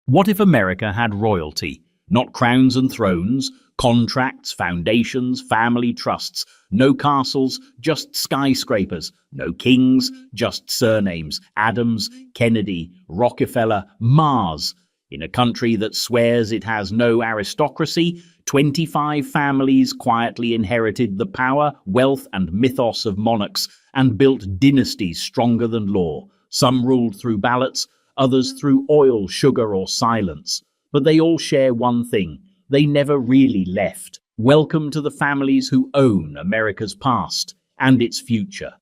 What if America had royalty? Not crowns and thrones, contracts, foundations, family trusts, no castles, just skyscrapers, no kings, just surnames, Adams, Kennedy, Rockefeller, Mars. In a country that swears it has no aristocracy, 25 families quietly inherited the power, wealth, and mythos of monarchs and built dynasties stronger than law. Some ruled through ballots, others through oil, sugar, or silence. But they all share one thing: they never really left. Welcome to the families who own America's past and its future.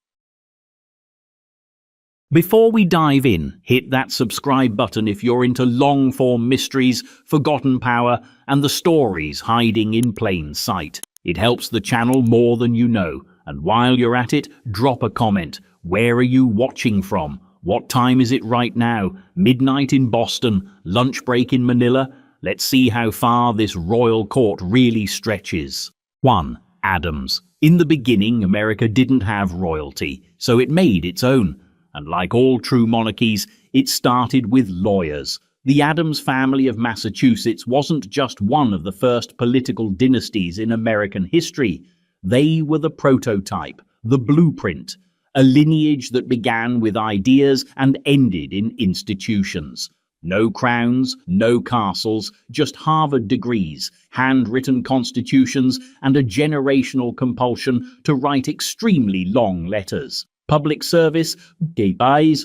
Before we dive in, hit that subscribe button if you're into long-form mysteries, forgotten power, and the stories hiding in plain sight. It helps the channel more than you know. And while you're at it, drop a comment. Where are you watching from? What time is it right now? Midnight in Boston? Lunch break in Manila? Let's see how far this royal court really stretches. 1. Adams. In the beginning, America didn't have royalty, so it made its own. And like all true monarchies, it started with lawyers. The Adams family of Massachusetts wasn't just one of the first political dynasties in American history. They were the prototype, the blueprint, a lineage that began with ideas and ended in institutions. No crowns, no castles, just Harvard degrees, handwritten constitutions, and a generational compulsion to write extremely long letters. Public service,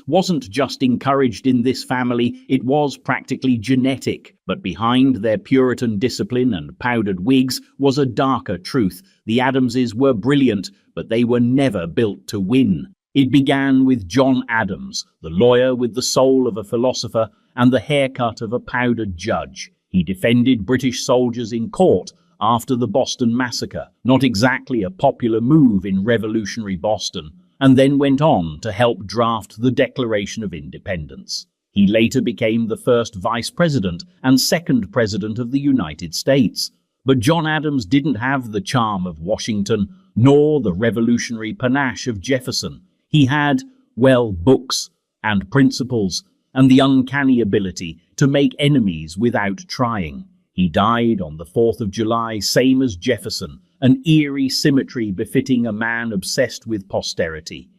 wasn't just encouraged in this family, it was practically genetic. But behind their Puritan discipline and powdered wigs was a darker truth. The Adamses were brilliant, but they were never built to win. It began with John Adams, the lawyer with the soul of a philosopher and the haircut of a powdered judge. He defended British soldiers in court after the Boston Massacre, not exactly a popular move in revolutionary Boston, and then went on to help draft the Declaration of Independence. He later became the first vice president and second president of the United States. But John Adams didn't have the charm of Washington, nor the revolutionary panache of Jefferson. He had, well, books and principles, and the uncanny ability to make enemies without trying. He died on the 4th of July, same as Jefferson, an eerie symmetry befitting a man obsessed with posterity.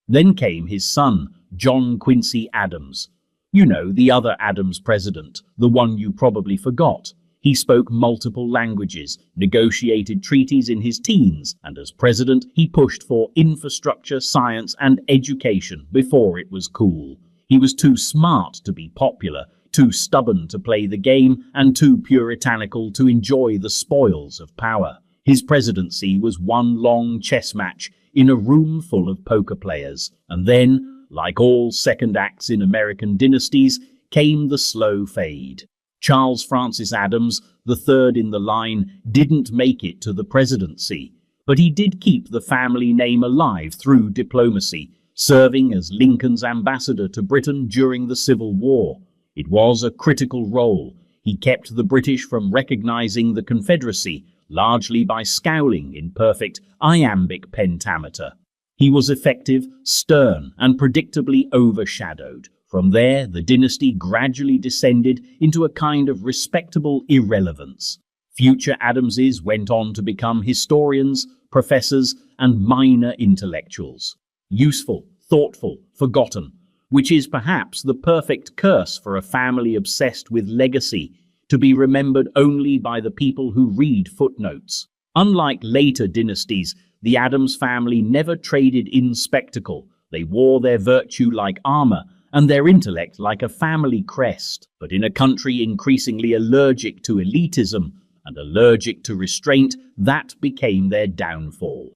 Then came his son, John Quincy Adams. You know, the other Adams president, the one you probably forgot. He spoke multiple languages, negotiated treaties in his teens, and as president, he pushed for infrastructure, science, and education before it was cool. He was too smart to be popular, too stubborn to play the game, and too puritanical to enjoy the spoils of power. His presidency was one long chess match in a room full of poker players. And then, like all second acts in American dynasties, came the slow fade. Charles Francis Adams, the third in the line, didn't make it to the presidency, but he did keep the family name alive through diplomacy, serving as Lincoln's ambassador to Britain during the Civil War. It was a critical role. He kept the British from recognizing the Confederacy, largely by scowling in perfect iambic pentameter. He was effective, stern, and predictably overshadowed. From there, the dynasty gradually descended into a kind of respectable irrelevance. Future Adamses went on to become historians, professors, and minor intellectuals. Useful, thoughtful, forgotten, which is perhaps the perfect curse for a family obsessed with legacy, to be remembered only by the people who read footnotes. Unlike later dynasties, the Adams family never traded in spectacle. They wore their virtue like armor and their intellect like a family crest. But in a country increasingly allergic to elitism and allergic to restraint, that became their downfall.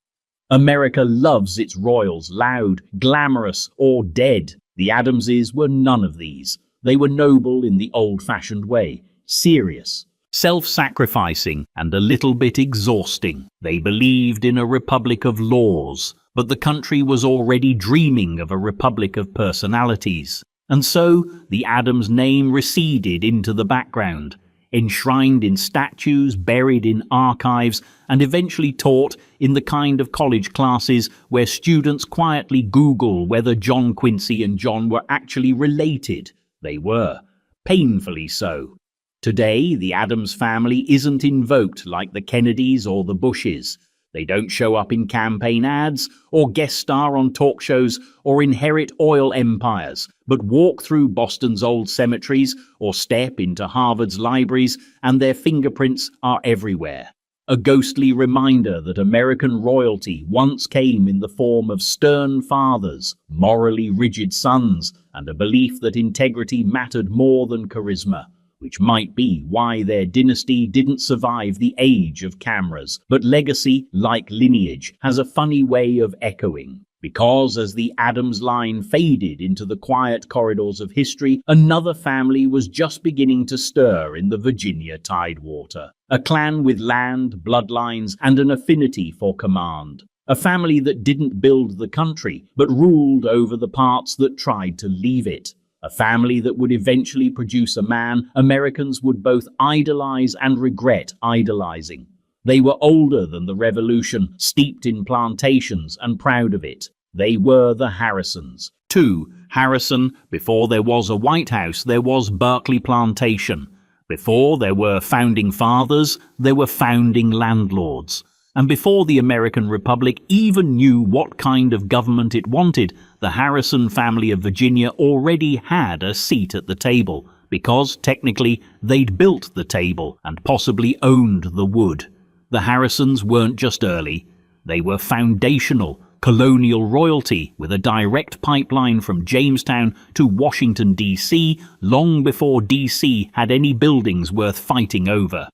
America loves its royals loud, glamorous, or dead. The Adamses were none of these. They were noble in the old-fashioned way, serious, self-sacrificing, and a little bit exhausting. They believed in a republic of laws, but the country was already dreaming of a republic of personalities. And so the Adams name receded into the background, enshrined in statues, buried in archives, and eventually taught in the kind of college classes where students quietly Google whether John Quincy and John were actually related. They were. painfully so. Today, the Addams family isn't invoked like the Kennedys or the Bushes. They don't show up in campaign ads or guest star on talk shows or inherit oil empires, but walk through Boston's old cemeteries or step into Harvard's libraries, and their fingerprints are everywhere. A ghostly reminder that American royalty once came in the form of stern fathers, morally rigid sons, and a belief that integrity mattered more than charisma, which might be why their dynasty didn't survive the age of cameras. But legacy, like lineage, has a funny way of echoing. Because as the Addams line faded into the quiet corridors of history, another family was just beginning to stir in the Virginia tidewater. A clan with land, bloodlines, and an affinity for command. A family that didn't build the country, but ruled over the parts that tried to leave it. A family that would eventually produce a man Americans would both idolize and regret idolizing. They were older than the Revolution, steeped in plantations and proud of it. They were the Harrisons. 2. Harrison, before there was a White House, there was Berkeley Plantation. Before there were founding fathers, there were founding landlords. And before the American Republic even knew what kind of government it wanted, the Harrison family of Virginia already had a seat at the table, because technically they'd built the table and possibly owned the wood. The Harrisons weren't just early, they were foundational, colonial royalty with a direct pipeline from Jamestown to Washington, D.C., long before D.C. had any buildings worth fighting over.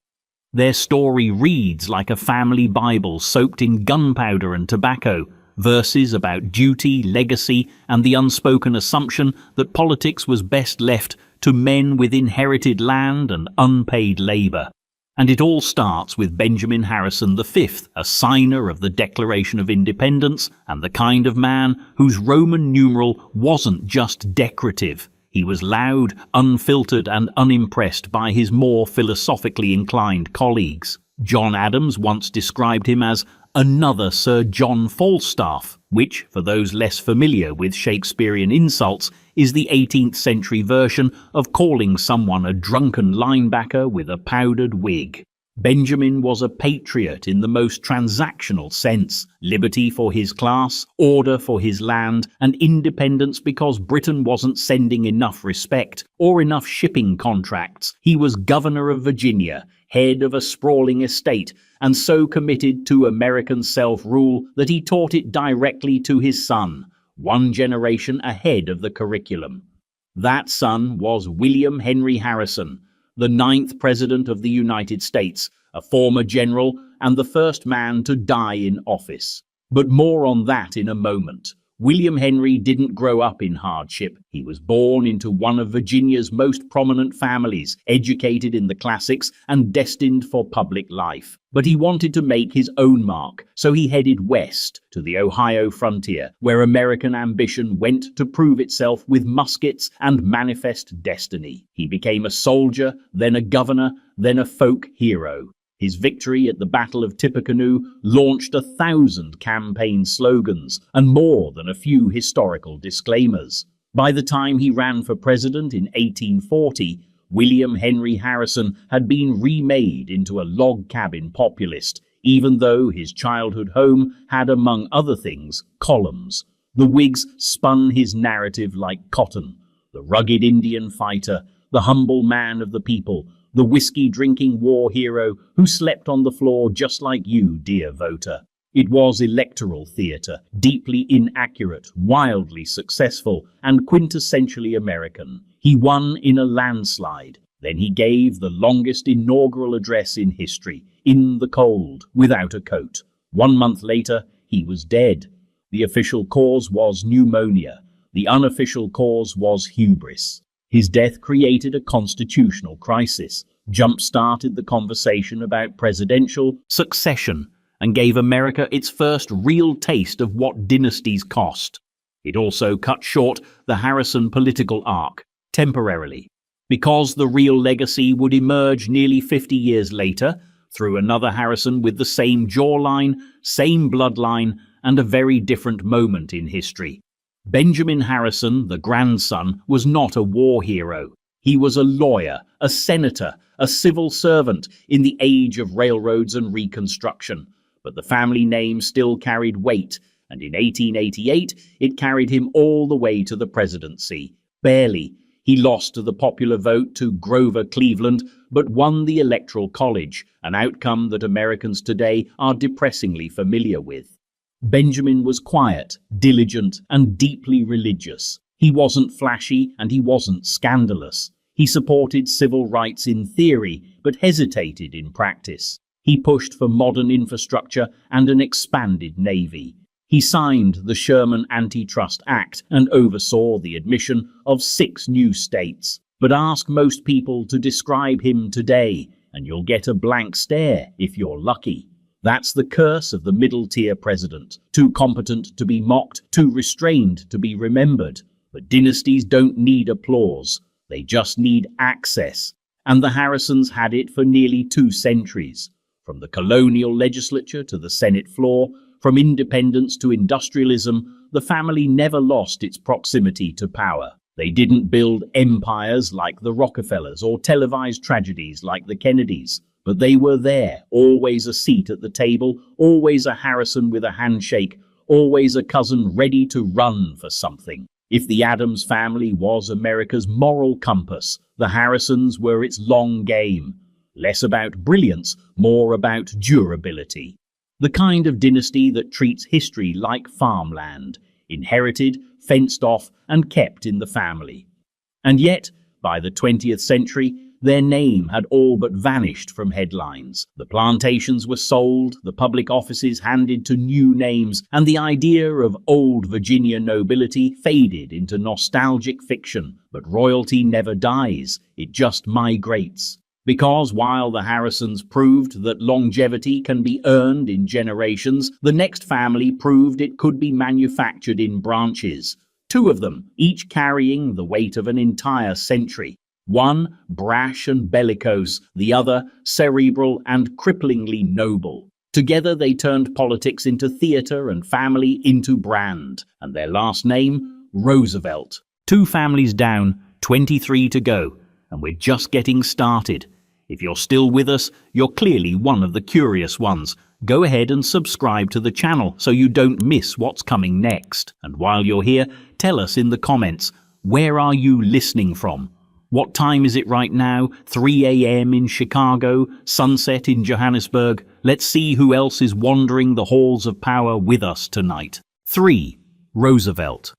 Their story reads like a family Bible soaked in gunpowder and tobacco, verses about duty, legacy, and the unspoken assumption that politics was best left to men with inherited land and unpaid labor. And it all starts with Benjamin Harrison V, a signer of the Declaration of Independence and the kind of man whose Roman numeral wasn't just decorative. He was loud, unfiltered, and unimpressed by his more philosophically inclined colleagues. John Adams once described him as another Sir John Falstaff, which, for those less familiar with Shakespearean insults, is the 18th century version of calling someone a drunken linebacker with a powdered wig. Benjamin was a patriot in the most transactional sense, liberty for his class, order for his land, and independence because Britain wasn't sending enough respect or enough shipping contracts. He was governor of Virginia, head of a sprawling estate, and so committed to American self-rule that he taught it directly to his son, one generation ahead of the curriculum. That son was William Henry Harrison, the 9th President of the United States, a former general and the first man to die in office. But more on that in a moment. William Henry didn't grow up in hardship. He was born into one of Virginia's most prominent families, educated in the classics and destined for public life. But he wanted to make his own mark, so he headed west to the Ohio frontier, where American ambition went to prove itself with muskets and manifest destiny. He became a soldier, then a governor, then a folk hero. His victory at the Battle of Tippecanoe launched 1,000 campaign slogans and more than a few historical disclaimers. By the time he ran for president in 1840, William Henry Harrison had been remade into a log cabin populist, even though his childhood home had, among other things, columns. The Whigs spun his narrative like cotton. The rugged Indian fighter, the humble man of the people, the whiskey-drinking war hero who slept on the floor just like you, dear voter. It was electoral theatre, deeply inaccurate, wildly successful, and quintessentially American. He won in a landslide. Then he gave the longest inaugural address in history, in the cold, without a coat. 1 month later, he was dead. The official cause was pneumonia. The unofficial cause was hubris. His death created a constitutional crisis, jump-started the conversation about presidential succession, and gave America its first real taste of what dynasties cost. It also cut short the Harrison political arc, temporarily, because the real legacy would emerge nearly 50 years later through another Harrison with the same jawline, same bloodline, and a very different moment in history. Benjamin Harrison, the grandson, was not a war hero. He was a lawyer, a senator, a civil servant in the age of railroads and Reconstruction. But the family name still carried weight, and in 1888 it carried him all the way to the presidency. Barely. He lost to the popular vote to Grover Cleveland, but won the Electoral College, an outcome that Americans today are depressingly familiar with. Benjamin was quiet, diligent, and deeply religious. He wasn't flashy and he wasn't scandalous. He supported civil rights in theory, but hesitated in practice. He pushed for modern infrastructure and an expanded navy. He signed the Sherman Antitrust Act and oversaw the admission of 6 new states. But ask most people to describe him today, and you'll get a blank stare if you're lucky. That's the curse of the middle-tier president. Too competent to be mocked, too restrained to be remembered. But dynasties don't need applause. They just need access. And the Harrisons had it for nearly 2 centuries. From the colonial legislature to the Senate floor, from independence to industrialism, the family never lost its proximity to power. They didn't build empires like the Rockefellers or televise tragedies like the Kennedys, but they were there, always a seat at the table, always a Harrison with a handshake, always a cousin ready to run for something. If the Addams family was America's moral compass, the Harrisons were its long game. Less about brilliance, more about durability. The kind of dynasty that treats history like farmland, inherited, fenced off, and kept in the family. And yet, by the 20th century, their name had all but vanished from headlines. The plantations were sold, the public offices handed to new names, and the idea of old Virginia nobility faded into nostalgic fiction. But royalty never dies, it just migrates. Because while the Harrisons proved that longevity can be earned in generations, the next family proved it could be manufactured in branches. 2 of them, each carrying the weight of an entire century. One brash and bellicose, the other cerebral and cripplingly noble. Together they turned politics into theatre and family into brand. And their last name, Roosevelt. 2 families down, 23 to go. And we're just getting started. If you're still with us, you're clearly one of the curious ones. Go ahead and subscribe to the channel so you don't miss what's coming next. And while you're here, tell us in the comments, where are you listening from? What time is it right now? 3 a.m. in Chicago, sunset in Johannesburg. Let's see who else is wandering the halls of power with us tonight. 3. Roosevelt.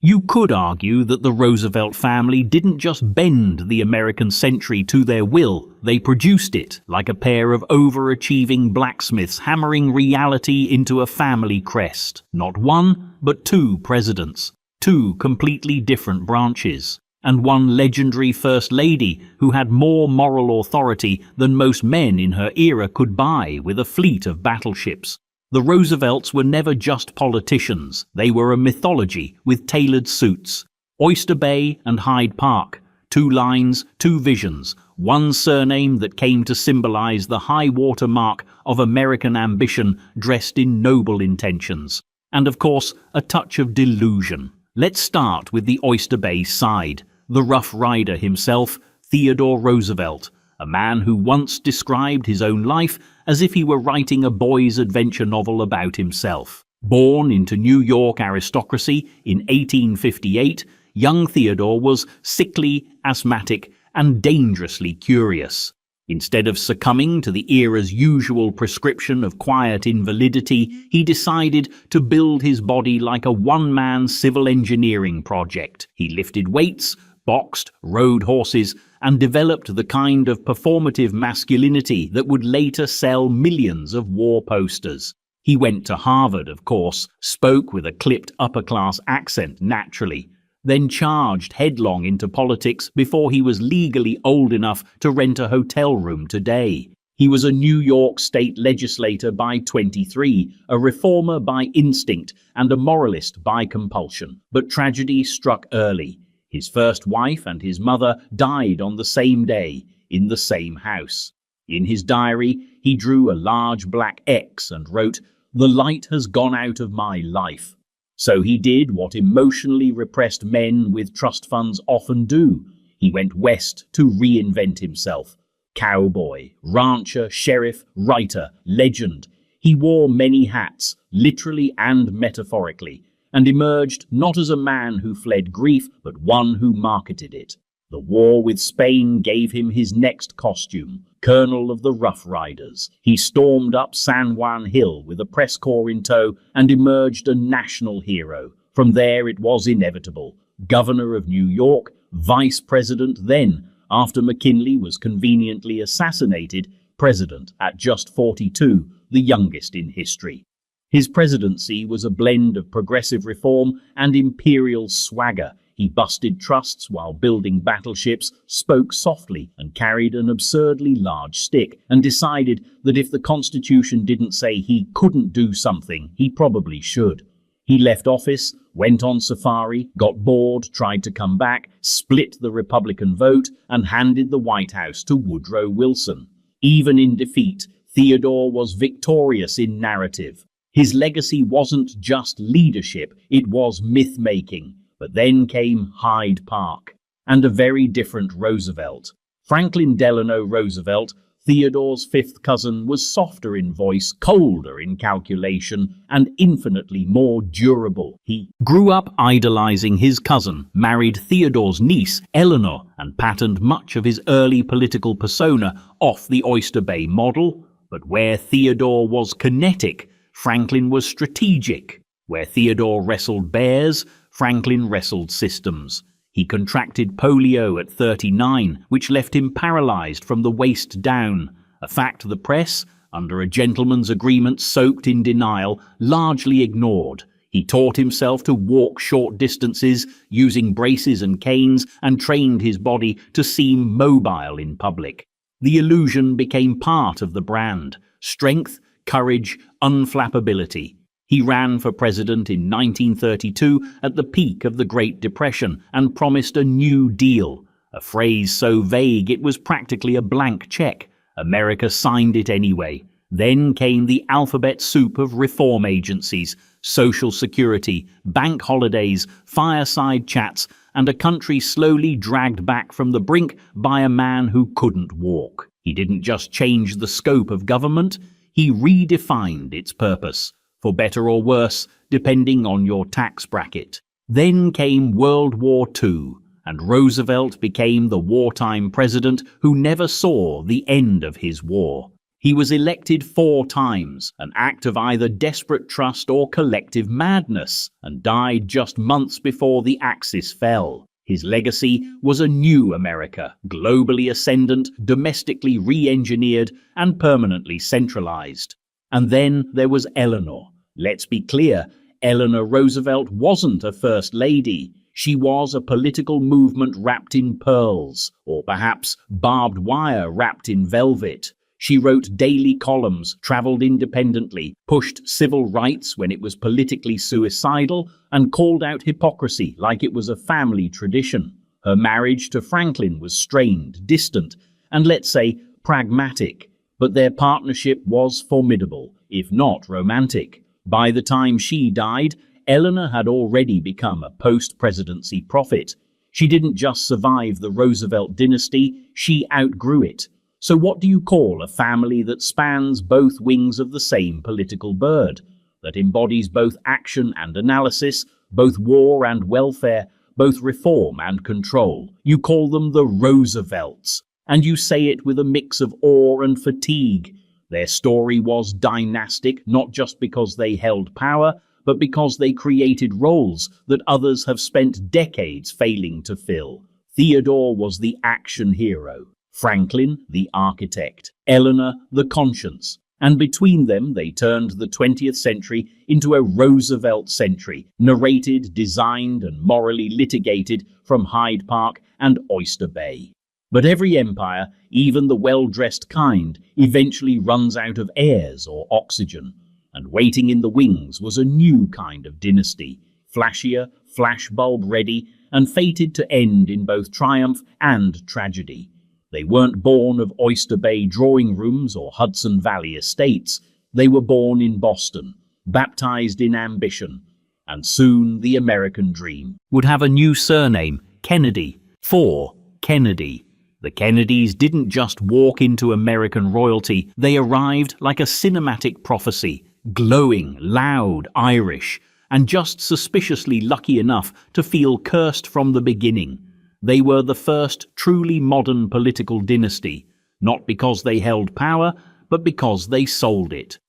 You could argue that the Roosevelt family didn't just bend the American century to their will, they produced it, like a pair of overachieving blacksmiths hammering reality into a family crest. Not 1, but 2 presidents, 2 completely different branches, and 1 legendary First Lady who had more moral authority than most men in her era could buy with a fleet of battleships. The Roosevelts were never just politicians, they were a mythology with tailored suits. Oyster Bay and Hyde Park, 2 lines, 2 visions, 1 surname that came to symbolize the high water mark of American ambition dressed in noble intentions. And of course, a touch of delusion. Let's start with the Oyster Bay side, the Rough Rider himself, Theodore Roosevelt, a man who once described his own life as if he were writing a boy's adventure novel about himself. Born into New York aristocracy in 1858, young Theodore was sickly, asthmatic, and dangerously curious. Instead of succumbing to the era's usual prescription of quiet invalidity, he decided to build his body like a one-man civil engineering project. He lifted weights, boxed, rode horses, and developed the kind of performative masculinity that would later sell millions of war posters. He went to Harvard, of course, spoke with a clipped upper-class accent naturally, then charged headlong into politics before he was legally old enough to rent a hotel room today. He was a New York state legislator by 23, a reformer by instinct, and a moralist by compulsion. But tragedy struck early. His first wife and his mother died on the same day, in the same house. In his diary, he drew a large black X and wrote, "The light has gone out of my life." So he did what emotionally repressed men with trust funds often do. He went west to reinvent himself. Cowboy, rancher, sheriff, writer, legend. He wore many hats, literally and metaphorically, and emerged not as a man who fled grief, but one who marketed it. The war with Spain gave him his next costume, Colonel of the Rough Riders. He stormed up San Juan Hill with a press corps in tow and emerged a national hero. From there it was inevitable. Governor of New York, vice president then, after McKinley was conveniently assassinated, president at just 42, the youngest in history. His presidency was a blend of progressive reform and imperial swagger. He busted trusts while building battleships, spoke softly and carried an absurdly large stick, and decided that if the Constitution didn't say he couldn't do something, he probably should. He left office, went on safari, got bored, tried to come back, split the Republican vote, and handed the White House to Woodrow Wilson. Even in defeat, Theodore was victorious in narrative. His legacy wasn't just leadership, it was myth-making. But then came Hyde Park, and a very different Roosevelt. Franklin Delano Roosevelt, Theodore's fifth cousin, was softer in voice, colder in calculation, and infinitely more durable. He grew up idolizing his cousin, married Theodore's niece, Eleanor, and patterned much of his early political persona off the Oyster Bay model. But where Theodore was kinetic, Franklin was strategic. Where Theodore wrestled bears, Franklin wrestled systems. He contracted polio at 39, which left him paralyzed from the waist down, a fact the press, under a gentleman's agreement soaked in denial, largely ignored. He taught himself to walk short distances using braces and canes and trained his body to seem mobile in public. The illusion became part of the brand: strength, courage, unflappability. He ran for president in 1932 at the peak of the Great Depression and promised a New Deal, a phrase so vague it was practically a blank check. America signed it anyway. Then came the alphabet soup of reform agencies, Social Security, bank holidays, fireside chats, and a country slowly dragged back from the brink by a man who couldn't walk. He didn't just change the scope of government, he redefined its purpose. For better or worse, depending on your tax bracket. Then came World War II, and Roosevelt became the wartime president who never saw the end of his war. He was elected 4 times, an act of either desperate trust or collective madness, and died just months before the Axis fell. His legacy was a new America, globally ascendant, domestically re-engineered, and permanently centralized. And then there was Eleanor. Let's be clear, Eleanor Roosevelt wasn't a first lady. She was a political movement wrapped in pearls, or perhaps barbed wire wrapped in velvet. She wrote daily columns, traveled independently, pushed civil rights when it was politically suicidal, and called out hypocrisy like it was a family tradition. Her marriage to Franklin was strained, distant, and let's say pragmatic. But their partnership was formidable, if not romantic. By the time she died, Eleanor had already become a post-presidency prophet. She didn't just survive the Roosevelt dynasty, she outgrew it. So what do you call a family that spans both wings of the same political bird, that embodies both action and analysis, both war and welfare, both reform and control? You call them the Roosevelts, and you say it with a mix of awe and fatigue. Their story was dynastic, not just because they held power, but because they created roles that others have spent decades failing to fill. Theodore was the action hero, Franklin the architect, Eleanor the conscience, and between them they turned the 20th century into a Roosevelt century, narrated, designed, and morally litigated from Hyde Park and Oyster Bay. But every empire, even the well-dressed kind, eventually runs out of heirs or oxygen, and waiting in the wings was a new kind of dynasty, flashier, flashbulb-ready, and fated to end in both triumph and tragedy. They weren't born of Oyster Bay drawing rooms or Hudson Valley estates. They were born in Boston, baptized in ambition, and soon the American dream would have a new surname, Kennedy, for Kennedy. The Kennedys didn't just walk into American royalty, they arrived like a cinematic prophecy, glowing, loud, Irish, and just suspiciously lucky enough to feel cursed from the beginning. They were the first truly modern political dynasty, not because they held power, but because they sold it.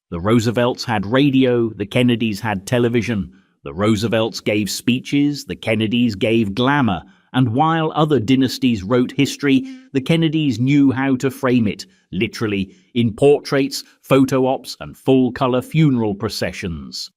The Roosevelts had radio, the Kennedys had television. The Roosevelts gave speeches, the Kennedys gave glamour, and while other dynasties wrote history, the Kennedys knew how to frame it, literally, in portraits, photo ops, and full-color funeral processions.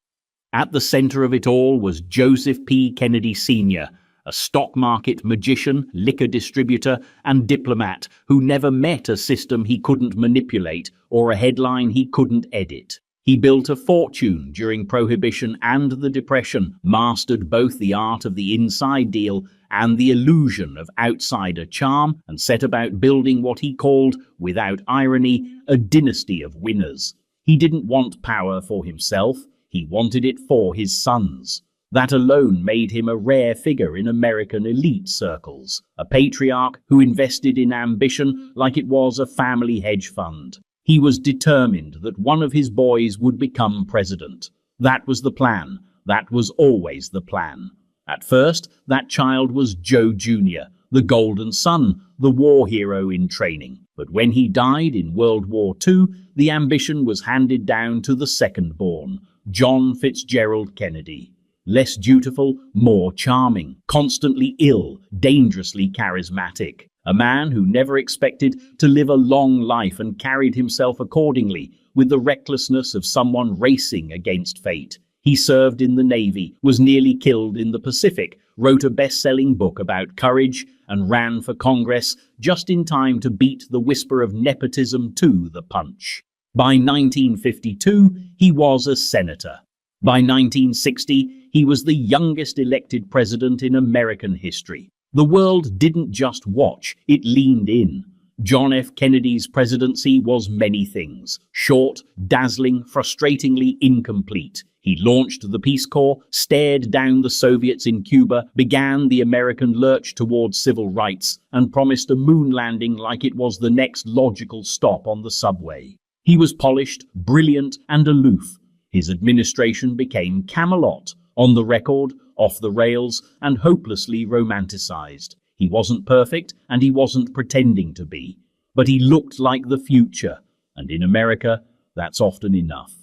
At the center of it all was Joseph P. Kennedy Sr., a stock market magician, liquor distributor, and diplomat who never met a system he couldn't manipulate or a headline he couldn't edit. He built a fortune during Prohibition and the Depression, mastered both the art of the inside deal and the illusion of outsider charm, and set about building what he called, without irony, a dynasty of winners. He didn't want power for himself, he wanted it for his sons. That alone made him a rare figure in American elite circles, a patriarch who invested in ambition like it was a family hedge fund. He was determined that one of his boys would become president. That was the plan. That was always the plan. At first, that child was Joe Jr., the golden son, the war hero in training. But when he died in World War II, the ambition was handed down to the second-born, John Fitzgerald Kennedy. Less dutiful, more charming, constantly ill, dangerously charismatic. A man who never expected to live a long life and carried himself accordingly, with the recklessness of someone racing against fate. He served in the Navy, was nearly killed in the Pacific, wrote a best-selling book about courage, and ran for Congress just in time to beat the whisper of nepotism to the punch. By 1952, he was a senator. By 1960, he was the youngest elected president in American history. The world didn't just watch, it leaned in. John F. Kennedy's presidency was many things: short, dazzling, frustratingly incomplete. He launched the Peace Corps, stared down the Soviets in Cuba, began the American lurch towards civil rights, and promised a moon landing like it was the next logical stop on the subway. He was polished, brilliant, and aloof. His administration became Camelot, on the record, off the rails, and hopelessly romanticized. He wasn't perfect, and he wasn't pretending to be. But he looked like the future, and in America, that's often enough.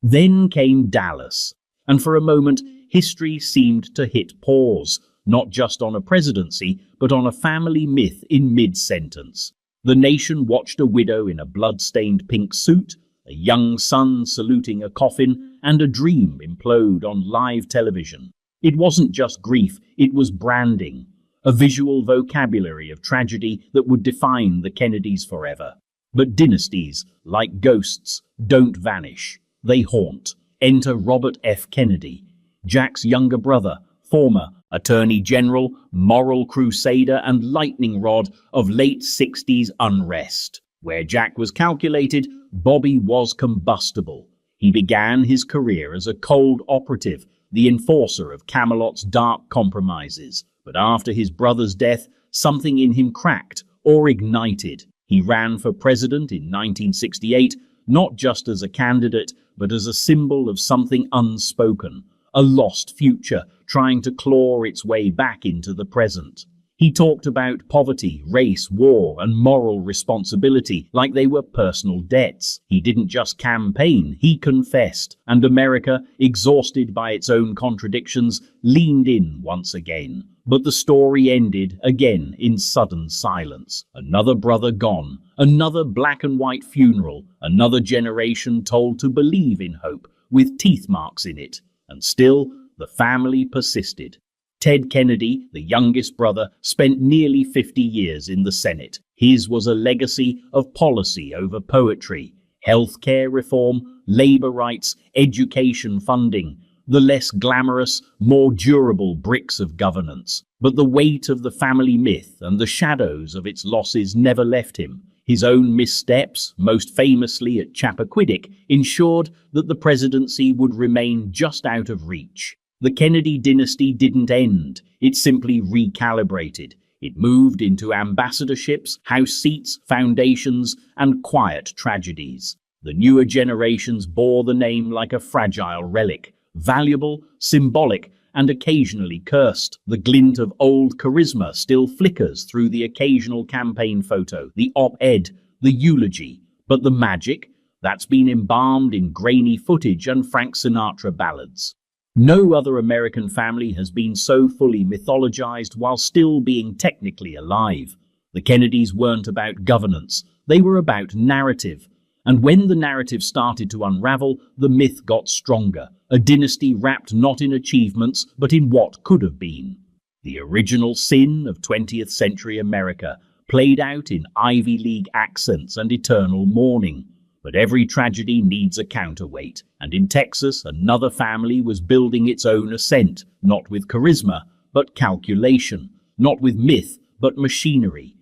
Then came Dallas, and for a moment, history seemed to hit pause, not just on a presidency, but on a family myth in mid-sentence. The nation watched a widow in a blood-stained pink suit, a young son saluting a coffin, and a dream implode on live television. It wasn't just grief, it was branding, a visual vocabulary of tragedy that would define the Kennedys forever. But dynasties, like ghosts, don't vanish. They haunt. Enter Robert F. Kennedy, Jack's younger brother, former Attorney General, moral crusader, and lightning rod of late 60s unrest. Where Jack was calculated, Bobby was combustible. He began his career as a cold operative, the enforcer of Camelot's dark compromises. But after his brother's death, something in him cracked or ignited. He ran for president in 1968, not just as a candidate, but as a symbol of something unspoken, a lost future trying to claw its way back into the present. He talked about poverty, race, war, and moral responsibility like they were personal debts. He didn't just campaign, he confessed, and America, exhausted by its own contradictions, leaned in once again. But the story ended again in sudden silence. Another brother gone, another black and white funeral, another generation told to believe in hope, with teeth marks in it. And still, the family persisted. Ted Kennedy, the youngest brother, spent nearly 50 years in the Senate. His was a legacy of policy over poetry, healthcare reform, labor rights, education funding, the less glamorous, more durable bricks of governance. But the weight of the family myth and the shadows of its losses never left him. His own missteps, most famously at Chappaquiddick, ensured that the presidency would remain just out of reach. The Kennedy dynasty didn't end, it simply recalibrated. It moved into ambassadorships, house seats, foundations, and quiet tragedies. The newer generations bore the name like a fragile relic, valuable, symbolic, and occasionally cursed. The glint of old charisma still flickers through the occasional campaign photo, the op-ed, the eulogy. But the magic, that's been embalmed in grainy footage and Frank Sinatra ballads. No other American family has been so fully mythologized while still being technically alive. The Kennedys weren't about governance, they were about narrative. And when the narrative started to unravel, the myth got stronger, a dynasty wrapped not in achievements, but in what could have been. The original sin of 20th century America, played out in Ivy League accents and eternal mourning. But every tragedy needs a counterweight, and in Texas, another family was building its own ascent, not with charisma, but calculation, not with myth, but machinery.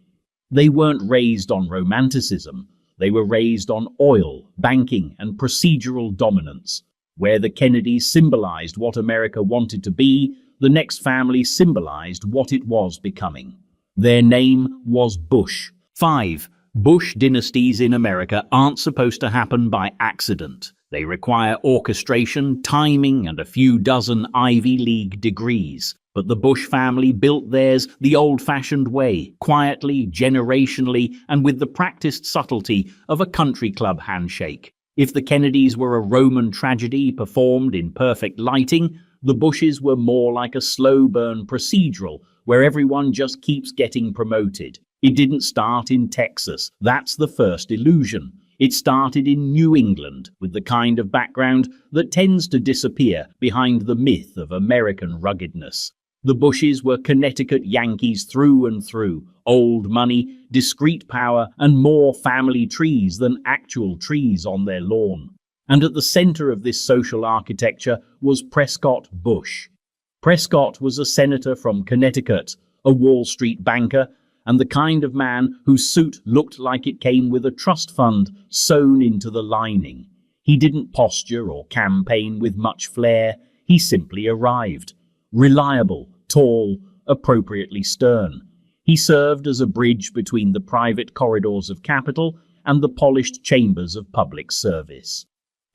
They weren't raised on romanticism. They were raised on oil, banking, and procedural dominance. Where the Kennedys symbolized what America wanted to be, the next family symbolized what it was becoming. Their name was Bush. 5. Bush dynasties in America aren't supposed to happen by accident. They require orchestration, timing, and a few dozen Ivy League degrees. But the Bush family built theirs the old-fashioned way, quietly, generationally, and with the practiced subtlety of a country club handshake. If the Kennedys were a Roman tragedy performed in perfect lighting, the Bushes were more like a slow-burn procedural, where everyone just keeps getting promoted. It didn't start in Texas. That's the first illusion. It started in New England, with the kind of background that tends to disappear behind the myth of American ruggedness. The Bushes were Connecticut Yankees through and through, old money, discreet power, and more family trees than actual trees on their lawn. And at the center of this social architecture was Prescott Bush. Prescott was a senator from Connecticut, a Wall Street banker, and the kind of man whose suit looked like it came with a trust fund sewn into the lining. He didn't posture or campaign with much flair. He simply arrived. Reliable, tall, appropriately stern. He served as a bridge between the private corridors of capital and the polished chambers of public service.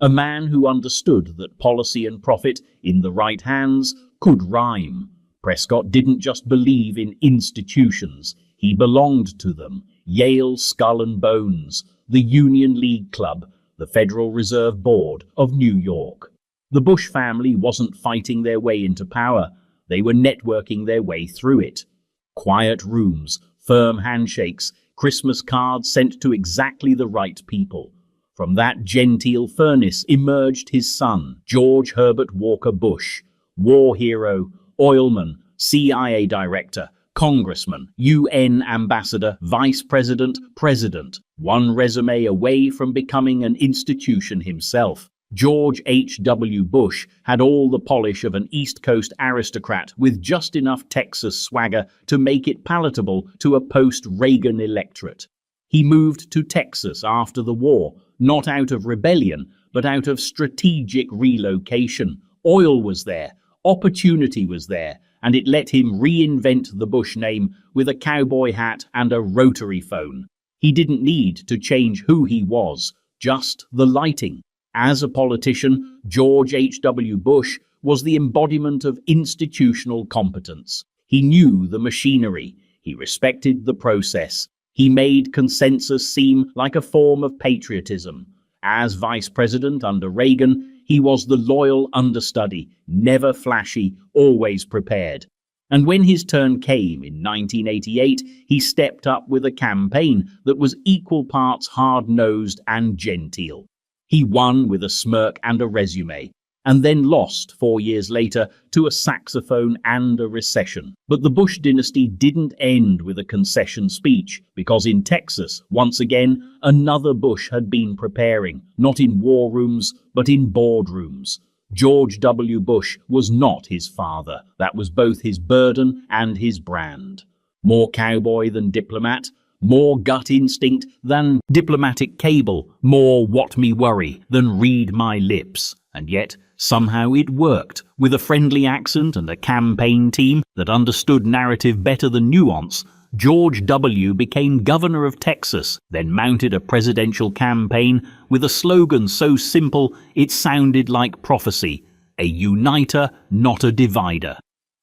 A man who understood that policy and profit, in the right hands, could rhyme. Prescott didn't just believe in institutions. He belonged to them. Yale Skull and Bones, the Union League Club, the Federal Reserve Board of New York. The Bush family wasn't fighting their way into power. They were networking their way through it. Quiet rooms, firm handshakes, Christmas cards sent to exactly the right people. From that genteel furnace emerged his son, George Herbert Walker Bush, war hero, oilman, CIA director, congressman, UN ambassador, vice president, president, one resume away from becoming an institution himself. George H.W. Bush had all the polish of an East Coast aristocrat with just enough Texas swagger to make it palatable to a post-Reagan electorate. He moved to Texas after the war, not out of rebellion, but out of strategic relocation. Oil was there, opportunity was there, and it let him reinvent the Bush name with a cowboy hat and a rotary phone. He didn't need to change who he was, just the lighting. As a politician, George H.W. Bush was the embodiment of institutional competence. He knew the machinery. He respected the process. He made consensus seem like a form of patriotism. As vice president under Reagan, he was the loyal understudy, never flashy, always prepared. And when his turn came in 1988, he stepped up with a campaign that was equal parts hard-nosed and genteel. He won with a smirk and a resume, and then lost 4 years later to a saxophone and a recession. But the Bush dynasty didn't end with a concession speech, because in Texas, once again, another Bush had been preparing, not in war rooms, but in boardrooms. George W. Bush was not his father. That was both his burden and his brand. More cowboy than diplomat, more gut instinct than diplomatic cable, more what me worry than read my lips. And yet, Somehow it worked. With a friendly accent and a campaign team that understood narrative better than nuance, George W. became governor of Texas, then mounted a presidential campaign with a slogan so simple it sounded like prophecy: a uniter, not a divider.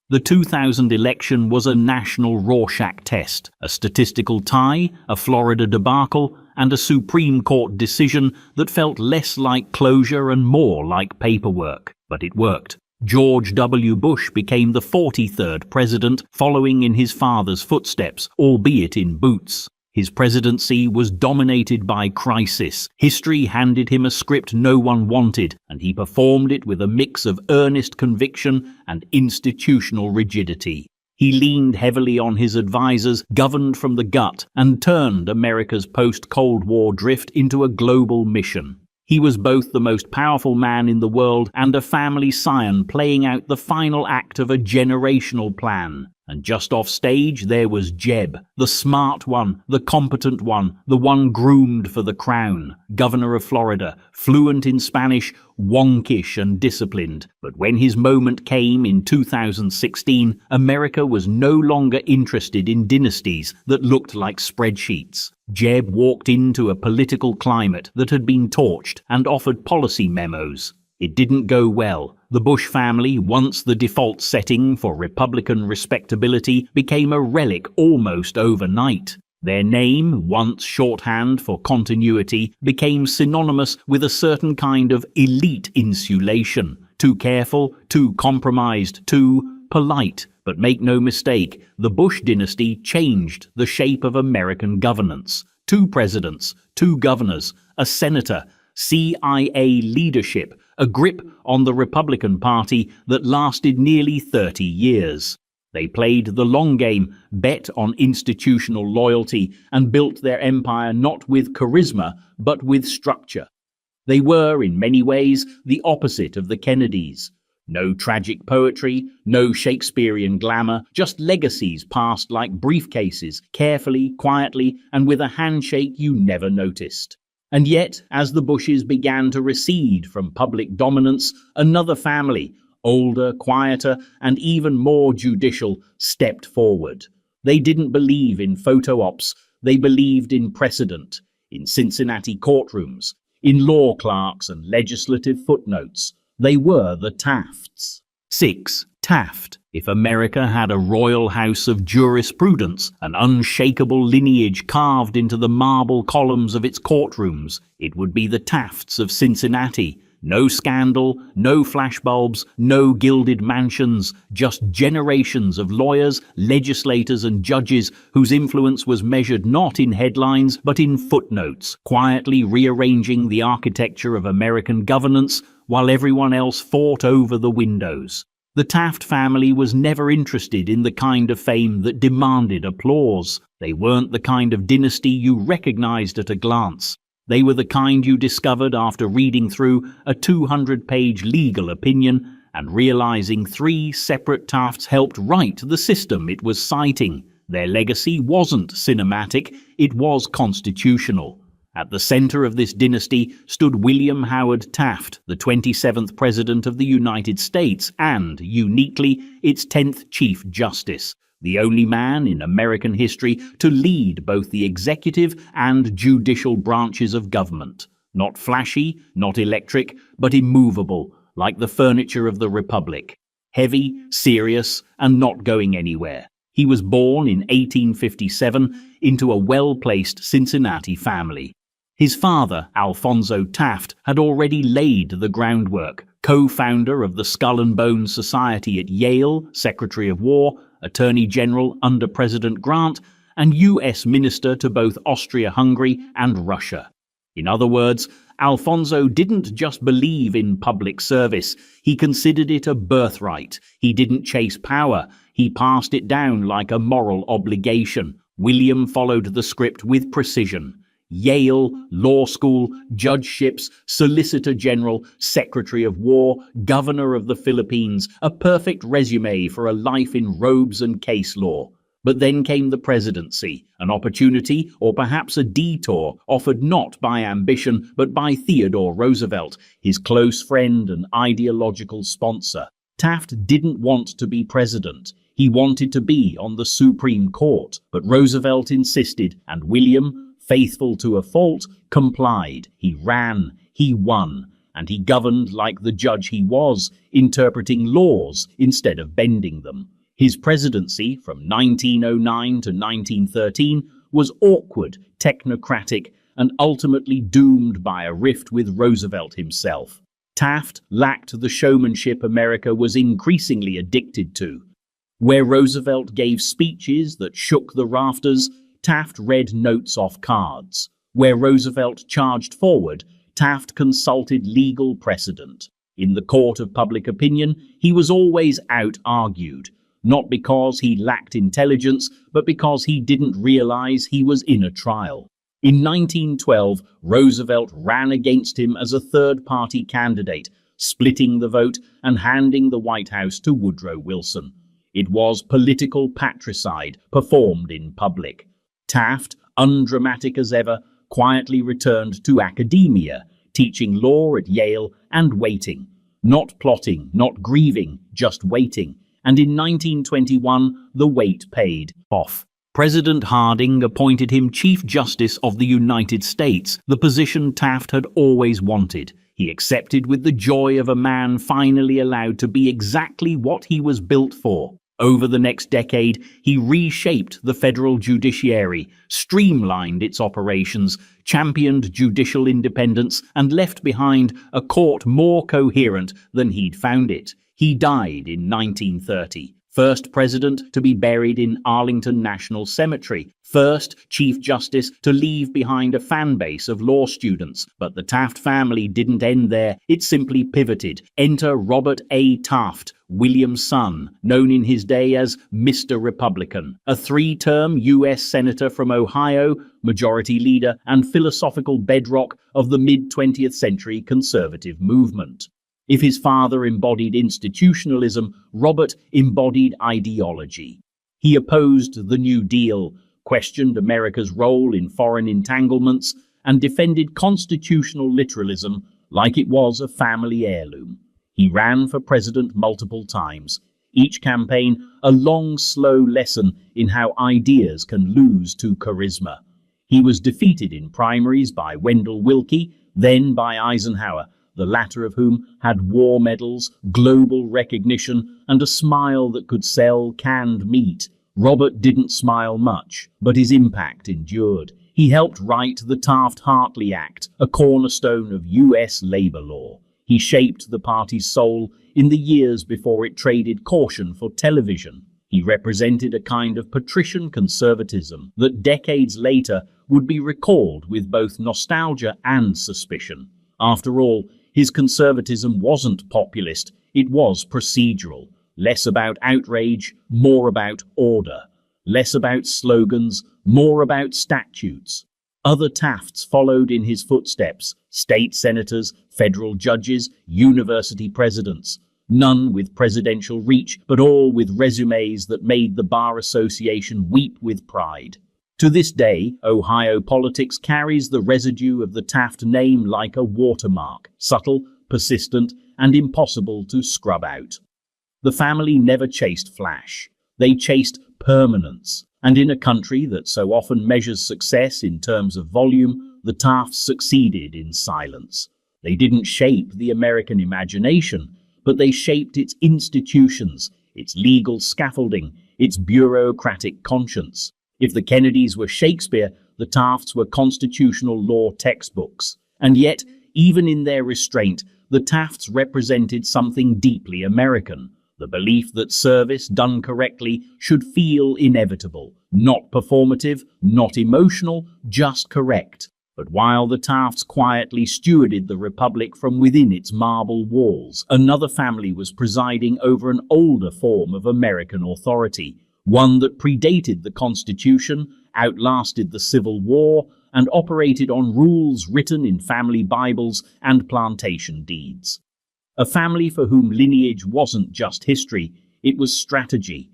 The 2000 election was a national Rorschach test, a statistical tie, a Florida debacle, and a Supreme Court decision that felt less like closure and more like paperwork. But it worked. George W. Bush became the 43rd president, following in his father's footsteps, albeit in boots. His presidency was dominated by crisis. History handed him a script no one wanted, and he performed it with a mix of earnest conviction and institutional rigidity. He leaned heavily on his advisors, governed from the gut, and turned America's post-Cold War drift into a global mission. He was both the most powerful man in the world and a family scion playing out the final act of a generational plan. And just off stage there was Jeb, the smart one, the competent one, the one groomed for the crown, governor of Florida, fluent in Spanish, wonkish and disciplined. But when his moment came in 2016, America was no longer interested in dynasties that looked like spreadsheets. Jeb walked into a political climate that had been torched and offered policy memos. It didn't go well. The Bush family, once the default setting for Republican respectability, became a relic almost overnight. Their name, once shorthand for continuity, became synonymous with a certain kind of elite insulation. Too careful, too compromised, too polite. But make no mistake, the Bush dynasty changed the shape of American governance. 2 presidents, 2 governors, a senator, CIA leadership, a grip on the Republican Party that lasted nearly 30 years. They played the long game, bet on institutional loyalty, and built their empire not with charisma, but with structure. They were, in many ways, the opposite of the Kennedys. No tragic poetry, no Shakespearean glamour, just legacies passed like briefcases, carefully, quietly, and with a handshake you never noticed. And yet, as the Bushes began to recede from public dominance, another family, older, quieter, and even more judicial, stepped forward. They didn't believe in photo ops, they believed in precedent, in Cincinnati courtrooms, in law clerks and legislative footnotes. They were the Tafts. 6. Taft. If America had a royal house of jurisprudence, an unshakable lineage carved into the marble columns of its courtrooms, it would be the Tafts of Cincinnati. No scandal, no flashbulbs, no gilded mansions, just generations of lawyers, legislators and judges whose influence was measured not in headlines but in footnotes, quietly rearranging the architecture of American governance while everyone else fought over the windows. The Taft family was never interested in the kind of fame that demanded applause. They weren't the kind of dynasty you recognized at a glance. They were the kind you discovered after reading through a 200-page legal opinion and realizing 3 separate Tafts helped write the system it was citing. Their legacy wasn't cinematic, it was constitutional. At the center of this dynasty stood William Howard Taft, the 27th President of the United States and, uniquely, its 10th Chief Justice, the only man in American history to lead both the executive and judicial branches of government. Not flashy, not electric, but immovable, like the furniture of the Republic. Heavy, serious, and not going anywhere. He was born in 1857 into a well-placed Cincinnati family. His father, Alphonso Taft, had already laid the groundwork, co-founder of the Skull and Bones Society at Yale, Secretary of War, Attorney General under President Grant, and U.S. Minister to both Austria-Hungary and Russia. In other words, Alfonso didn't just believe in public service, he considered it a birthright. He didn't chase power, he passed it down like a moral obligation. William followed the script with precision. Yale, law school, judgeships, Solicitor General, Secretary of War, Governor of the Philippines, a perfect resume for a life in robes and case law. But then came the presidency, an opportunity or perhaps a detour offered not by ambition but by Theodore Roosevelt, his close friend and ideological sponsor. Taft didn't want to be president. He wanted to be on the Supreme Court, but Roosevelt insisted, and William, faithful to a fault, complied. He ran, he won, and he governed like the judge he was, interpreting laws instead of bending them. His presidency from 1909 to 1913 was awkward, technocratic, and ultimately doomed by a rift with Roosevelt himself. Taft lacked the showmanship America was increasingly addicted to. Where Roosevelt gave speeches that shook the rafters, Taft read notes off cards. Where Roosevelt charged forward, Taft consulted legal precedent. In the court of public opinion, he was always out-argued. Not because he lacked intelligence, but because he didn't realize he was in a trial. In 1912, Roosevelt ran against him as a third-party candidate, splitting the vote and handing the White House to Woodrow Wilson. It was political patricide performed in public. Taft, undramatic as ever, quietly returned to academia, teaching law at Yale and waiting. Not plotting, not grieving, just waiting. And in 1921, the wait paid off. President Harding appointed him Chief Justice of the United States, the position Taft had always wanted. He accepted with the joy of a man finally allowed to be exactly what he was built for. Over the next decade, he reshaped the federal judiciary, streamlined its operations, championed judicial independence, and left behind a court more coherent than he'd found it. He died in 1930, first president to be buried in Arlington National Cemetery, first Chief Justice to leave behind a fan base of law students. But the Taft family didn't end there, it simply pivoted. Enter Robert A. Taft, William's son, known in his day as Mr. Republican, a three-term U.S. Senator from Ohio, majority leader and philosophical bedrock of the mid-20th century conservative movement. If his father embodied institutionalism, Robert embodied ideology. He opposed the New Deal, questioned America's role in foreign entanglements, and defended constitutional literalism like it was a family heirloom. He ran for president multiple times, each campaign a long, slow lesson in how ideas can lose to charisma. He was defeated in primaries by Wendell Willkie, then by Eisenhower, the latter of whom had war medals, global recognition, and a smile that could sell canned meat. Robert didn't smile much, but his impact endured. He helped write the Taft-Hartley Act, a cornerstone of U.S. labor law. He shaped the party's soul in the years before it traded caution for television. He represented a kind of patrician conservatism that decades later would be recalled with both nostalgia and suspicion. After all, his conservatism wasn't populist, it was procedural. Less about outrage, more about order. Less about slogans, more about statutes. Other Tafts followed in his footsteps, state senators, federal judges, university presidents. None with presidential reach, but all with resumes that made the Bar Association weep with pride. To this day, Ohio politics carries the residue of the Taft name like a watermark, subtle, persistent, and impossible to scrub out. The family never chased flash. They chased permanence. And in a country that so often measures success in terms of volume, the Tafts succeeded in silence. They didn't shape the American imagination, but they shaped its institutions, its legal scaffolding, its bureaucratic conscience. If the Kennedys were Shakespeare, the Tafts were constitutional law textbooks. And yet, even in their restraint, the Tafts represented something deeply American. The belief that service done correctly should feel inevitable, not performative, not emotional, just correct. But while the Tafts quietly stewarded the Republic from within its marble walls, another family was presiding over an older form of American authority, one that predated the Constitution, outlasted the Civil War, and operated on rules written in family Bibles and plantation deeds. A family for whom lineage wasn't just history, it was strategy.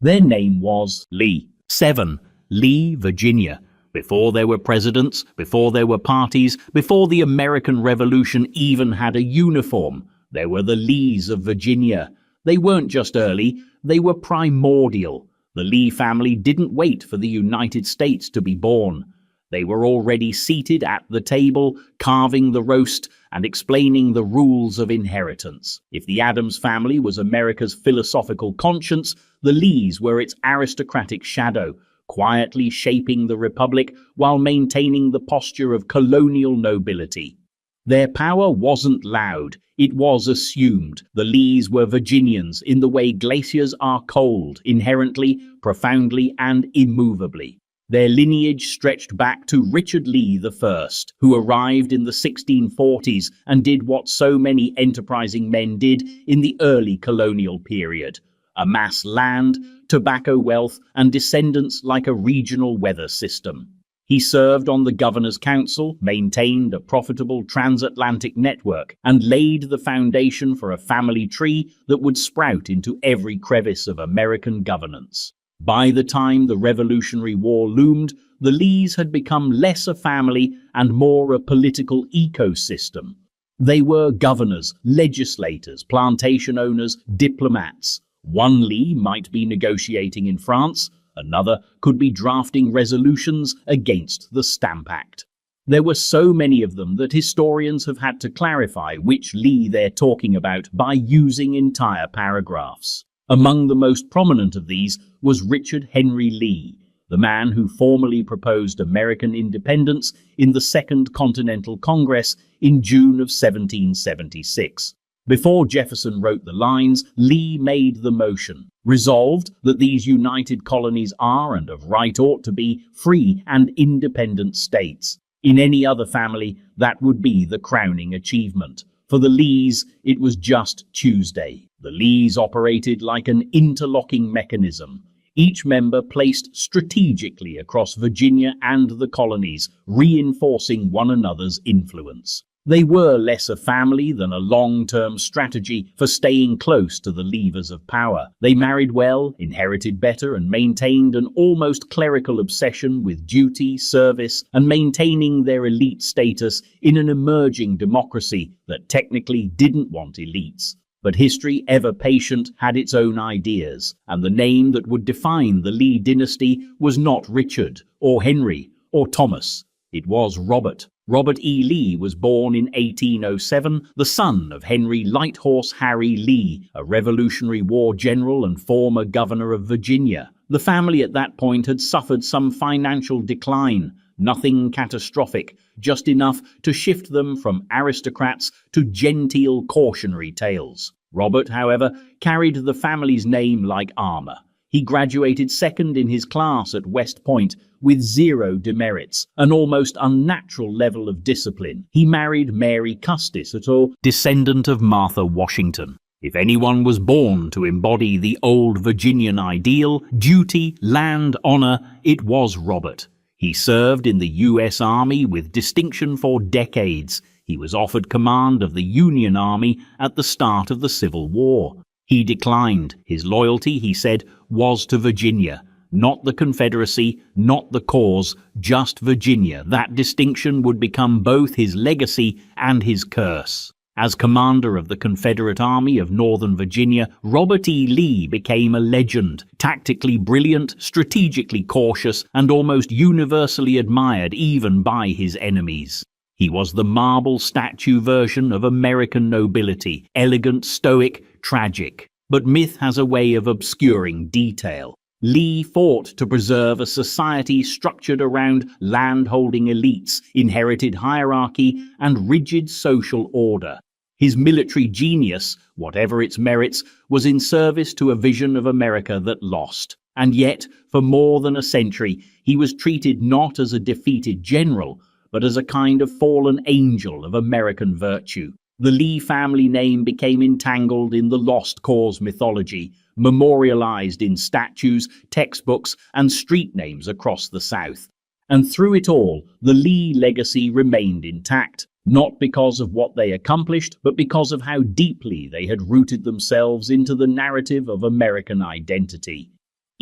Their name was Lee. 7. Lee, Virginia. Before there were presidents, before there were parties, before the American Revolution even had a uniform, there were the Lees of Virginia. They weren't just early, they were primordial. The Lee family didn't wait for the United States to be born. They were already seated at the table, carving the roast and explaining the rules of inheritance. If the Adams family was America's philosophical conscience, the Lees were its aristocratic shadow, quietly shaping the republic while maintaining the posture of colonial nobility. Their power wasn't loud, it was assumed. The Lees were Virginians in the way glaciers are cold, inherently, profoundly, and immovably. Their lineage stretched back to Richard Lee I, who arrived in the 1640s and did what so many enterprising men did in the early colonial period: amass land, tobacco wealth, and descendants like a regional weather system. He served on the Governor's Council, maintained a profitable transatlantic network, and laid the foundation for a family tree that would sprout into every crevice of American governance. By the time the Revolutionary War loomed, the Lees had become less a family and more a political ecosystem. They were governors, legislators, plantation owners, diplomats. One Lee might be negotiating in France, another could be drafting resolutions against the Stamp Act. There were so many of them that historians have had to clarify which Lee they're talking about by using entire paragraphs. Among the most prominent of these was Richard Henry Lee, the man who formally proposed American independence in the Second Continental Congress in June of 1776. Before Jefferson wrote the lines, Lee made the motion, resolved that these united colonies are and of right ought to be free and independent states. In any other family, that would be the crowning achievement. For the Lees, it was just Tuesday. The Lees operated like an interlocking mechanism, each member placed strategically across Virginia and the colonies, reinforcing one another's influence. They were less a family than a long-term strategy for staying close to the levers of power. They married well, inherited better, and maintained an almost clerical obsession with duty, service, and maintaining their elite status in an emerging democracy that technically didn't want elites. But history, ever patient, had its own ideas, and the name that would define the Lee dynasty was not Richard, or Henry, or Thomas. It was Robert. Robert E. Lee was born in 1807, the son of Henry Lighthorse Harry Lee, a Revolutionary War general and former governor of Virginia. The family at that point had suffered some financial decline, nothing catastrophic, just enough to shift them from aristocrats to genteel cautionary tales. Robert, however, carried the family's name like armor. He graduated second in his class at West Point with 0 demerits, an almost unnatural level of discipline. He married Mary Custis, descendant of Martha Washington. If anyone was born to embody the old Virginian ideal, duty, land, honor, it was Robert. He served in the U.S. Army with distinction for decades. He was offered command of the Union Army at the start of the Civil War. He declined. His loyalty, he said, was to Virginia. Not the Confederacy, not the cause, just Virginia. That distinction would become both his legacy and his curse. As commander of the Confederate Army of Northern Virginia, Robert E. Lee became a legend, tactically brilliant, strategically cautious, and almost universally admired even by his enemies. He was the marble statue version of American nobility, elegant, stoic, tragic. But myth has a way of obscuring detail. Lee fought to preserve a society structured around land-holding elites, inherited hierarchy, and rigid social order. His military genius, whatever its merits, was in service to a vision of America that lost. And yet, for more than a century, he was treated not as a defeated general, but as a kind of fallen angel of American virtue. The Lee family name became entangled in the lost cause mythology, memorialized in statues, textbooks, and street names across the South. And through it all, the Lee legacy remained intact, not because of what they accomplished, but because of how deeply they had rooted themselves into the narrative of American identity.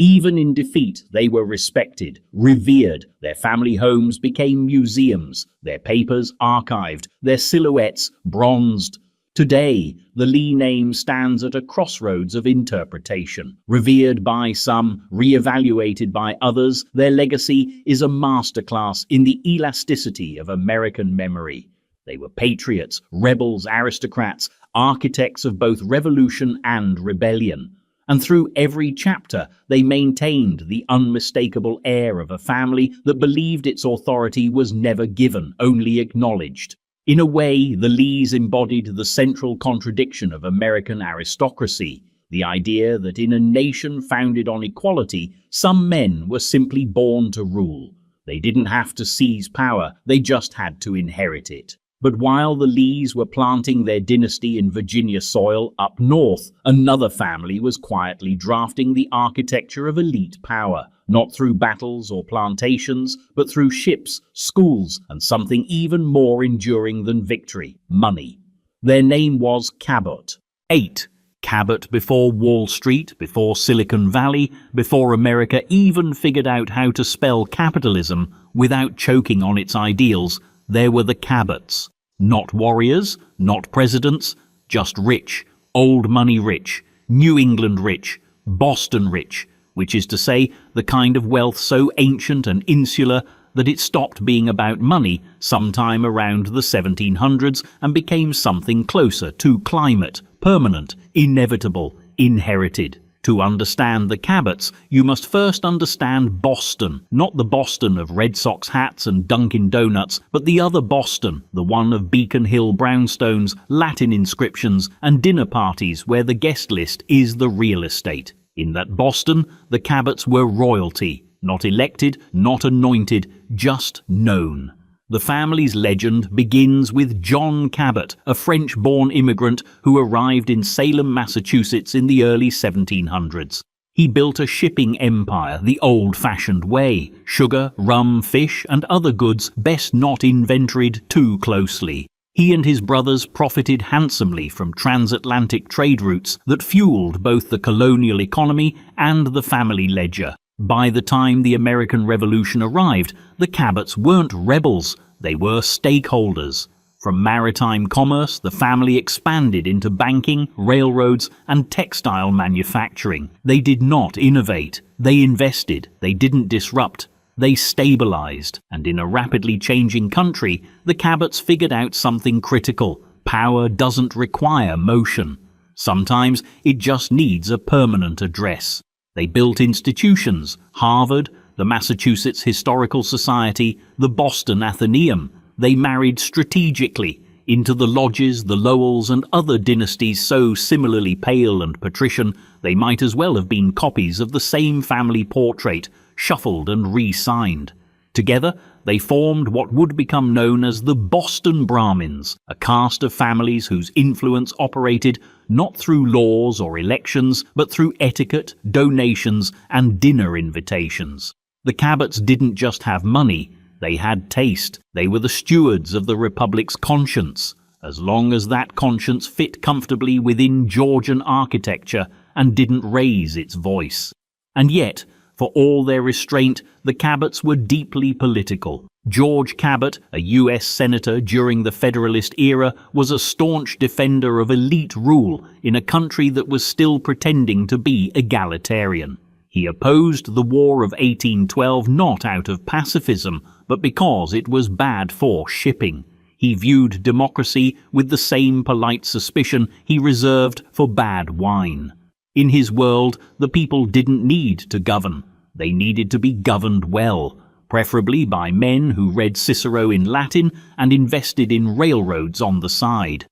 Even in defeat, they were respected, revered. Their family homes became museums, their papers archived, their silhouettes bronzed. Today, the Lee name stands at a crossroads of interpretation. Revered by some, re-evaluated by others, their legacy is a masterclass in the elasticity of American memory. They were patriots, rebels, aristocrats, architects of both revolution and rebellion. And through every chapter, they maintained the unmistakable air of a family that believed its authority was never given, only acknowledged. In a way, the Lees embodied the central contradiction of American aristocracy, the idea that in a nation founded on equality, some men were simply born to rule. They didn't have to seize power, they just had to inherit it. But while the Lees were planting their dynasty in Virginia soil up north, another family was quietly drafting the architecture of elite power, not through battles or plantations, but through ships, schools, and something even more enduring than victory, money. Their name was Cabot. 8. Cabot before Wall Street, before Silicon Valley, before America even figured out how to spell capitalism without choking on its ideals. There were the Cabots. Not warriors, not presidents, just rich, old money rich, New England rich, Boston rich, which is to say the kind of wealth so ancient and insular that it stopped being about money sometime around the 1700s and became something closer to climate, permanent, inevitable, inherited. To understand the Cabots, you must first understand Boston, not the Boston of Red Sox hats and Dunkin' Donuts, but the other Boston, the one of Beacon Hill brownstones, Latin inscriptions, and dinner parties where the guest list is the real estate. In that Boston, the Cabots were royalty, not elected, not anointed, just known. The family's legend begins with John Cabot, a French-born immigrant who arrived in Salem, Massachusetts in the early 1700s. He built a shipping empire the old-fashioned way, sugar, rum, fish, and other goods best not inventoried too closely. He and his brothers profited handsomely from transatlantic trade routes that fueled both the colonial economy and the family ledger. By the time the American Revolution arrived, the Cabots weren't rebels, they were stakeholders. From maritime commerce, the family expanded into banking, railroads, and textile manufacturing. They did not innovate, they invested, they didn't disrupt, they stabilized. And in a rapidly changing country, the Cabots figured out something critical. Power doesn't require motion. Sometimes it just needs a permanent address. They built institutions, Harvard, the Massachusetts Historical Society, the Boston Athenaeum. They married strategically into the Lodges, the Lowells, and other dynasties so similarly pale and patrician they might as well have been copies of the same family portrait, shuffled and re-signed. Together, they formed what would become known as the Boston Brahmins, a caste of families whose influence operated not through laws or elections, but through etiquette, donations, and dinner invitations. The Cabots didn't just have money, they had taste. They were the stewards of the Republic's conscience, as long as that conscience fit comfortably within Georgian architecture and didn't raise its voice. And yet, for all their restraint, the Cabots were deeply political. George Cabot, a U.S. senator during the Federalist era, was a staunch defender of elite rule in a country that was still pretending to be egalitarian. He opposed the War of 1812 not out of pacifism, but because it was bad for shipping. He viewed democracy with the same polite suspicion he reserved for bad wine. In his world, the people didn't need to govern. They needed to be governed well, preferably by men who read Cicero in Latin and invested in railroads on the side.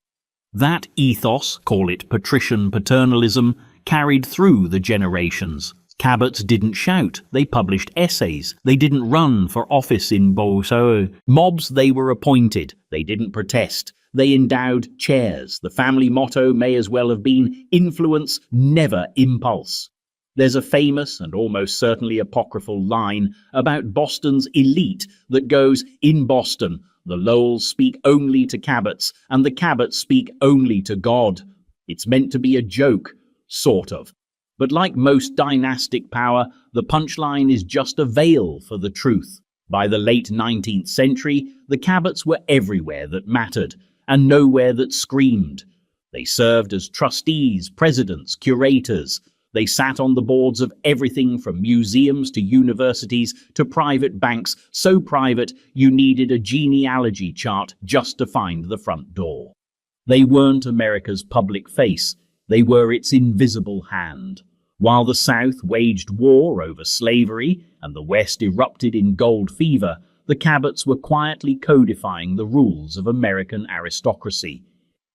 That ethos, call it patrician paternalism, carried through the generations. Cabots didn't shout, they published essays. They didn't run for office in Beauceau. Mobs they were appointed. They didn't protest. They endowed chairs. The family motto may as well have been influence, never impulse. There's a famous and almost certainly apocryphal line about Boston's elite that goes, in Boston, the Lowells speak only to Cabots and the Cabots speak only to God. It's meant to be a joke, sort of. But like most dynastic power, the punchline is just a veil for the truth. By the late 19th century, the Cabots were everywhere that mattered, and nowhere that screamed. They served as trustees, presidents, curators. They sat on the boards of everything from museums to universities to private banks, so private you needed a genealogy chart just to find the front door. They weren't America's public face, they were its invisible hand. While the South waged war over slavery and the West erupted in gold fever, the Cabots were quietly codifying the rules of American aristocracy.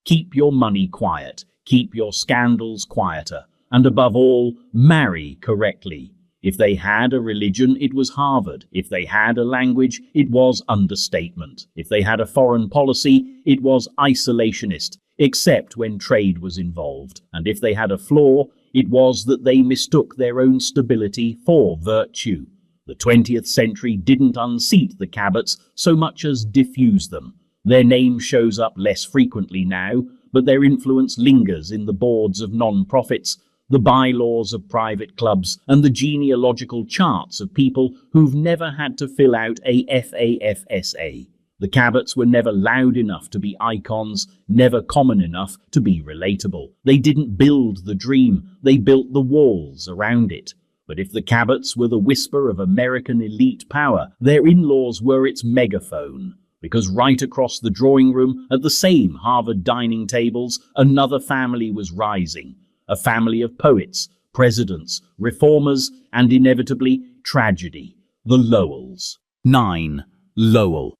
Keep your money quiet, keep your scandals quieter, and above all, marry correctly. If they had a religion, it was Harvard. If they had a language, it was understatement. If they had a foreign policy, it was isolationist, except when trade was involved. And if they had a flaw, it was that they mistook their own stability for virtue. The 20th century didn't unseat the Cabots so much as diffuse them. Their name shows up less frequently now, but their influence lingers in the boards of non-profits, the bylaws of private clubs, and the genealogical charts of people who've never had to fill out a FAFSA. The Cabots were never loud enough to be icons, never common enough to be relatable. They didn't build the dream, they built the walls around it. But if the Cabots were the whisper of American elite power, their in-laws were its megaphone. Because right across the drawing room, at the same Harvard dining tables, another family was rising. A family of poets, presidents, reformers, and inevitably, tragedy. The Lowells. 9. Lowell.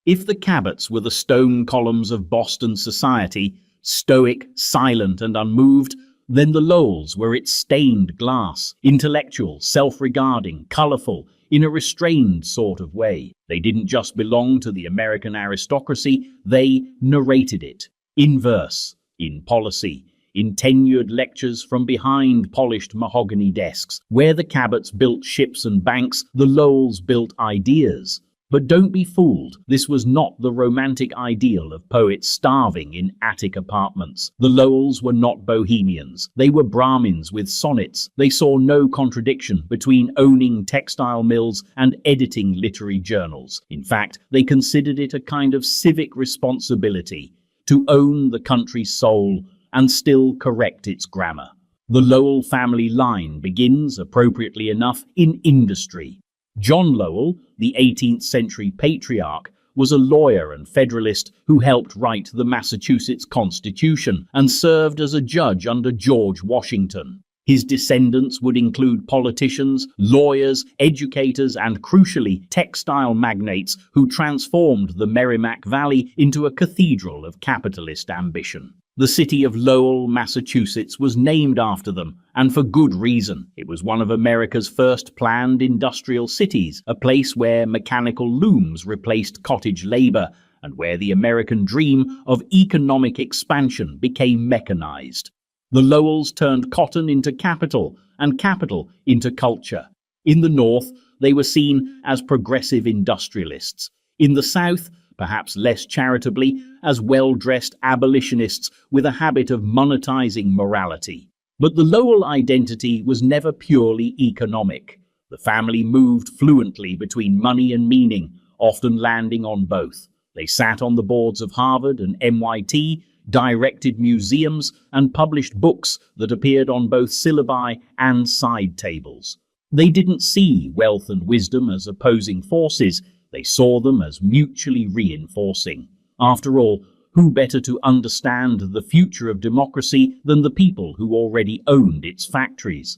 If the Cabots were the stone columns of Boston society, stoic, silent, and unmoved, then the Lowells were its stained glass, intellectual, self-regarding, colourful, in a restrained sort of way. They didn't just belong to the American aristocracy, they narrated it. In verse, in policy, in tenured lectures from behind polished mahogany desks. Where the Cabots built ships and banks, the Lowells built ideas. But don't be fooled, this was not the romantic ideal of poets starving in attic apartments. The Lowells were not bohemians. They were Brahmins with sonnets. They saw no contradiction between owning textile mills and editing literary journals. In fact, they considered it a kind of civic responsibility to own the country's soul and still correct its grammar. The Lowell family line begins, appropriately enough, in industry. John Lowell, the 18th century patriarch, was a lawyer and Federalist who helped write the Massachusetts Constitution and served as a judge under George Washington. His descendants would include politicians, lawyers, educators, and crucially, textile magnates who transformed the Merrimack Valley into a cathedral of capitalist ambition. The city of Lowell, Massachusetts was named after them, and for good reason. It was one of America's first planned industrial cities, a place where mechanical looms replaced cottage labor, and where the American dream of economic expansion became mechanized. The Lowells turned cotton into capital, and capital into culture. In the North, they were seen as progressive industrialists. In the South, perhaps less charitably, as well-dressed abolitionists with a habit of monetizing morality. But the Lowell identity was never purely economic. The family moved fluently between money and meaning, often landing on both. They sat on the boards of Harvard and NYT, directed museums, and published books that appeared on both syllabi and side tables. They didn't see wealth and wisdom as opposing forces. They saw them as mutually reinforcing. After all, who better to understand the future of democracy than the people who already owned its factories?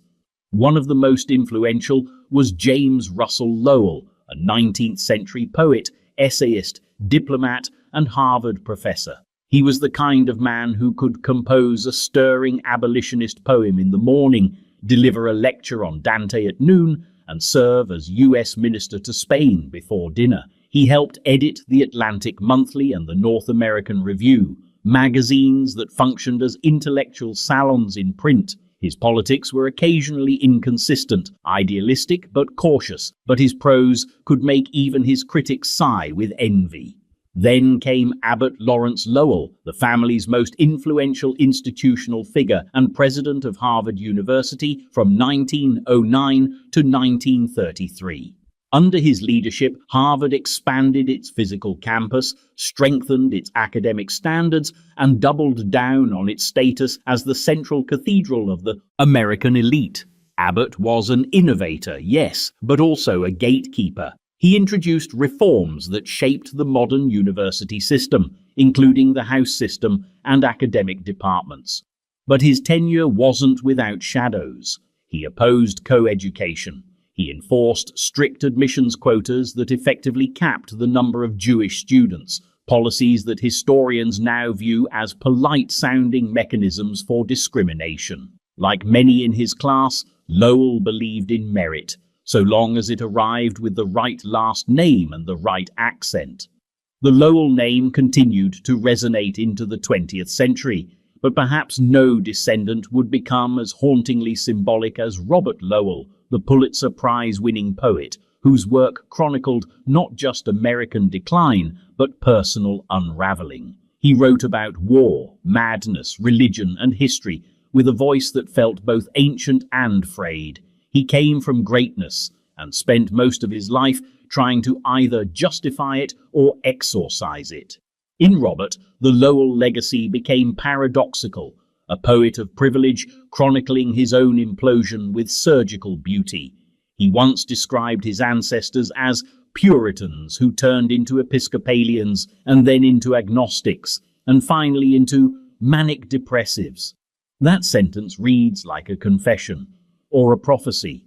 One of the most influential was James Russell Lowell, a 19th century poet, essayist, diplomat, and Harvard professor. He was the kind of man who could compose a stirring abolitionist poem in the morning, deliver a lecture on Dante at noon, and serve as U.S. Minister to Spain before dinner. He helped edit the Atlantic Monthly and the North American Review, magazines that functioned as intellectual salons in print. His politics were occasionally inconsistent, idealistic but cautious, but his prose could make even his critics sigh with envy. Then came Abbot Lawrence Lowell, the family's most influential institutional figure and president of Harvard University from 1909 to 1933. Under his leadership, Harvard expanded its physical campus, strengthened its academic standards, and doubled down on its status as the central cathedral of the American elite. Abbott was an innovator, yes, but also a gatekeeper. He introduced reforms that shaped the modern university system, including the house system and academic departments. But his tenure wasn't without shadows. He opposed co-education. He enforced strict admissions quotas that effectively capped the number of Jewish students, policies that historians now view as polite-sounding mechanisms for discrimination. Like many in his class, Lowell believed in merit, so long as it arrived with the right last name and the right accent. The Lowell name continued to resonate into the 20th century, but perhaps no descendant would become as hauntingly symbolic as Robert Lowell, the Pulitzer Prize-winning poet, whose work chronicled not just American decline, but personal unraveling. He wrote about war, madness, religion, and history with a voice that felt both ancient and frayed. He came from greatness and spent most of his life trying to either justify it or exorcise it. In Robert, the Lowell legacy became paradoxical, a poet of privilege chronicling his own implosion with surgical beauty. He once described his ancestors as Puritans who turned into Episcopalians and then into agnostics and finally into manic depressives. That sentence reads like a confession or a prophecy.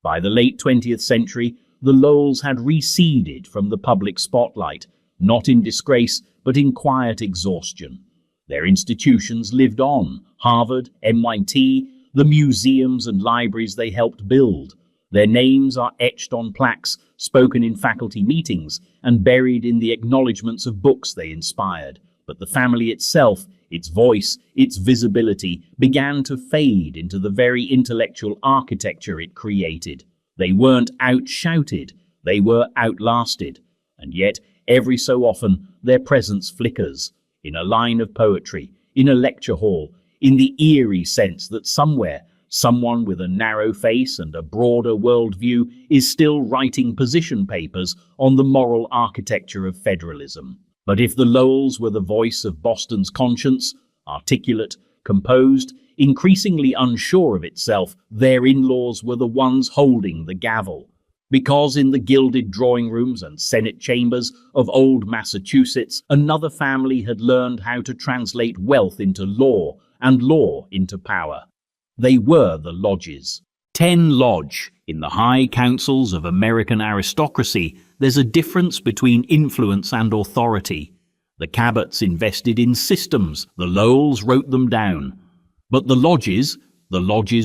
By the late 20th century, the Lowells had receded from the public spotlight, not in disgrace, but in quiet exhaustion. Their institutions lived on: Harvard, MIT, the museums and libraries they helped build. Their names are etched on plaques, spoken in faculty meetings, and buried in the acknowledgements of books they inspired. But the family itself, its voice, its visibility, began to fade into the very intellectual architecture it created. They weren't outshouted, they were outlasted. And yet, every so often, their presence flickers, in a line of poetry, in a lecture hall, in the eerie sense that somewhere, someone with a narrow face and a broader worldview is still writing position papers on the moral architecture of federalism. But if the Lowells were the voice of Boston's conscience, articulate, composed, increasingly unsure of itself, their in-laws were the ones holding the gavel. Because in the gilded drawing rooms and Senate chambers of old Massachusetts, another family had learned how to translate wealth into law and law into power. They were the Lodges. 10 Lodge. In the high councils of American aristocracy, there's a difference between influence and authority. The Cabots invested in systems, the Lowells wrote them down. But the Lodges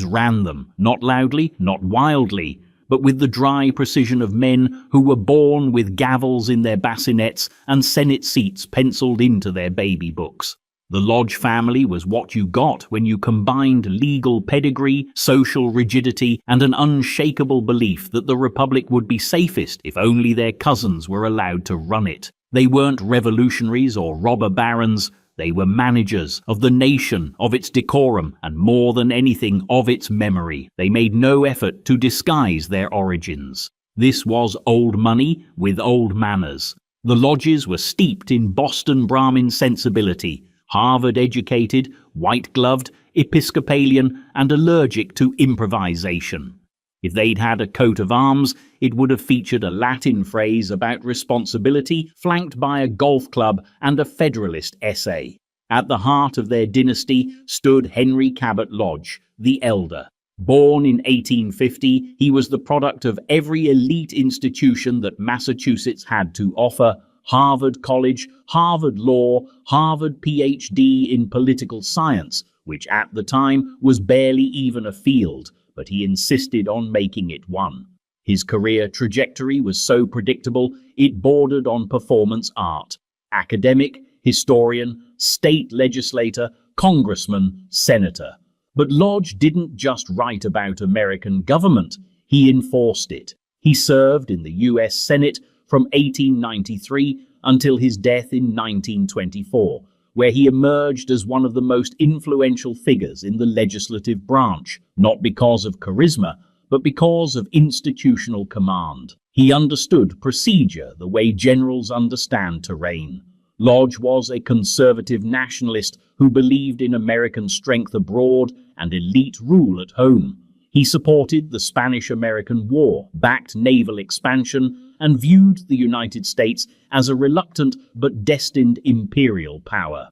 ran them, not loudly, not wildly, but with the dry precision of men who were born with gavels in their bassinets and Senate seats penciled into their baby books. The Lodge family was what you got when you combined legal pedigree, social rigidity, and an unshakable belief that the Republic would be safest if only their cousins were allowed to run it. They weren't revolutionaries or robber barons. They were managers of the nation, of its decorum, and more than anything, of its memory. They made no effort to disguise their origins. This was old money with old manners. The Lodges were steeped in Boston Brahmin sensibility, Harvard-educated, white-gloved, Episcopalian, and allergic to improvisation. If they'd had a coat of arms, it would have featured a Latin phrase about responsibility, flanked by a golf club and a Federalist essay. At the heart of their dynasty stood Henry Cabot Lodge, the Elder. Born in 1850, he was the product of every elite institution that Massachusetts had to offer: Harvard College, Harvard Law, Harvard PhD in political science, which at the time was barely even a field, but he insisted on making it one. His career trajectory was so predictable, it bordered on performance art. Academic, historian, state legislator, congressman, senator. But Lodge didn't just write about American government, he enforced it. He served in the U.S. Senate, from 1893 until his death in 1924, where he emerged as one of the most influential figures in the legislative branch, not because of charisma, but because of institutional command. He understood procedure the way generals understand terrain. Lodge was a conservative nationalist who believed in American strength abroad and elite rule at home. He supported the Spanish-American War, backed naval expansion, and viewed the United States as a reluctant but destined imperial power.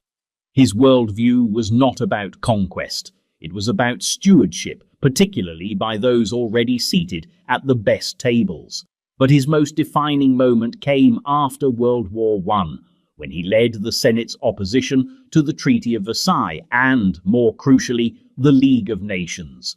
His worldview was not about conquest. It was about stewardship, particularly by those already seated at the best tables. But his most defining moment came after World War I, when he led the Senate's opposition to the Treaty of Versailles and, more crucially, the League of Nations.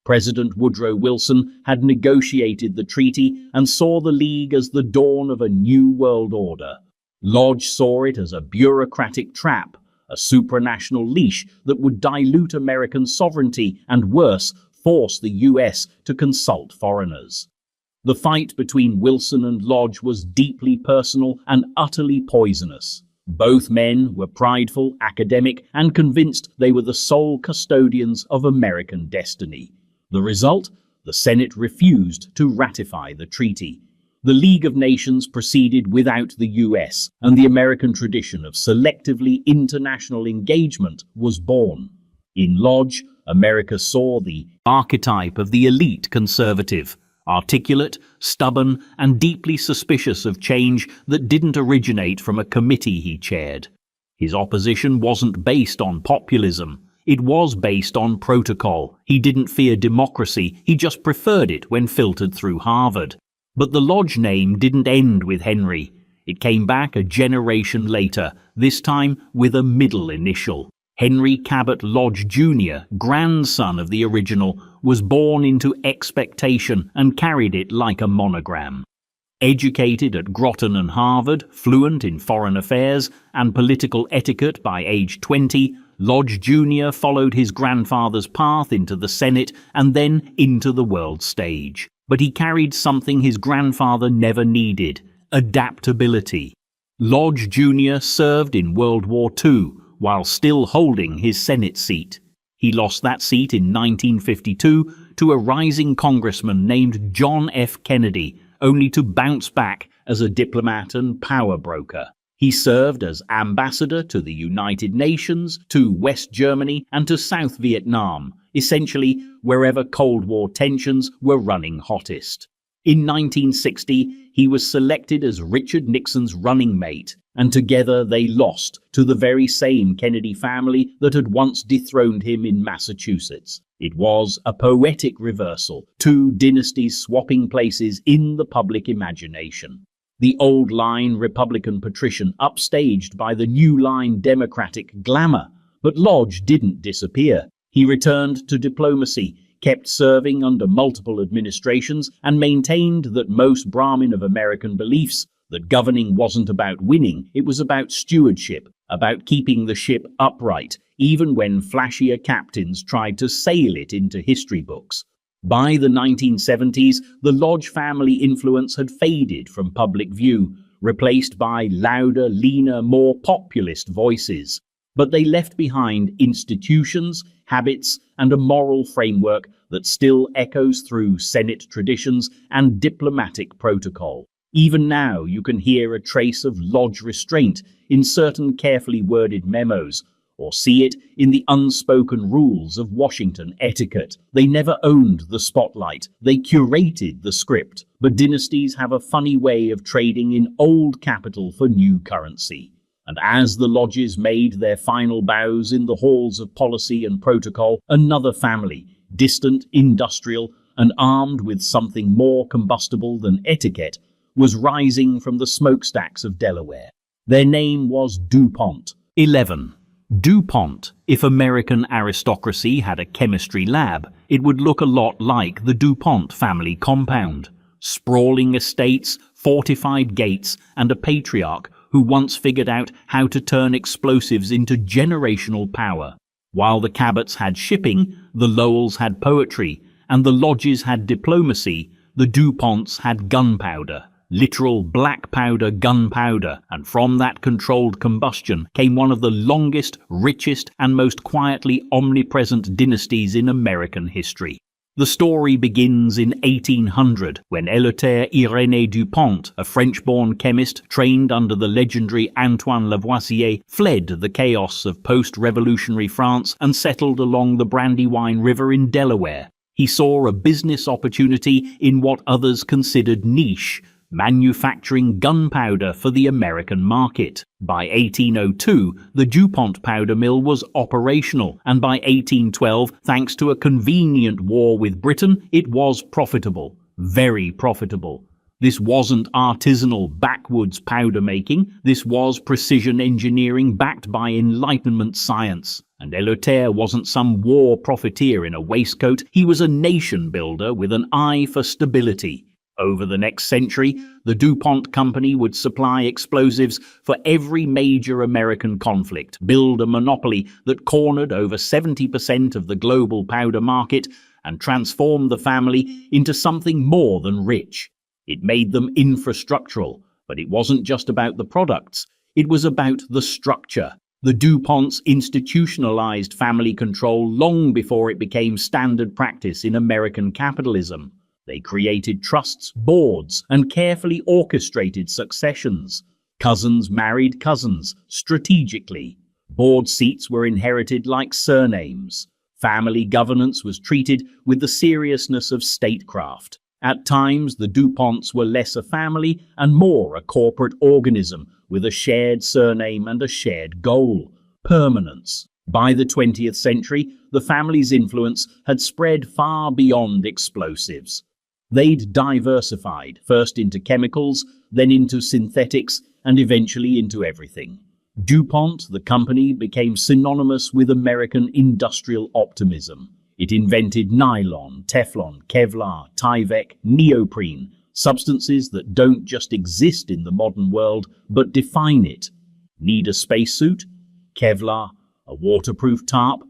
President Woodrow Wilson had negotiated the treaty and saw the League as the dawn of a new world order. Lodge saw it as a bureaucratic trap, a supranational leash that would dilute American sovereignty and, worse, force the US to consult foreigners. The fight between Wilson and Lodge was deeply personal and utterly poisonous. Both men were prideful, academic, and convinced they were the sole custodians of American destiny. The result? The Senate refused to ratify the treaty. The League of Nations proceeded without the US, and the American tradition of selectively international engagement was born. In Lodge, America saw the archetype of the elite conservative, articulate, stubborn, and deeply suspicious of change that didn't originate from a committee he chaired. His opposition wasn't based on populism. It was based on protocol. He didn't fear democracy, he just preferred it when filtered through Harvard. But the Lodge name didn't end with Henry. It came back a generation later, this time with a middle initial. Henry Cabot Lodge Jr., grandson of the original, was born into expectation and carried it like a monogram. Educated at Groton and Harvard, fluent in foreign affairs and political etiquette by age 20, Lodge Jr. followed his grandfather's path into the Senate and then into the world stage. But he carried something his grandfather never needed: adaptability. Lodge Jr. served in World War II while still holding his Senate seat. He lost that seat in 1952 to a rising congressman named John F. Kennedy, only to bounce back as a diplomat and power broker. He served as ambassador to the United Nations, to West Germany, and to South Vietnam, essentially wherever Cold War tensions were running hottest. In 1960, he was selected as Richard Nixon's running mate, and together they lost to the very same Kennedy family that had once dethroned him in Massachusetts. It was a poetic reversal, two dynasties swapping places in the public imagination. The old line Republican patrician upstaged by the new line Democratic glamour. But Lodge didn't disappear. He returned to diplomacy, kept serving under multiple administrations, and maintained that most Brahmin of American beliefs, that governing wasn't about winning, it was about stewardship, about keeping the ship upright, even when flashier captains tried to sail it into history books. By the 1970s, the Lodge family influence had faded from public view, replaced by louder, leaner, more populist voices. But they left behind institutions, habits, and a moral framework that still echoes through Senate traditions and diplomatic protocol. Even now, you can hear a trace of Lodge restraint in certain carefully worded memos, or see it in the unspoken rules of Washington etiquette. They never owned the spotlight, they curated the script. But dynasties have a funny way of trading in old capital for new currency. And as the Lodges made their final bows in the halls of policy and protocol, another family, distant, industrial, and armed with something more combustible than etiquette, was rising from the smokestacks of Delaware. Their name was DuPont. 11. DuPont. If American aristocracy had a chemistry lab, it would look a lot like the DuPont family compound. Sprawling estates, fortified gates, and a patriarch who once figured out how to turn explosives into generational power. While the Cabots had shipping, the Lowells had poetry, and the Lodges had diplomacy, the DuPonts had gunpowder. literal black powder gunpowder, and from that controlled combustion came one of the longest, richest, and most quietly omnipresent dynasties in American history. The story begins in 1800, when Eleuthère Irénée Dupont, a French-born chemist trained under the legendary Antoine Lavoisier, fled the chaos of post-revolutionary France and settled along the Brandywine River in Delaware. He saw a business opportunity in what others considered niche, manufacturing gunpowder for the American market. By 1802, the DuPont powder mill was operational, and by 1812, thanks to a convenient war with Britain, it was profitable. Very profitable. This wasn't artisanal backwoods powder making, this was precision engineering backed by Enlightenment science. And Eleuthère wasn't some war profiteer in a waistcoat, he was a nation builder with an eye for stability. Over the next century, the DuPont company would supply explosives for every major American conflict, build a monopoly that cornered over 70% of the global powder market, and transform the family into something more than rich. It made them infrastructural, but it wasn't just about the products, it was about the structure. The DuPonts institutionalized family control long before it became standard practice in American capitalism. They created trusts, boards, and carefully orchestrated successions. Cousins married cousins, strategically. Board seats were inherited like surnames. Family governance was treated with the seriousness of statecraft. At times, the DuPonts were less a family and more a corporate organism with a shared surname and a shared goal: permanence. By the 20th century, the family's influence had spread far beyond explosives. They'd diversified, first into chemicals, then into synthetics, and eventually into everything. DuPont, the company, became synonymous with American industrial optimism. It invented nylon, Teflon, Kevlar, Tyvek, neoprene, substances that don't just exist in the modern world, but define it. Need a spacesuit? Kevlar. A waterproof tarp?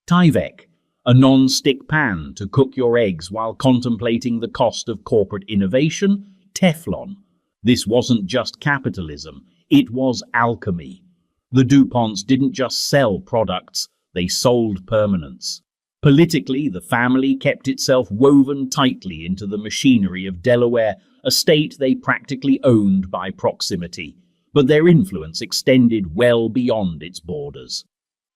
Tyvek. A non-stick pan to cook your eggs while contemplating the cost of corporate innovation? Teflon. This wasn't just capitalism, it was alchemy. The DuPonts didn't just sell products, they sold permanence. Politically, the family kept itself woven tightly into the machinery of Delaware, a state they practically owned by proximity, but their influence extended well beyond its borders.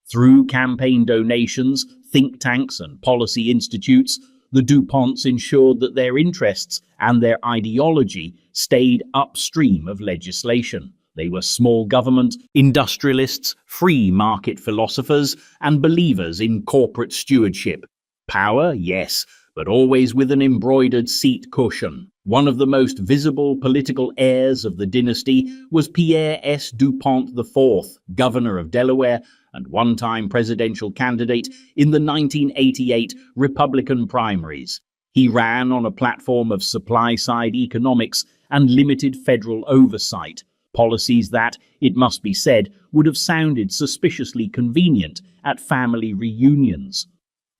Through campaign donations, think tanks, and policy institutes, the DuPonts ensured that their interests and their ideology stayed upstream of legislation. They were small government, industrialists, free market philosophers, and believers in corporate stewardship. Power, yes, but always with an embroidered seat cushion. One of the most visible political heirs of the dynasty was Pierre S. DuPont IV, governor of Delaware and one-time presidential candidate in the 1988 Republican primaries. He ran on a platform of supply-side economics and limited federal oversight, policies that, it must be said, would have sounded suspiciously convenient at family reunions.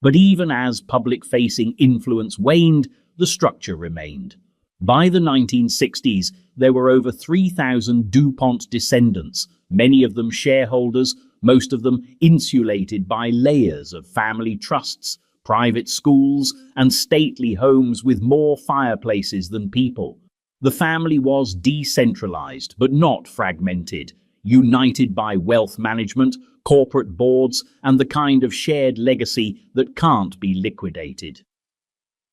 But even as public-facing influence waned, the structure remained. By the 1960s, there were over 3,000 DuPont descendants, many of them shareholders, most of them insulated by layers of family trusts, private schools, and stately homes with more fireplaces than people. The family was decentralized, but not fragmented, united by wealth management, corporate boards, and the kind of shared legacy that can't be liquidated.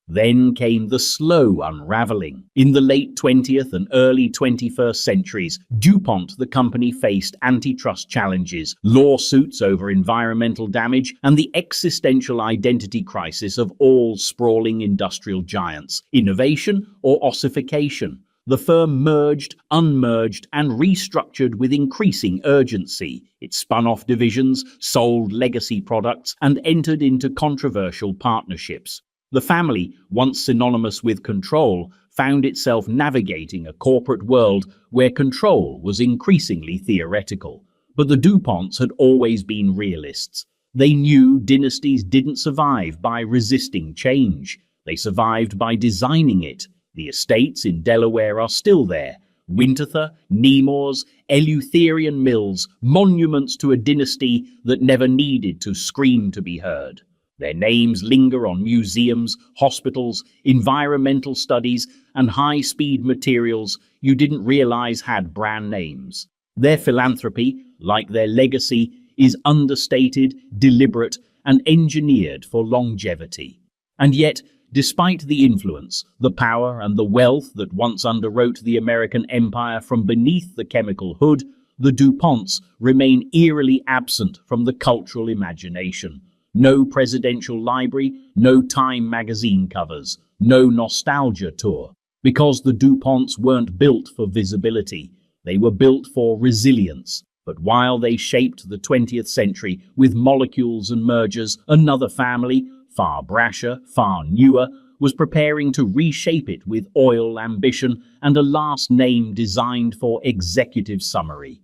Then came the slow unraveling. In the late 20th and early 21st centuries, DuPont, the company, faced antitrust challenges, lawsuits over environmental damage, and the existential identity crisis of all sprawling industrial giants: innovation or ossification. The firm merged, unmerged, and restructured with increasing urgency. It spun off divisions, sold legacy products, and entered into controversial partnerships. The family, once synonymous with control, found itself navigating a corporate world where control was increasingly theoretical. But the DuPonts had always been realists. They knew dynasties didn't survive by resisting change. They survived by designing it. The estates in Delaware are still there. Winterthur, Nemours, Eleutherian Mills, monuments to a dynasty that never needed to scream to be heard. Their names linger on museums, hospitals, environmental studies, and high-speed materials you didn't realize had brand names. Their philanthropy, like their legacy, is understated, deliberate, and engineered for longevity. And yet, despite the influence, the power, and the wealth that once underwrote the American empire from beneath the chemical hood, the DuPonts remain eerily absent from the cultural imagination. No presidential library, no Time magazine covers, no nostalgia tour. Because the DuPonts weren't built for visibility, they were built for resilience. But while they shaped the 20th century with molecules and mergers, another family, far brasher, far newer, was preparing to reshape it with oil ambition and a last name designed for executive summary.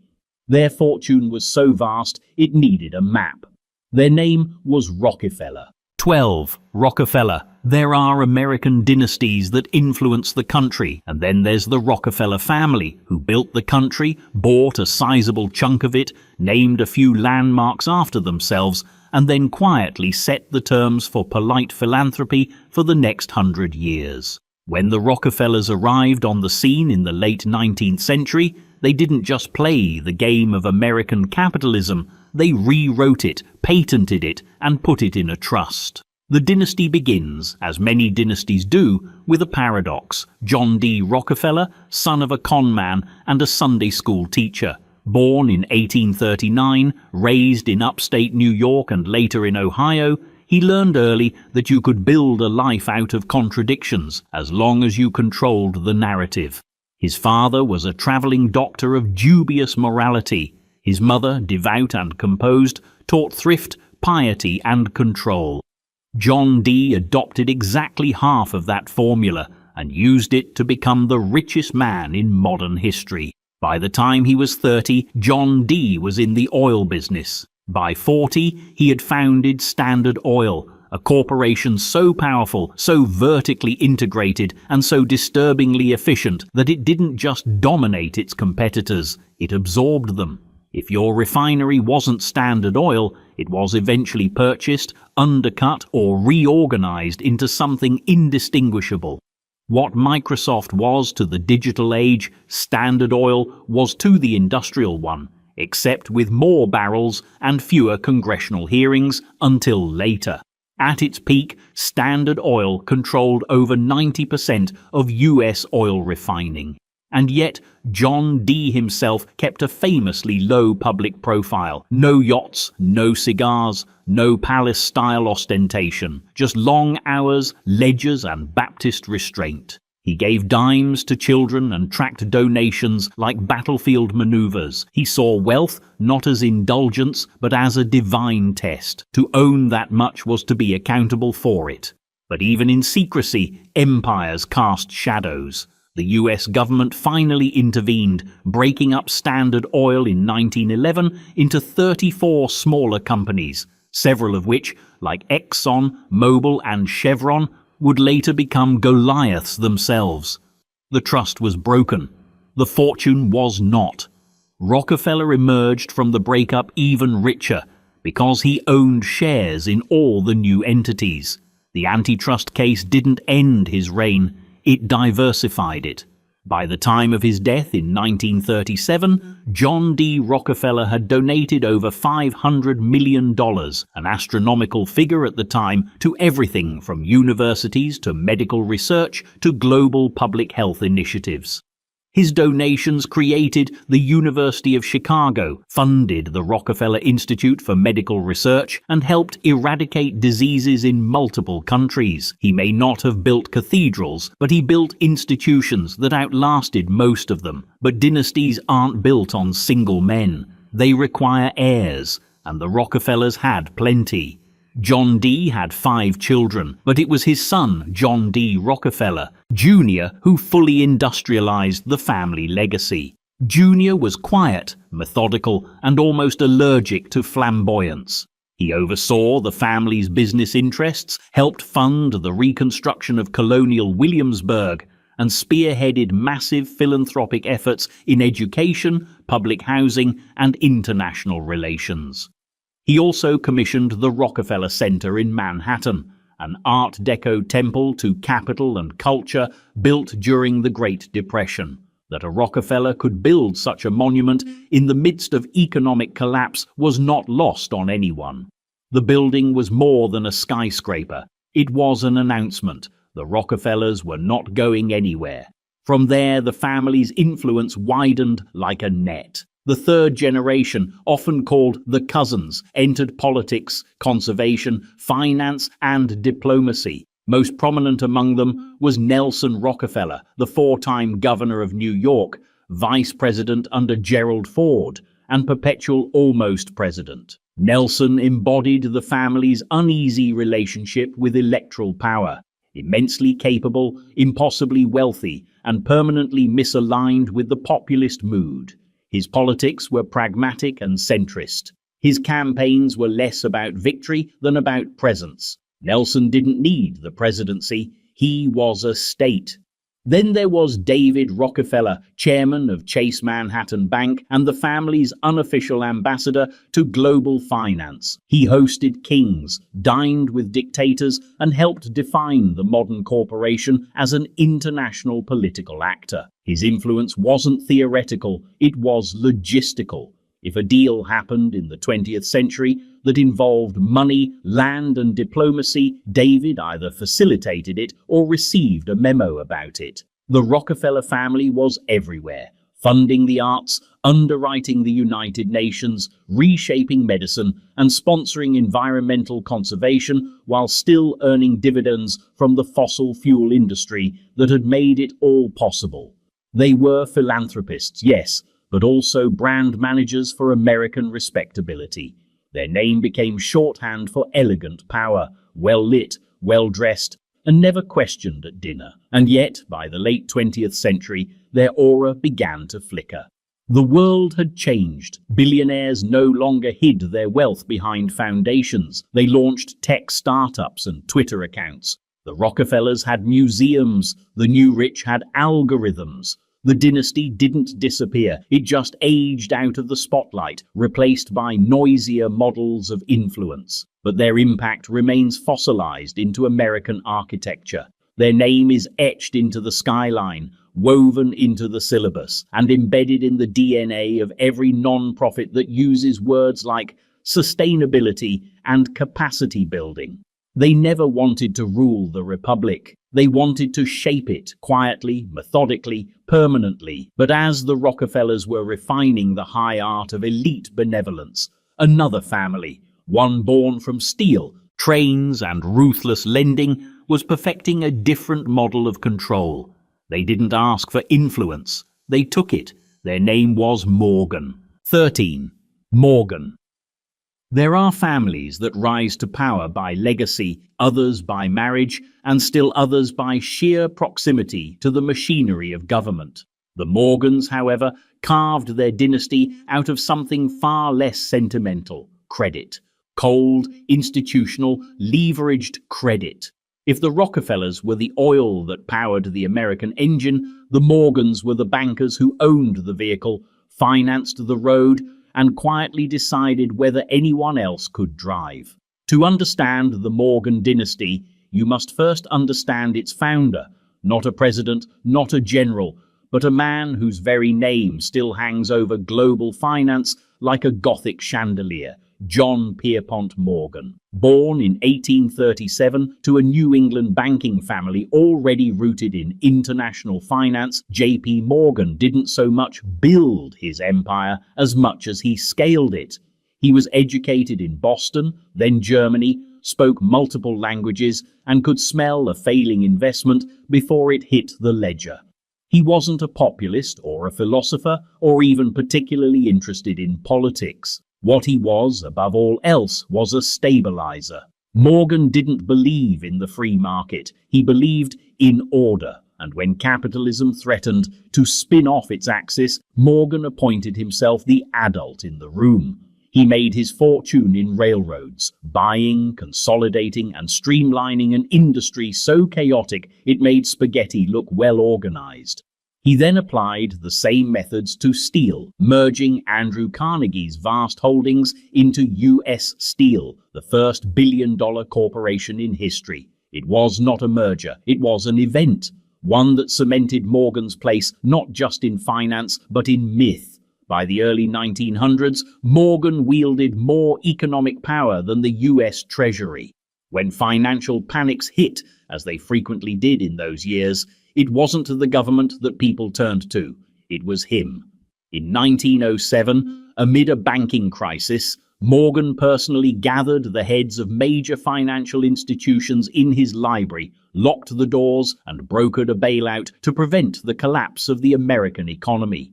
Their fortune was so vast it needed a map. Their name was Rockefeller. 12. Rockefeller. There are American dynasties that influence the country, and then there's the Rockefeller family, who built the country, bought a sizable chunk of it, named a few landmarks after themselves, and then quietly set the terms for polite philanthropy for the next 100 years. When the Rockefellers arrived on the scene in the late 19th century, they didn't just play the game of American capitalism, they rewrote it, patented it, and put it in a trust. The dynasty begins, as many dynasties do, with a paradox. John D. Rockefeller, son of a conman and a Sunday school teacher. Born in 1839, raised in upstate New York and later in Ohio, he learned early that you could build a life out of contradictions as long as you controlled the narrative. His father was a traveling doctor of dubious morality. His mother, devout and composed, taught thrift, piety, and control. John D. adopted exactly half of that formula and used it to become the richest man in modern history. By the time he was 30, John D. was in the oil business. By 40, he had founded Standard Oil, a corporation so powerful, so vertically integrated, and so disturbingly efficient that it didn't just dominate its competitors, it absorbed them. If your refinery wasn't Standard Oil, it was eventually purchased, undercut, or reorganized into something indistinguishable. What Microsoft was to the digital age, Standard Oil was to the industrial one, except with more barrels and fewer congressional hearings until later. At its peak, Standard Oil controlled over 90% of US oil refining. And yet, John D. himself kept a famously low public profile. No yachts, no cigars, no palace-style ostentation. Just long hours, ledgers, and Baptist restraint. He gave dimes to children and tracked donations like battlefield maneuvers. He saw wealth not as indulgence, but as a divine test. To own that much was to be accountable for it. But even in secrecy, empires cast shadows. The US government finally intervened, breaking up Standard Oil in 1911 into 34 smaller companies, several of which, like Exxon, Mobil, and Chevron, would later become Goliaths themselves. The trust was broken. The fortune was not. Rockefeller emerged from the breakup even richer, because he owned shares in all the new entities. The antitrust case didn't end his reign. It diversified it. By the time of his death in 1937, John D. Rockefeller had donated over $500 million, an astronomical figure at the time, to everything from universities to medical research to global public health initiatives. His donations created the University of Chicago, funded the Rockefeller Institute for Medical Research, and helped eradicate diseases in multiple countries. He may not have built cathedrals, but he built institutions that outlasted most of them. But dynasties aren't built on single men. They require heirs, and the Rockefellers had plenty. John D. had 5 children, but it was his son, John D. Rockefeller, Jr., who fully industrialized the family legacy. Jr. was quiet, methodical, and almost allergic to flamboyance. He oversaw the family's business interests, helped fund the reconstruction of colonial Williamsburg, and spearheaded massive philanthropic efforts in education, public housing, and international relations. He also commissioned the Rockefeller Center in Manhattan, an Art Deco temple to capital and culture built during the Great Depression. That a Rockefeller could build such a monument in the midst of economic collapse was not lost on anyone. The building was more than a skyscraper. It was an announcement. The Rockefellers were not going anywhere. From there, the family's influence widened like a net. The third generation, often called the cousins, entered politics, conservation, finance, and diplomacy. Most prominent among them was Nelson Rockefeller, the four-time governor of New York, vice president under Gerald Ford, and perpetual almost president. Nelson embodied the family's uneasy relationship with electoral power, immensely capable, impossibly wealthy, and permanently misaligned with the populist mood. His politics were pragmatic and centrist. His campaigns were less about victory than about presence. Nelson didn't need the presidency. He was a state. Then there was David Rockefeller, chairman of Chase Manhattan Bank and the family's unofficial ambassador to global finance. He hosted kings, dined with dictators, and helped define the modern corporation as an international political actor. His influence wasn't theoretical, it was logistical. If a deal happened in the 20th century that involved money, land, and diplomacy, David either facilitated it or received a memo about it. The Rockefeller family was everywhere, funding the arts, underwriting the United Nations, reshaping medicine, and sponsoring environmental conservation while still earning dividends from the fossil fuel industry that had made it all possible. They were philanthropists, yes, but also brand managers for American respectability. Their name became shorthand for elegant power, well-lit, well-dressed, and never questioned at dinner. And yet, by the late 20th century, their aura began to flicker. The world had changed. Billionaires no longer hid their wealth behind foundations. They launched tech startups and Twitter accounts. The Rockefellers had museums. The new rich had algorithms. The dynasty didn't disappear, it just aged out of the spotlight, replaced by noisier models of influence. But their impact remains fossilized into American architecture. Their name is etched into the skyline, woven into the syllabus, and embedded in the DNA of every non-profit that uses words like sustainability and capacity building. They never wanted to rule the republic. They wanted to shape it quietly, methodically, permanently. But as the Rockefellers were refining the high art of elite benevolence, another family, one born from steel, trains, and ruthless lending, was perfecting a different model of control. They didn't ask for influence. They took it. Their name was Morgan. 13. Morgan. There are families that rise to power by legacy, others by marriage, and still others by sheer proximity to the machinery of government. The Morgans, however, carved their dynasty out of something far less sentimental: credit. Cold, institutional, leveraged credit. If the Rockefellers were the oil that powered the American engine, the Morgans were the bankers who owned the vehicle, financed the road, and quietly decided whether anyone else could drive. To understand the Morgan dynasty, you must first understand its founder, not a president, not a general, but a man whose very name still hangs over global finance like a Gothic chandelier: John Pierpont Morgan. Born in 1837 to a New England banking family already rooted in international finance, J.P. Morgan didn't so much build his empire as much as he scaled it. He was educated in Boston, then Germany, spoke multiple languages, and could smell a failing investment before it hit the ledger. He wasn't a populist or a philosopher or even particularly interested in politics. What he was, above all else, was a stabilizer. Morgan didn't believe in the free market. He believed in order. And when capitalism threatened to spin off its axis, Morgan appointed himself the adult in the room. He made his fortune in railroads, buying, consolidating, and streamlining an industry so chaotic it made spaghetti look well organized. He then applied the same methods to steel, merging Andrew Carnegie's vast holdings into U.S. Steel, the first billion-dollar corporation in history. It was not a merger, it was an event, one that cemented Morgan's place not just in finance but in myth. By the early 1900s, Morgan wielded more economic power than the US Treasury. When financial panics hit, as they frequently did in those years, it wasn't the government that people turned to, it was him. In 1907, amid a banking crisis, Morgan personally gathered the heads of major financial institutions in his library, locked the doors, and brokered a bailout to prevent the collapse of the American economy.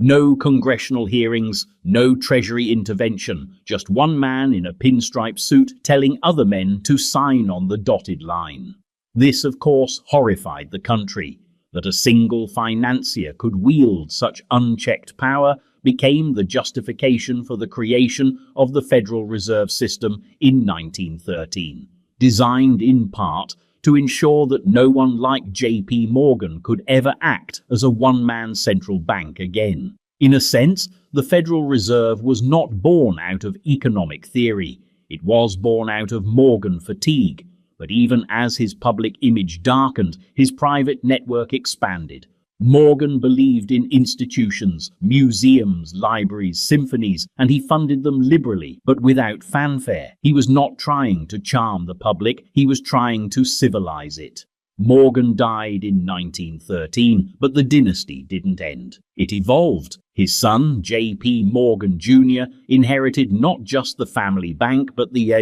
No congressional hearings, no Treasury intervention, just one man in a pinstripe suit telling other men to sign on the dotted line. This, of course, horrified the country. That a single financier could wield such unchecked power became the justification for the creation of the Federal Reserve System in 1913, designed in part to ensure that no one like J.P. Morgan could ever act as a one-man central bank again. In a sense, the Federal Reserve was not born out of economic theory. It was born out of Morgan fatigue. But even as his public image darkened, his private network expanded. Morgan believed in institutions, museums, libraries, symphonies, and he funded them liberally, but without fanfare. He was not trying to charm the public, he was trying to civilize it. Morgan died in 1913, but the dynasty didn't end. It evolved. His son, J.P. Morgan Jr., inherited not just the family bank, but the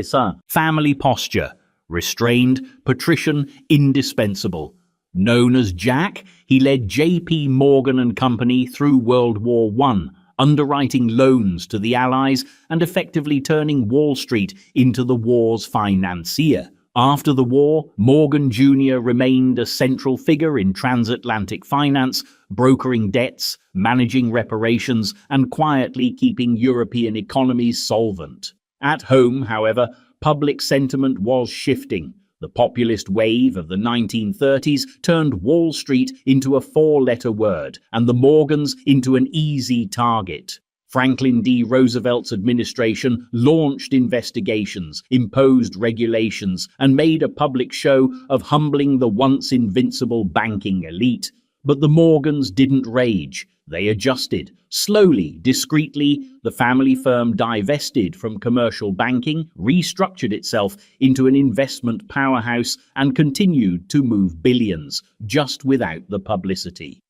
family posture. Restrained, patrician, indispensable. Known as Jack, he led J.P. Morgan and Company through World War I, underwriting loans to the Allies and effectively turning Wall Street into the war's financier. After the war, Morgan Jr. remained a central figure in transatlantic finance, brokering debts, managing reparations, and quietly keeping European economies solvent. At home, however, public sentiment was shifting. The populist wave of the 1930s turned Wall Street into a four-letter word and the Morgans into an easy target. Franklin D. Roosevelt's administration launched investigations, imposed regulations, and made a public show of humbling the once invincible banking elite. But the Morgans didn't rage. They adjusted. Slowly, discreetly, the family firm divested from commercial banking, restructured itself into an investment powerhouse, and continued to move billions, just without the publicity.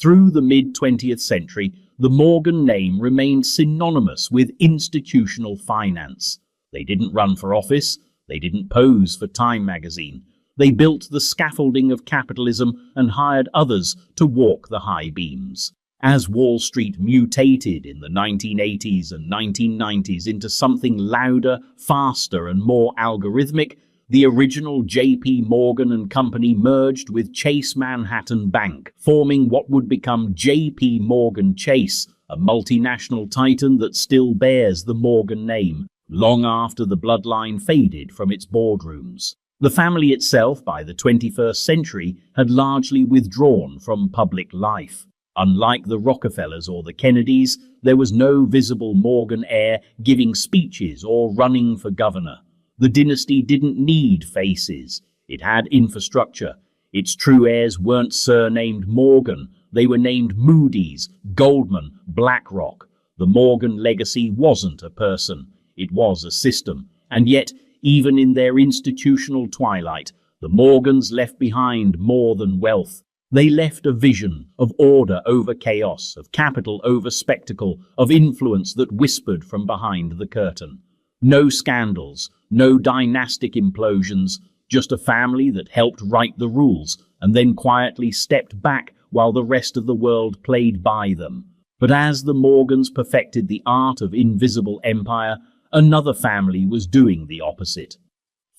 Through the mid-20th century, the Morgan name remained synonymous with institutional finance. They didn't run for office. They didn't pose for Time magazine. They built the scaffolding of capitalism and hired others to walk the high beams. As Wall Street mutated in the 1980s and 1990s into something louder, faster, and more algorithmic, the original J.P. Morgan and Company merged with Chase Manhattan Bank, forming what would become J.P. Morgan Chase, a multinational titan that still bears the Morgan name, long after the bloodline faded from its boardrooms. The family itself, by the 21st century, had largely withdrawn from public life. Unlike the Rockefellers or the Kennedys, there was no visible Morgan heir giving speeches or running for governor. The dynasty didn't need faces. It had infrastructure. Its true heirs weren't surnamed Morgan. They were named Moody's, Goldman, BlackRock. The Morgan legacy wasn't a person. It was a system. And yet, even in their institutional twilight, the Morgans left behind more than wealth. They left a vision of order over chaos, of capital over spectacle, of influence that whispered from behind the curtain. No scandals, no dynastic implosions, just a family that helped write the rules and then quietly stepped back while the rest of the world played by them. But as the Morgans perfected the art of invisible empire, another family was doing the opposite.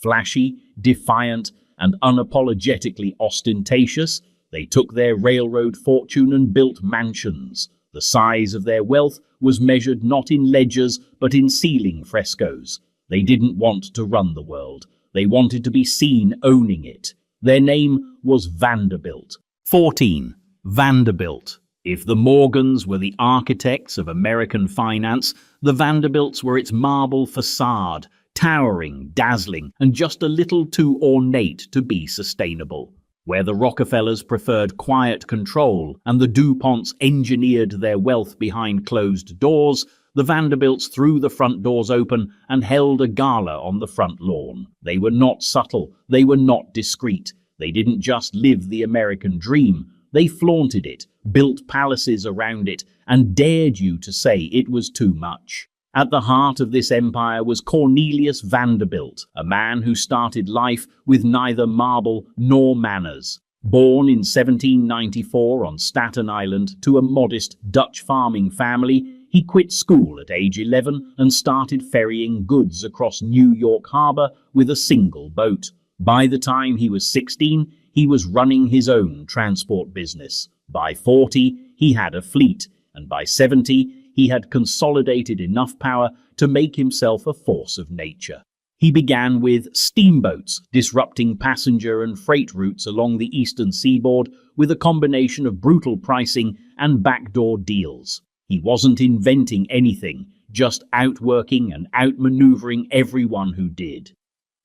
Flashy, defiant, and unapologetically ostentatious, they took their railroad fortune and built mansions. The size of their wealth was measured not in ledgers but in ceiling frescoes. They didn't want to run the world. They wanted to be seen owning it. Their name was Vanderbilt. 14. Vanderbilt. If the Morgans were the architects of American finance, the Vanderbilts were its marble facade, towering, dazzling, and just a little too ornate to be sustainable. Where the Rockefellers preferred quiet control and the DuPonts engineered their wealth behind closed doors, the Vanderbilts threw the front doors open and held a gala on the front lawn. They were not subtle. They were not discreet. They didn't just live the American dream. They flaunted it, built palaces around it, and dared you to say it was too much. At the heart of this empire was Cornelius Vanderbilt, a man who started life with neither marble nor manners. Born in 1794 on Staten Island to a modest Dutch farming family, he quit school at age 11 and started ferrying goods across New York Harbor with a single boat. By the time he was 16, he was running his own transport business. By 40, he had a fleet, and by 70, he had consolidated enough power to make himself a force of nature. He began with steamboats, disrupting passenger and freight routes along the eastern seaboard with a combination of brutal pricing and backdoor deals. He wasn't inventing anything, just outworking and outmaneuvering everyone who did.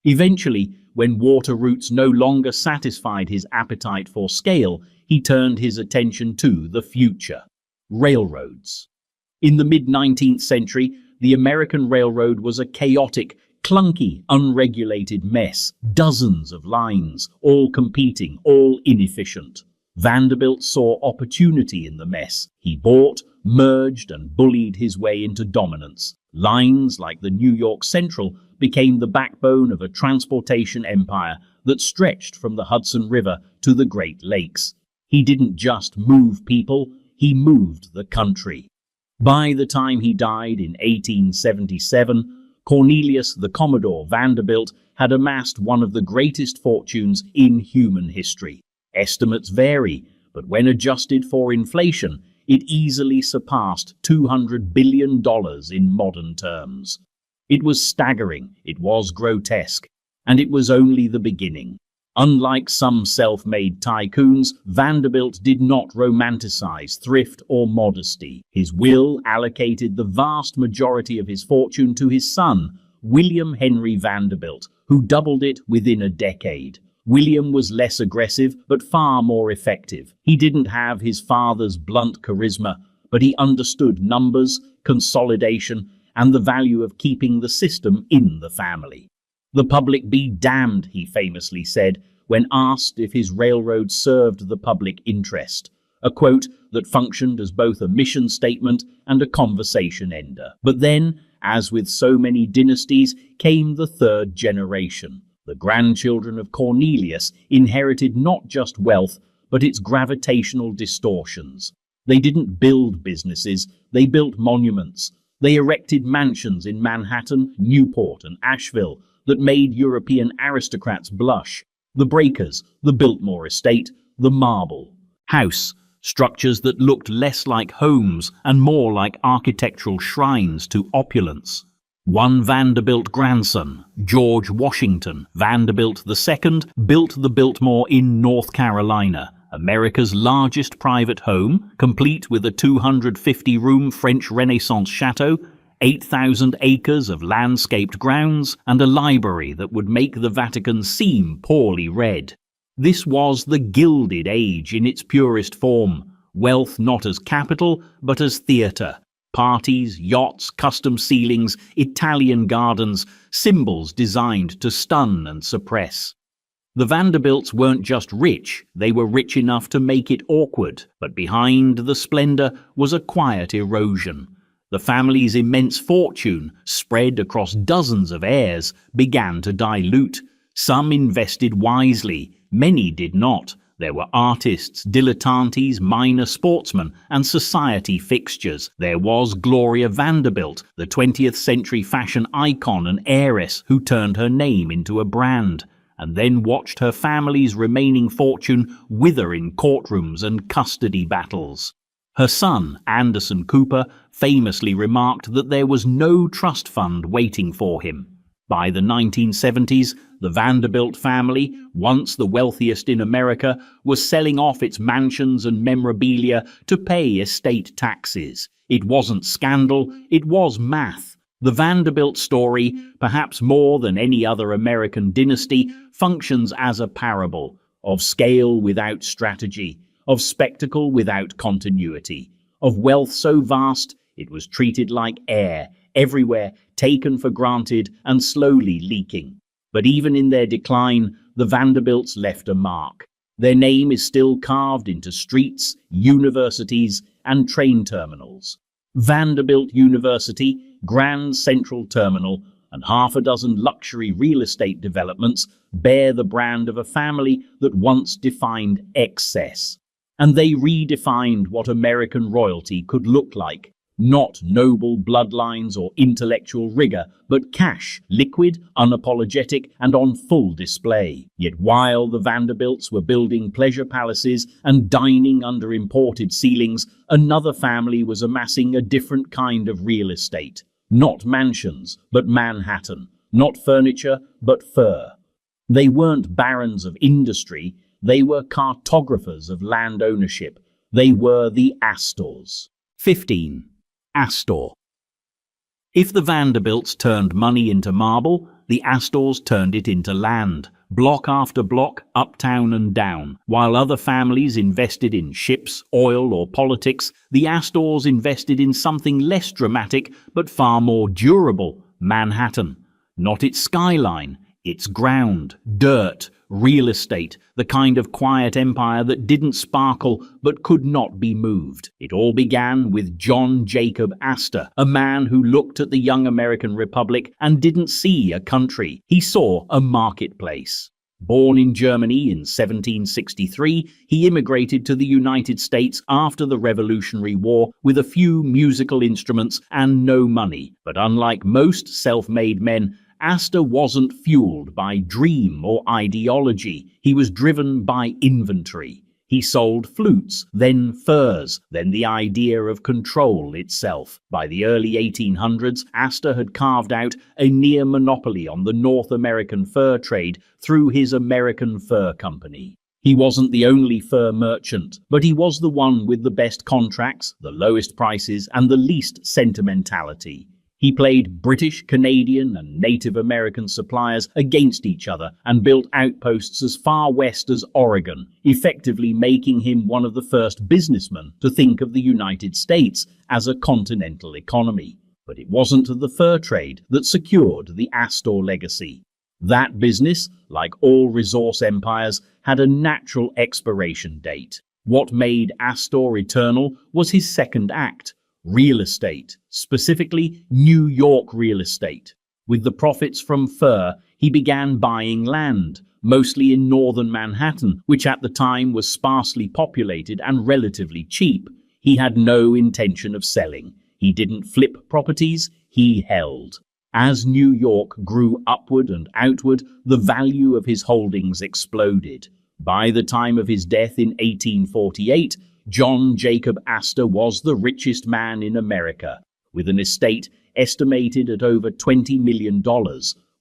Eventually, when water routes no longer satisfied his appetite for scale, he turned his attention to the future: railroads. In the mid-19th century, the American railroad was a chaotic, clunky, unregulated mess. Dozens of lines, all competing, all inefficient. Vanderbilt saw opportunity in the mess. He bought, merged, and bullied his way into dominance. Lines like the New York Central became the backbone of a transportation empire that stretched from the Hudson River to the Great Lakes. He didn't just move people, he moved the country. By the time he died in 1877, Cornelius the Commodore Vanderbilt had amassed one of the greatest fortunes in human history. Estimates vary, but when adjusted for inflation, it easily surpassed $200 billion in modern terms. It was staggering, it was grotesque, and it was only the beginning. Unlike some self-made tycoons, Vanderbilt did not romanticize thrift or modesty. His will allocated the vast majority of his fortune to his son, William Henry Vanderbilt, who doubled it within a decade. William was less aggressive, but far more effective. He didn't have his father's blunt charisma, but he understood numbers, consolidation, and the value of keeping the system in the family. "The public be damned," he famously said, when asked if his railroad served the public interest, a quote that functioned as both a mission statement and a conversation ender. But then, as with so many dynasties, came the third generation. The grandchildren of Cornelius inherited not just wealth, but its gravitational distortions. They didn't build businesses, they built monuments. They erected mansions in Manhattan, Newport, and Asheville that made European aristocrats blush. The Breakers, the Biltmore Estate, the Marble House, structures that looked less like homes and more like architectural shrines to opulence. One Vanderbilt grandson, George Washington Vanderbilt II, built the Biltmore in North Carolina, America's largest private home, complete with a 250-room French Renaissance chateau, 8,000 acres of landscaped grounds, and a library that would make the Vatican seem poorly read. This was the Gilded Age in its purest form, wealth not as capital, but as theatre. Parties, yachts, custom ceilings, Italian gardens, symbols designed to stun and suppress. The Vanderbilts weren't just rich, they were rich enough to make it awkward, but behind the splendor was a quiet erosion. The family's immense fortune, spread across dozens of heirs, began to dilute. Some invested wisely, many did not. There were artists, dilettantes, minor sportsmen, and society fixtures. There was Gloria Vanderbilt, the 20th century fashion icon and heiress who turned her name into a brand, and then watched her family's remaining fortune wither in courtrooms and custody battles. Her son, Anderson Cooper, famously remarked that there was no trust fund waiting for him. By the 1970s, the Vanderbilt family, once the wealthiest in America, was selling off its mansions and memorabilia to pay estate taxes. It wasn't scandal, it was math. The Vanderbilt story, perhaps more than any other American dynasty, functions as a parable of scale without strategy, of spectacle without continuity, of wealth so vast it was treated like air, everywhere, taken for granted and slowly leaking. But even in their decline, the Vanderbilts left a mark. Their name is still carved into streets, universities, and train terminals. Vanderbilt University, Grand Central Terminal, and half a dozen luxury real estate developments bear the brand of a family that once defined excess. And they redefined what American royalty could look like. Not noble bloodlines or intellectual rigor, but cash, liquid, unapologetic, and on full display. Yet while the Vanderbilts were building pleasure palaces and dining under imported ceilings, another family was amassing a different kind of real estate. Not mansions, but Manhattan. Not furniture, but fur. They weren't barons of industry, they were cartographers of land ownership. They were the Astors. 15. Astor. If the Vanderbilts turned money into marble, the Astors turned it into land, block after block, uptown and down. While other families invested in ships, oil, or politics, the Astors invested in something less dramatic but far more durable: Manhattan. Not its skyline, its ground, dirt, real estate, the kind of quiet empire that didn't sparkle but could not be moved. It all began with John Jacob Astor, a man who looked at the young American Republic and didn't see a country. He saw a marketplace. Born in Germany in 1763, he immigrated to the United States after the Revolutionary War with a few musical instruments and no money. But unlike most self-made men, Astor wasn't fueled by dream or ideology. He was driven by inventory. He sold flutes, then furs, then the idea of control itself. By the early 1800s, Astor had carved out a near monopoly on the North American fur trade through his American Fur Company. He wasn't the only fur merchant, but he was the one with the best contracts, the lowest prices, and the least sentimentality. He played British, Canadian, and Native American suppliers against each other and built outposts as far west as Oregon, effectively making him one of the first businessmen to think of the United States as a continental economy. But it wasn't the fur trade that secured the Astor legacy. That business, like all resource empires, had a natural expiration date. What made Astor eternal was his second act: real estate, specifically New York real estate. With the profits from fur, he began buying land, mostly in northern Manhattan, which at the time was sparsely populated and relatively cheap. He had no intention of selling. He didn't flip properties, he held. As New York grew upward and outward, the value of his holdings exploded. By the time of his death in 1848, John Jacob Astor was the richest man in America, with an estate estimated at over $20 million,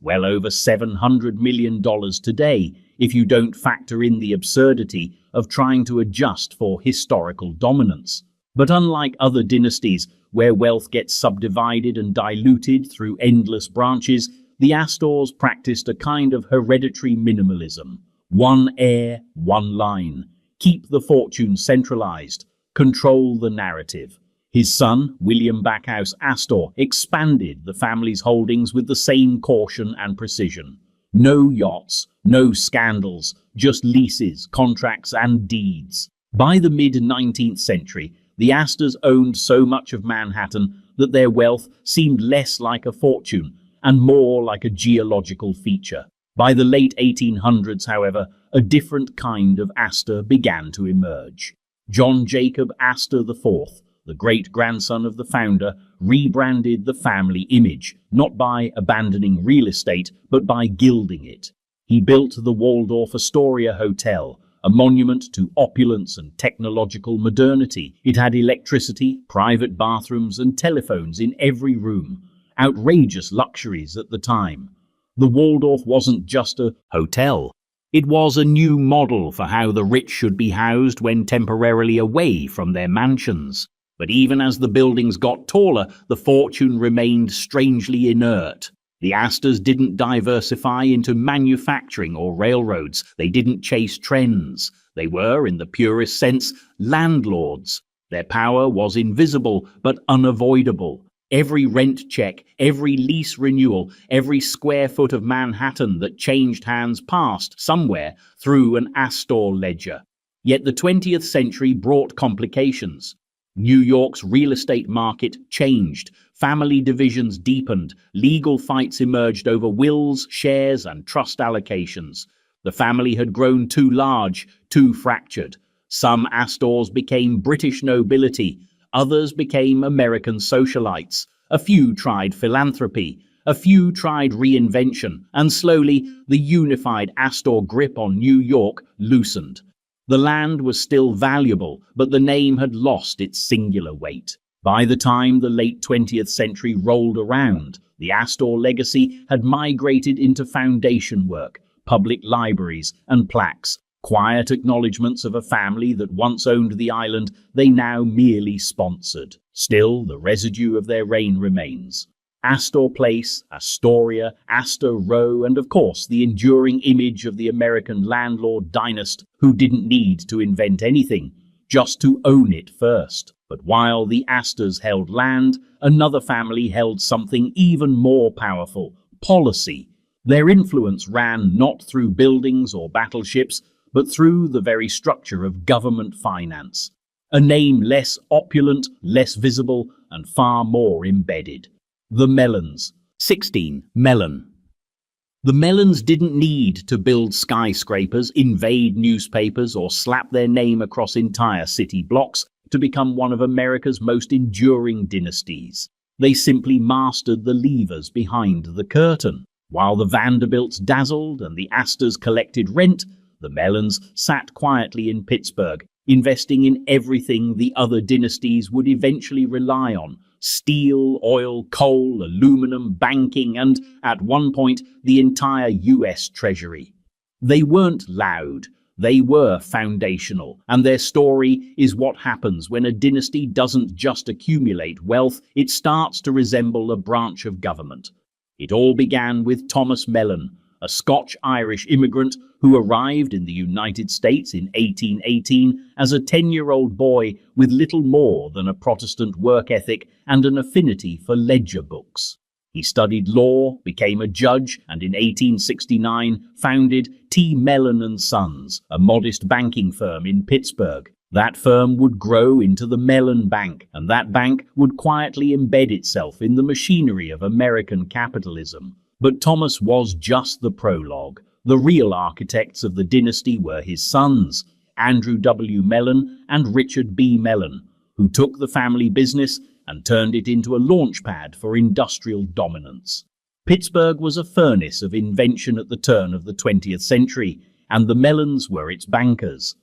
well over $700 million today, if you don't factor in the absurdity of trying to adjust for historical dominance. But unlike other dynasties, where wealth gets subdivided and diluted through endless branches, the Astors practiced a kind of hereditary minimalism. One heir, one line. Keep the fortune centralized. Control the narrative. His son, William Backhouse Astor, expanded the family's holdings with the same caution and precision. No yachts, no scandals, just leases, contracts, and deeds. By the mid-19th century, the Astors owned so much of Manhattan that their wealth seemed less like a fortune and more like a geological feature. By the late 1800s, however, a different kind of Astor began to emerge. John Jacob Astor IV, the great-grandson of the founder, rebranded the family image, not by abandoning real estate, but by gilding it. He built the Waldorf Astoria Hotel, a monument to opulence and technological modernity. It had electricity, private bathrooms, and telephones in every room. Outrageous luxuries at the time. The Waldorf wasn't just a hotel. It was a new model for how the rich should be housed when temporarily away from their mansions. But even as the buildings got taller, the fortune remained strangely inert. The Astors didn't diversify into manufacturing or railroads. They didn't chase trends. They were, in the purest sense, landlords. Their power was invisible but unavoidable. Every rent check, every lease renewal, every square foot of Manhattan that changed hands passed somewhere through an Astor ledger. Yet the 20th century brought complications. New York's real estate market changed. Family divisions deepened. Legal fights emerged over wills, shares, and trust allocations. The family had grown too large, too fractured. Some Astors became British nobility. Others became American socialites. A few tried philanthropy. A few tried reinvention. And slowly, the unified Astor grip on New York loosened. The land was still valuable, but the name had lost its singular weight. By the time the late 20th century rolled around, the Astor legacy had migrated into foundation work, public libraries, and plaques, quiet acknowledgements of a family that once owned the island they now merely sponsored. Still, the residue of their reign remains. Astor Place, Astoria, Astor Row, and of course the enduring image of the American landlord dynasty who didn't need to invent anything, just to own it first. But while the Astors held land, another family held something even more powerful: policy. Their influence ran not through buildings or battleships, but through the very structure of government finance. A name less opulent, less visible, and far more embedded. The Mellons. 16. Mellon. The Mellons didn't need to build skyscrapers, invade newspapers, or slap their name across entire city blocks to become one of America's most enduring dynasties. They simply mastered the levers behind the curtain. While the Vanderbilts dazzled and the Astors collected rent, the Mellons sat quietly in Pittsburgh, investing in everything the other dynasties would eventually rely on: steel, oil, coal, aluminum, banking, and, at one point, the entire US Treasury. They weren't loud, they were foundational, and their story is what happens when a dynasty doesn't just accumulate wealth, it starts to resemble a branch of government. It all began with Thomas Mellon, a Scotch-Irish immigrant who arrived in the United States in 1818 as a 10-year-old boy with little more than a Protestant work ethic and an affinity for ledger books. He studied law, became a judge, and in 1869 founded T. Mellon & Sons, a modest banking firm in Pittsburgh. That firm would grow into the Mellon Bank, and that bank would quietly embed itself in the machinery of American capitalism. But Thomas was just the prologue. The real architects of the dynasty were his sons, Andrew W. Mellon and Richard B. Mellon, who took the family business and turned it into a launchpad for industrial dominance. Pittsburgh was a furnace of invention at the turn of the 20th century, and the Mellons were its bankers.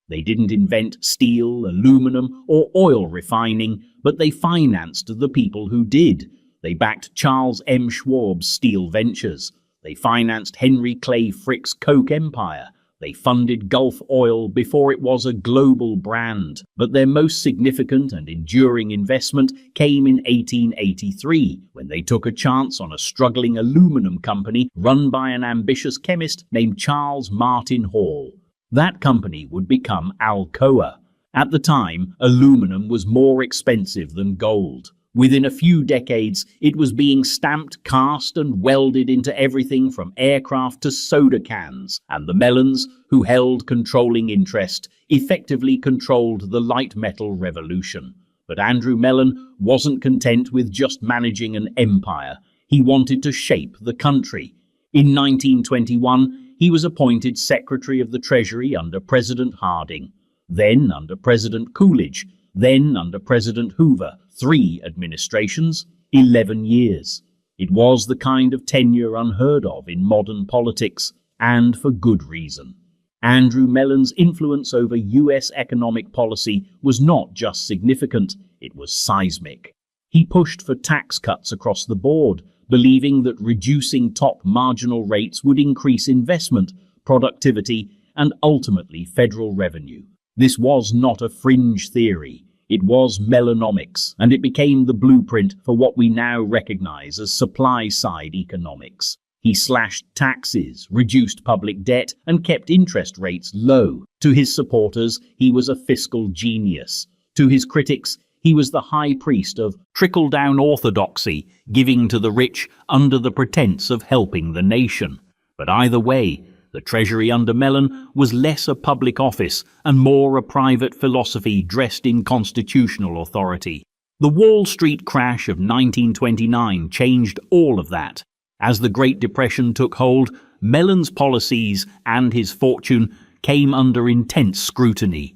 They didn't invent steel, aluminum, or oil refining, but they financed the people who did. They backed Charles M. Schwab's steel ventures. They financed Henry Clay Frick's Coke empire. They funded Gulf Oil before it was a global brand. But their most significant and enduring investment came in 1883, when they took a chance on a struggling aluminum company run by an ambitious chemist named Charles Martin Hall. That company would become Alcoa. At the time, aluminum was more expensive than gold. Within a few decades, it was being stamped, cast, and welded into everything from aircraft to soda cans, and the Mellons, who held controlling interest, effectively controlled the light metal revolution. But Andrew Mellon wasn't content with just managing an empire. He wanted to shape the country. In 1921, he was appointed Secretary of the Treasury under President Harding, then under President Coolidge, then under President Hoover. 3 administrations, 11 years. It was the kind of tenure unheard of in modern politics, and for good reason. Andrew Mellon's influence over US economic policy was not just significant, it was seismic. He pushed for tax cuts across the board, believing that reducing top marginal rates would increase investment, productivity, and ultimately federal revenue. This was not a fringe theory. It was Mellonomics, and it became the blueprint for what we now recognize as supply-side economics. He slashed taxes, reduced public debt, and kept interest rates low. To his supporters, he was a fiscal genius. To his critics, he was the high priest of trickle-down orthodoxy, giving to the rich under the pretense of helping the nation. But either way, the Treasury under Mellon was less a public office and more a private philosophy dressed in constitutional authority. The Wall Street crash of 1929 changed all of that. As the Great Depression took hold, Mellon's policies and his fortune came under intense scrutiny.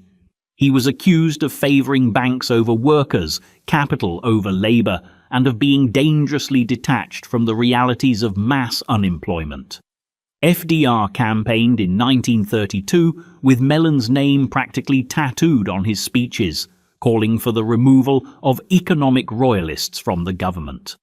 He was accused of favoring banks over workers, capital over labor, and of being dangerously detached from the realities of mass unemployment. FDR campaigned in 1932 with Mellon's name practically tattooed on his speeches, calling for the removal of economic royalists from the government.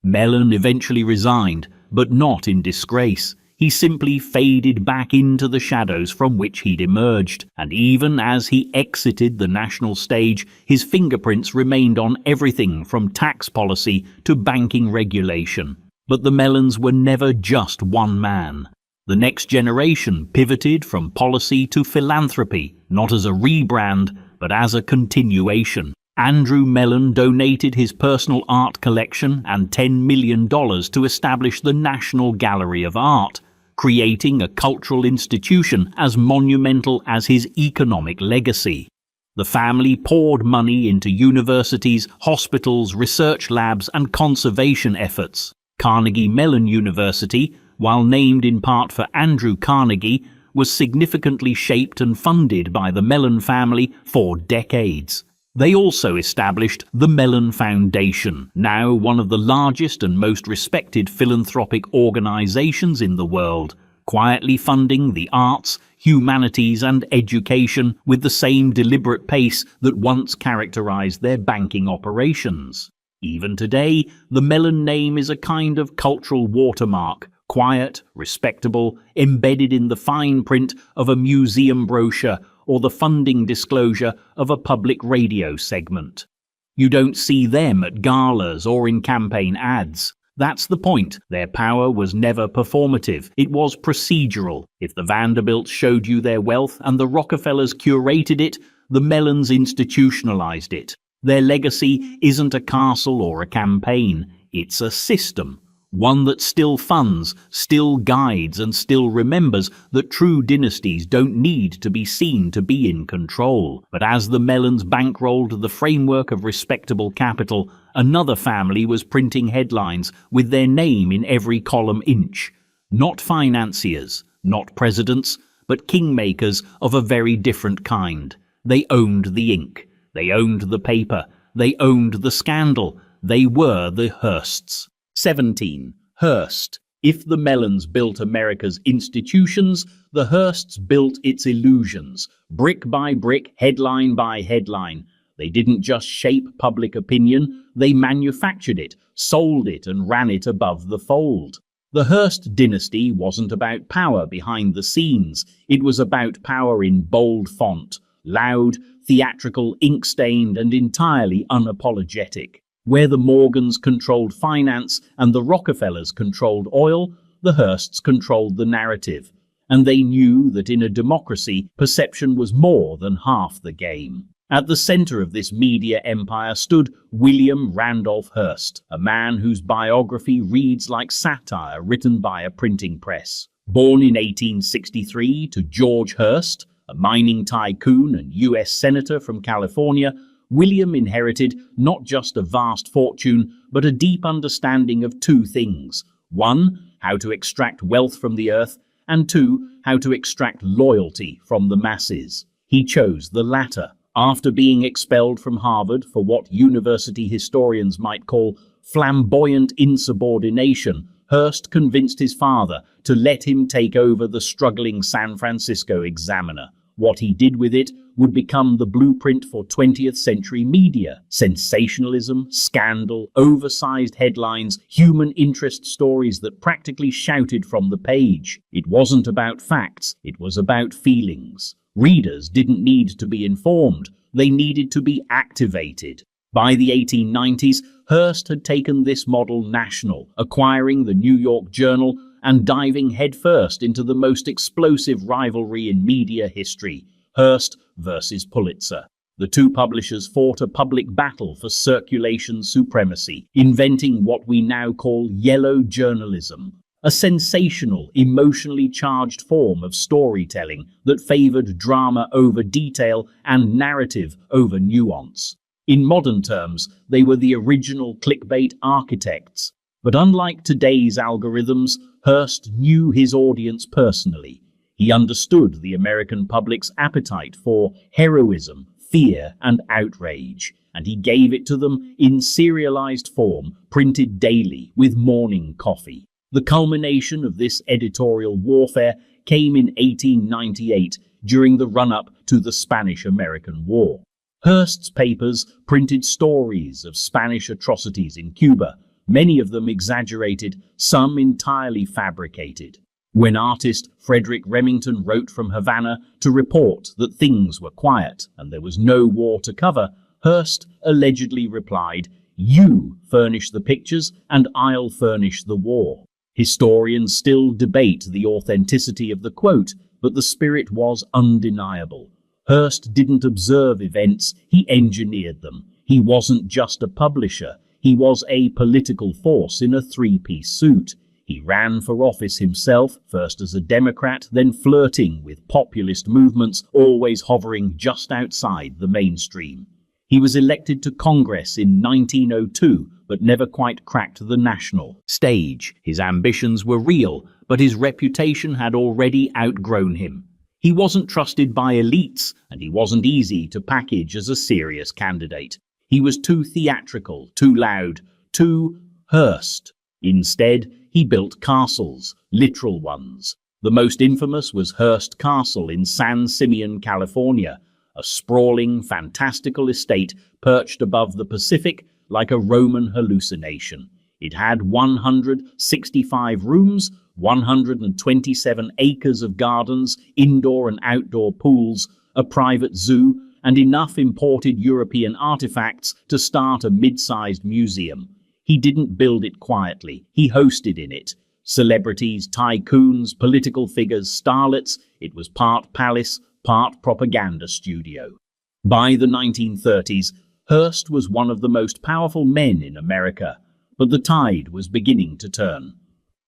Mellon eventually resigned, but not in disgrace. He simply faded back into the shadows from which he'd emerged, and even as he exited the national stage, his fingerprints remained on everything from tax policy to banking regulation. But the Mellons were never just one man. The next generation pivoted from policy to philanthropy, not as a rebrand, but as a continuation. Andrew Mellon donated his personal art collection and $10 million to establish the National Gallery of Art, creating a cultural institution as monumental as his economic legacy. The family poured money into universities, hospitals, research labs, and conservation efforts. Carnegie Mellon University, while named in part for Andrew Carnegie, was significantly shaped and funded by the Mellon family for decades. They also established the Mellon Foundation, now one of the largest and most respected philanthropic organizations in the world, quietly funding the arts, humanities, and education with the same deliberate pace that once characterized their banking operations. Even today, the Mellon name is a kind of cultural watermark, quiet, respectable, embedded in the fine print of a museum brochure or the funding disclosure of a public radio segment. You don't see them at galas or in campaign ads. That's the point. Their power was never performative. It was procedural. If the Vanderbilts showed you their wealth and the Rockefellers curated it, the Mellons institutionalized it. Their legacy isn't a castle or a campaign. It's a system. One that still funds, still guides, and still remembers that true dynasties don't need to be seen to be in control. But as the Mellons bankrolled the framework of respectable capital, another family was printing headlines with their name in every column inch. Not financiers, not presidents, but kingmakers of a very different kind. They owned the ink. They owned the paper. They owned the scandal. They were the Hearsts. 17. Hearst. If the Mellons built America's institutions, the Hearsts built its illusions, brick by brick, headline by headline. They didn't just shape public opinion, they manufactured it, sold it, and ran it above the fold. The Hearst dynasty wasn't about power behind the scenes, it was about power in bold font, loud, theatrical, ink-stained, and entirely unapologetic. Where the Morgans controlled finance and the Rockefellers controlled oil, the Hearsts controlled the narrative. And they knew that in a democracy, perception was more than half the game. At the center of this media empire stood William Randolph Hearst, a man whose biography reads like satire written by a printing press. Born in 1863 to George Hearst, a mining tycoon and U.S. senator from California, William inherited not just a vast fortune, but a deep understanding of two things. One, how to extract wealth from the earth, and two, how to extract loyalty from the masses. He chose the latter. After being expelled from Harvard for what university historians might call flamboyant insubordination, Hearst convinced his father to let him take over the struggling San Francisco Examiner. What he did with it would become the blueprint for 20th century media. Sensationalism, scandal, oversized headlines, human interest stories that practically shouted from the page. It wasn't about facts, it was about feelings. Readers didn't need to be informed, they needed to be activated. By the 1890s, Hearst had taken this model national, acquiring the New York Journal and diving headfirst into the most explosive rivalry in media history, Hearst versus Pulitzer. The two publishers fought a public battle for circulation supremacy, inventing what we now call yellow journalism, a sensational, emotionally charged form of storytelling that favored drama over detail and narrative over nuance. In modern terms, they were the original clickbait architects. But unlike today's algorithms, Hearst knew his audience personally. He understood the American public's appetite for heroism, fear, and outrage, and he gave it to them in serialized form, printed daily with morning coffee. The culmination of this editorial warfare came in 1898 during the run-up to the Spanish-American War. Hearst's papers printed stories of Spanish atrocities in Cuba, many of them exaggerated, some entirely fabricated. When artist Frederick Remington wrote from Havana to report that things were quiet and there was no war to cover, Hearst allegedly replied, "You furnish the pictures and I'll furnish the war." Historians still debate the authenticity of the quote, but the spirit was undeniable. Hearst didn't observe events, he engineered them. He wasn't just a publisher, he was a political force in a three-piece suit. He ran for office himself, first as a Democrat, then flirting with populist movements, always hovering just outside the mainstream. He was elected to Congress in 1902, but never quite cracked the national stage. His ambitions were real, but his reputation had already outgrown him. He wasn't trusted by elites, and he wasn't easy to package as a serious candidate. He was too theatrical, too loud, too Hearst. Instead, he built castles, literal ones. The most infamous was Hearst Castle in San Simeon, California, a sprawling, fantastical estate perched above the Pacific like a Roman hallucination. It had 165 rooms, 127 acres of gardens, indoor and outdoor pools, a private zoo, and enough imported European artifacts to start a mid-sized museum. He didn't build it quietly, he hosted in it. Celebrities, tycoons, political figures, starlets, it was part palace, part propaganda studio. By the 1930s, Hearst was one of the most powerful men in America, but the tide was beginning to turn.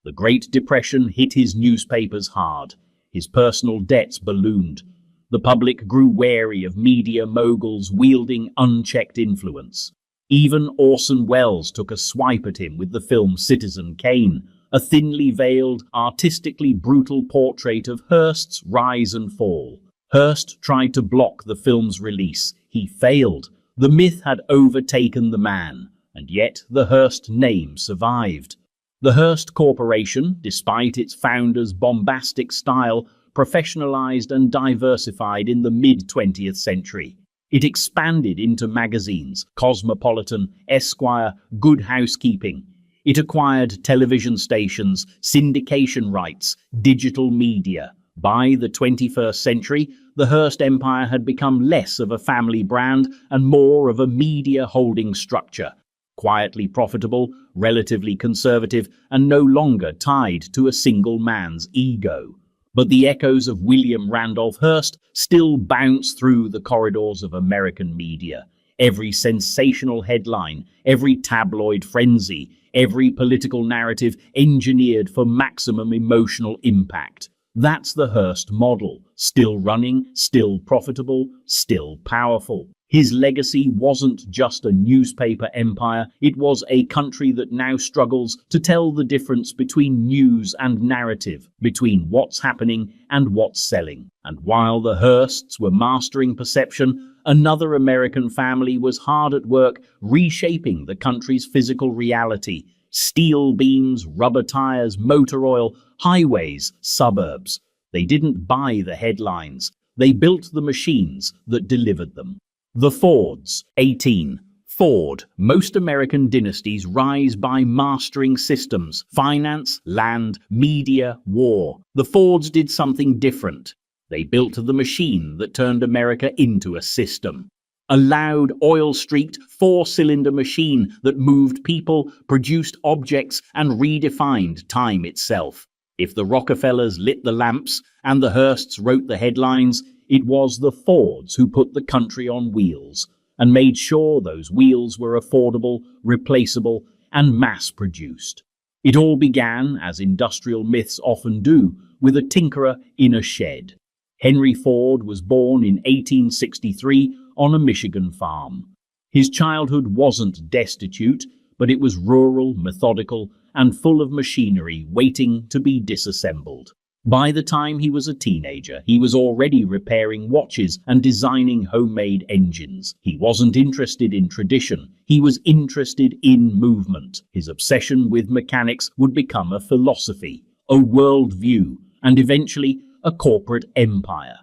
The Great Depression hit his newspapers hard. His personal debts ballooned. The public grew wary of media moguls wielding unchecked influence. Even Orson Welles took a swipe at him with the film Citizen Kane, a thinly veiled, artistically brutal portrait of Hearst's rise and fall. Hearst tried to block the film's release. He failed. The myth had overtaken the man, and yet the Hearst name survived. The Hearst Corporation, despite its founder's bombastic style, professionalized and diversified in the mid-20th century. It expanded into magazines, Cosmopolitan, Esquire, Good Housekeeping. It acquired television stations, syndication rights, digital media. By the 21st century, the Hearst empire had become less of a family brand and more of a media holding structure. Quietly profitable, relatively conservative, and no longer tied to a single man's ego. But the echoes of William Randolph Hearst still bounce through the corridors of American media. Every sensational headline, every tabloid frenzy, every political narrative engineered for maximum emotional impact. That's the Hearst model. Still running, still profitable, still powerful. His legacy wasn't just a newspaper empire, it was a country that now struggles to tell the difference between news and narrative, between what's happening and what's selling. And while the Hearsts were mastering perception, another American family was hard at work reshaping the country's physical reality, Steel beams, rubber tires, motor oil, highways, suburbs. They didn't buy the headlines. They built the machines that delivered them. The Fords. 18. Ford. Most American dynasties rise by mastering systems, finance, land, media, war. The Fords did something different. They built the machine that turned America into a system. A loud, oil-streaked, four-cylinder machine that moved people, produced objects, and redefined time itself. If the Rockefellers lit the lamps and the Hearsts wrote the headlines, it was the Fords who put the country on wheels and made sure those wheels were affordable, replaceable, and mass-produced. It all began, as industrial myths often do, with a tinkerer in a shed. Henry Ford was born in 1863 on a Michigan farm. His childhood wasn't destitute, but it was rural, methodical, and full of machinery waiting to be disassembled. By the time he was a teenager, he was already repairing watches and designing homemade engines. He wasn't interested in tradition. He was interested in movement. His obsession with mechanics would become a philosophy, a worldview, and eventually a corporate empire.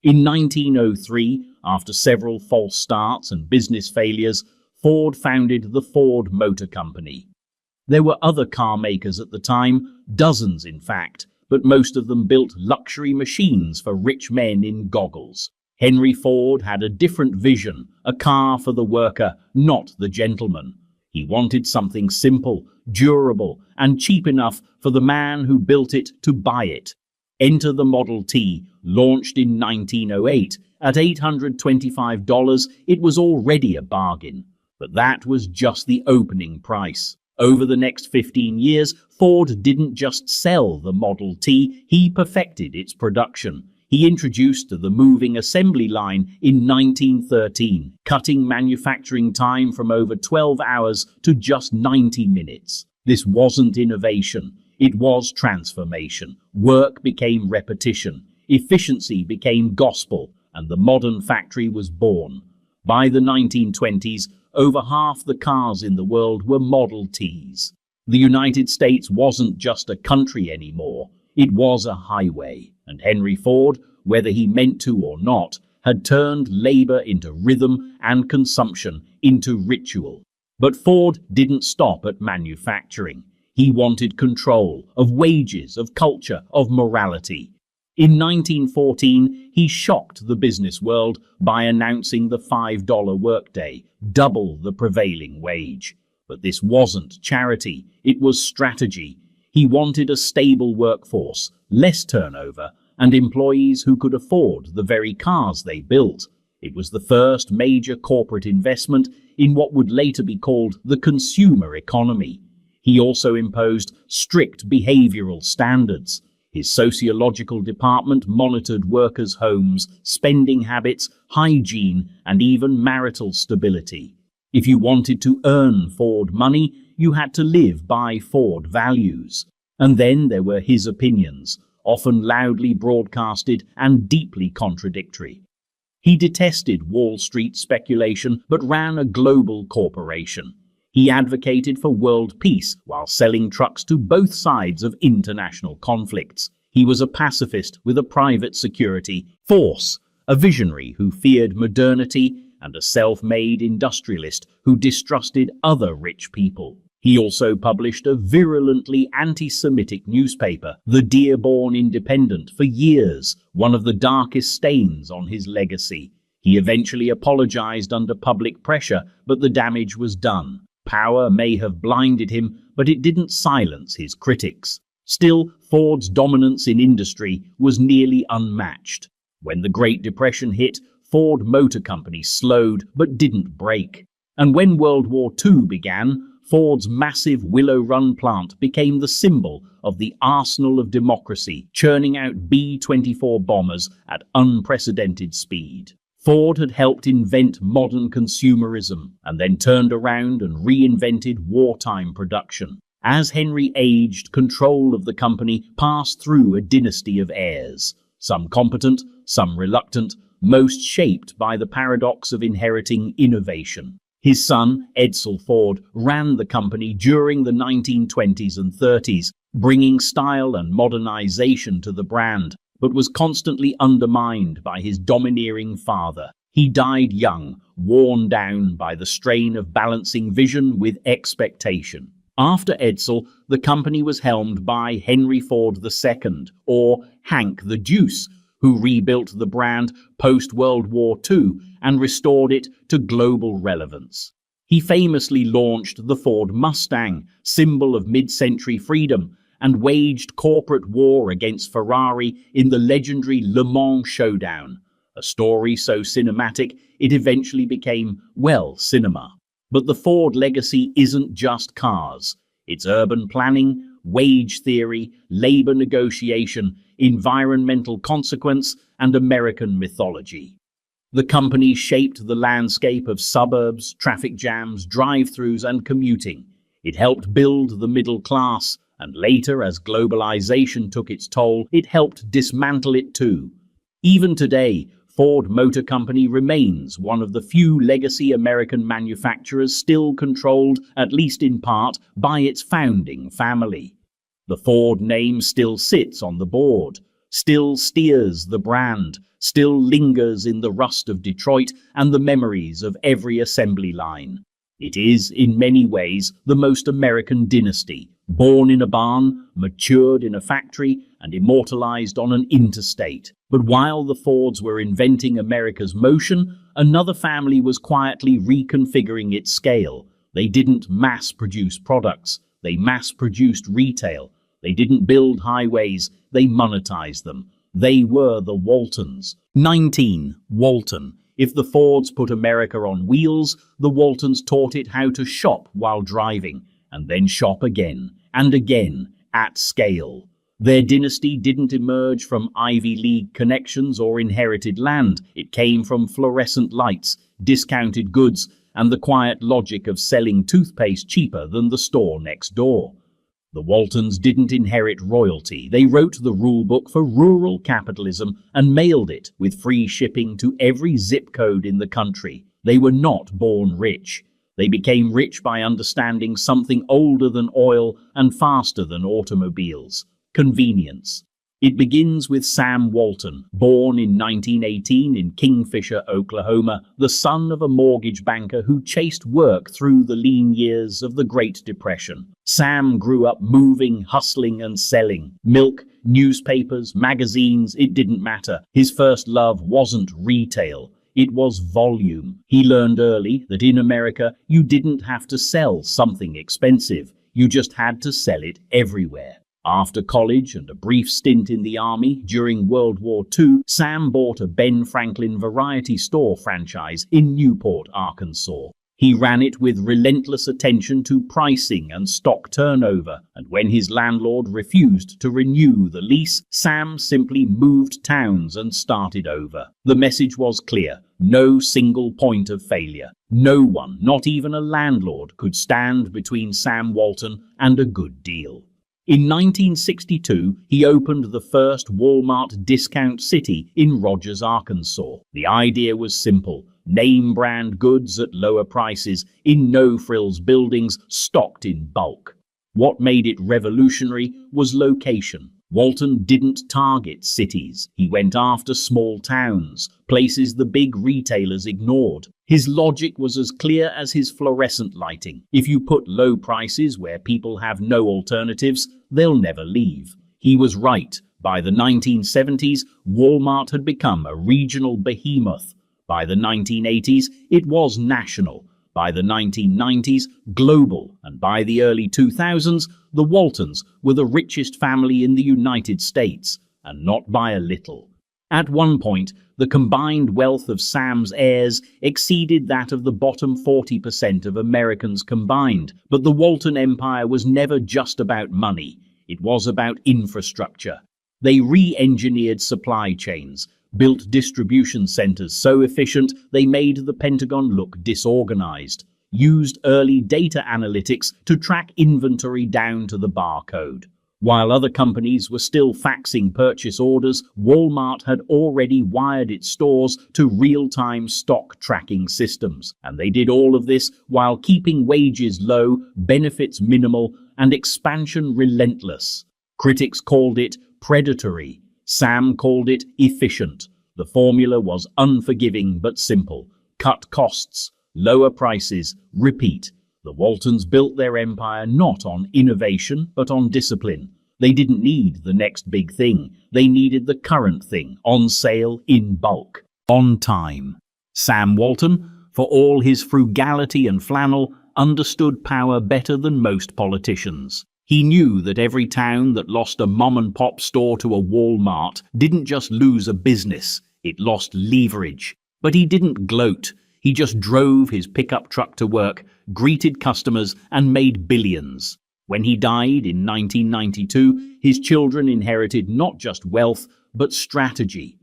In 1903, after several false starts and business failures, Ford founded the Ford Motor Company. There were other car makers at the time, dozens in fact, but most of them built luxury machines for rich men in goggles. Henry Ford had a different vision, a car for the worker, not the gentleman. He wanted something simple, durable, and cheap enough for the man who built it to buy it. Enter the Model T, launched in 1908. At $825, it was already a bargain. But that was just the opening price. Over the next 15 years, Ford didn't just sell the Model T, he perfected its production. He introduced the moving assembly line in 1913, cutting manufacturing time from over 12 hours to just 90 minutes. This wasn't innovation, it was transformation. Work became repetition, efficiency became gospel, and the modern factory was born. By the 1920s, over half the cars in the world were Model Ts. The United States wasn't just a country anymore, it was a highway. And Henry Ford, whether he meant to or not, had turned labor into rhythm and consumption into ritual. But Ford didn't stop at manufacturing. He wanted control of wages, of culture, of morality. In 1914, he shocked the business world by announcing the $5 workday, double the prevailing wage. But this wasn't charity, it was strategy. He wanted a stable workforce, less turnover, and employees who could afford the very cars they built. It was the first major corporate investment in what would later be called the consumer economy. He also imposed strict behavioral standards. His sociological department monitored workers' homes, spending habits, hygiene, and even marital stability. If you wanted to earn Ford money, you had to live by Ford values. And then there were his opinions, often loudly broadcasted and deeply contradictory. He detested Wall Street speculation, but ran a global corporation. He advocated for world peace while selling trucks to both sides of international conflicts. He was a pacifist with a private security force, a visionary who feared modernity, and a self-made industrialist who distrusted other rich people. He also published a virulently anti-Semitic newspaper, the Dearborn Independent, for years, one of the darkest stains on his legacy. He eventually apologized under public pressure, but the damage was done. Power may have blinded him, but it didn't silence his critics. Still, Ford's dominance in industry was nearly unmatched. When the Great Depression hit, Ford Motor Company slowed but didn't break. And when World War II began, Ford's massive Willow Run plant became the symbol of the arsenal of democracy, churning out B-24 bombers at unprecedented speed. Ford had helped invent modern consumerism and then turned around and reinvented wartime production. As Henry aged, control of the company passed through a dynasty of heirs, some competent, some reluctant, most shaped by the paradox of inheriting innovation. His son, Edsel Ford, ran the company during the 1920s and 30s, bringing style and modernization to the brand, but was constantly undermined by his domineering father. He died young, worn down by the strain of balancing vision with expectation. After Edsel, the company was helmed by Henry Ford II, or Hank the Deuce, who rebuilt the brand post-World War II and restored it to global relevance. He famously launched the Ford Mustang, symbol of mid-century freedom, and waged corporate war against Ferrari in the legendary Le Mans Showdown, a story so cinematic it eventually became, well, cinema. But the Ford legacy isn't just cars. It's urban planning, wage theory, labor negotiation, environmental consequence, and American mythology. The company shaped the landscape of suburbs, traffic jams, drive-thrus, and commuting. It helped build the middle class, and later, as globalization took its toll, it helped dismantle it too. Even today, Ford Motor Company remains one of the few legacy American manufacturers still controlled, at least in part, by its founding family. The Ford name still sits on the board, still steers the brand, still lingers in the rust of Detroit and the memories of every assembly line. It is, in many ways, the most American dynasty, born in a barn, matured in a factory, and immortalized on an interstate. But while the Fords were inventing America's motion, another family was quietly reconfiguring its scale. They didn't mass-produce products, they mass-produced retail. They didn't build highways, they monetized them. They were the Waltons. 19. Walton. If the Fords put America on wheels, the Waltons taught it how to shop while driving, and then shop again, and again, at scale. Their dynasty didn't emerge from Ivy League connections or inherited land. It came from fluorescent lights, discounted goods, and the quiet logic of selling toothpaste cheaper than the store next door. The Waltons didn't inherit royalty. They wrote the rulebook for rural capitalism and mailed it with free shipping to every zip code in the country. They were not born rich. They became rich by understanding something older than oil and faster than automobiles: convenience. It begins with Sam Walton, born in 1918 in Kingfisher, Oklahoma, the son of a mortgage banker who chased work through the lean years of the Great Depression. Sam grew up moving, hustling, and selling. Milk, newspapers, magazines, it didn't matter. His first love wasn't retail. It was volume. He learned early that in America, you didn't have to sell something expensive. You just had to sell it everywhere. After college and a brief stint in the Army during World War II, Sam bought a Ben Franklin variety store franchise in Newport, Arkansas. He ran it with relentless attention to pricing and stock turnover, and when his landlord refused to renew the lease, Sam simply moved towns and started over. The message was clear: no single point of failure. No one, not even a landlord, could stand between Sam Walton and a good deal. In 1962, he opened the first Walmart Discount City in Rogers, Arkansas. The idea was simple: name-brand goods at lower prices in no-frills buildings stocked in bulk. What made it revolutionary was location. Walton didn't target cities. He went after small towns, places the big retailers ignored. His logic was as clear as his fluorescent lighting. If you put low prices where people have no alternatives, they'll never leave. He was right. By the 1970s, Walmart had become a regional behemoth. By the 1980s, it was national. By the 1990s, global. And by the early 2000s, the Waltons were the richest family in the United States, and not by a little. At one point, the combined wealth of Sam's heirs exceeded that of the bottom 40% of Americans combined. But the Walton Empire was never just about money. It was about infrastructure. They re-engineered supply chains, built distribution centers so efficient they made the Pentagon look disorganized, used early data analytics to track inventory down to the barcode. While other companies were still faxing purchase orders, Walmart had already wired its stores to real-time stock tracking systems, and they did all of this while keeping wages low, benefits minimal, and expansion relentless. Critics called it predatory. Sam called it efficient. The formula was unforgiving but simple. Cut costs, lower prices, repeat. The Waltons built their empire not on innovation, but on discipline. They didn't need the next big thing. They needed the current thing, on sale, in bulk, on time. Sam Walton, for all his frugality and flannel, understood power better than most politicians. He knew that every town that lost a mom-and-pop store to a Walmart didn't just lose a business, it lost leverage. But he didn't gloat. He just drove his pickup truck to work, greeted customers, and made billions. When he died in 1992, his children inherited not just wealth, but strategy.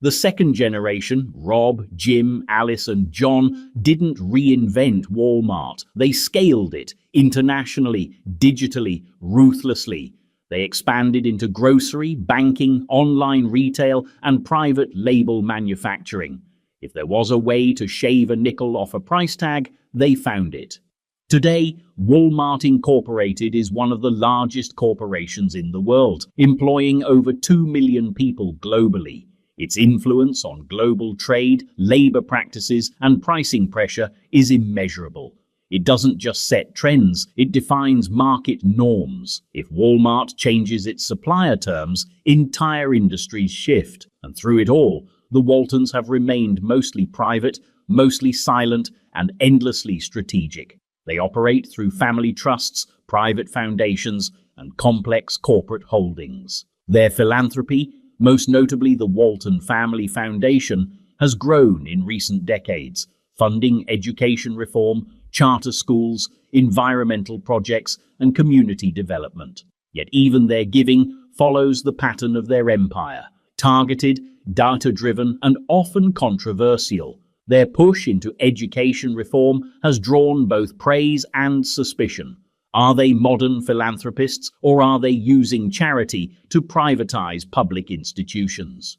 The second generation, Rob, Jim, Alice, and John, didn't reinvent Walmart. They scaled it internationally, digitally, ruthlessly. They expanded into grocery, banking, online retail, and private label manufacturing. If there was a way to shave a nickel off a price tag, they found it. Today, Walmart Incorporated is one of the largest corporations in the world, employing over 2 million people globally. Its influence on global trade, labor practices, and pricing pressure is immeasurable. It doesn't just set trends, it defines market norms. If Walmart changes its supplier terms, entire industries shift. And through it all, the Waltons have remained mostly private, mostly silent, and endlessly strategic. They operate through family trusts, private foundations, and complex corporate holdings. Their philanthropy, most notably the Walton Family Foundation, has grown in recent decades, funding education reform, charter schools, environmental projects, and community development. Yet even their giving follows the pattern of their empire, targeted, data-driven, and often controversial. Their push into education reform has drawn both praise and suspicion. Are they modern philanthropists, or are they using charity to privatize public institutions?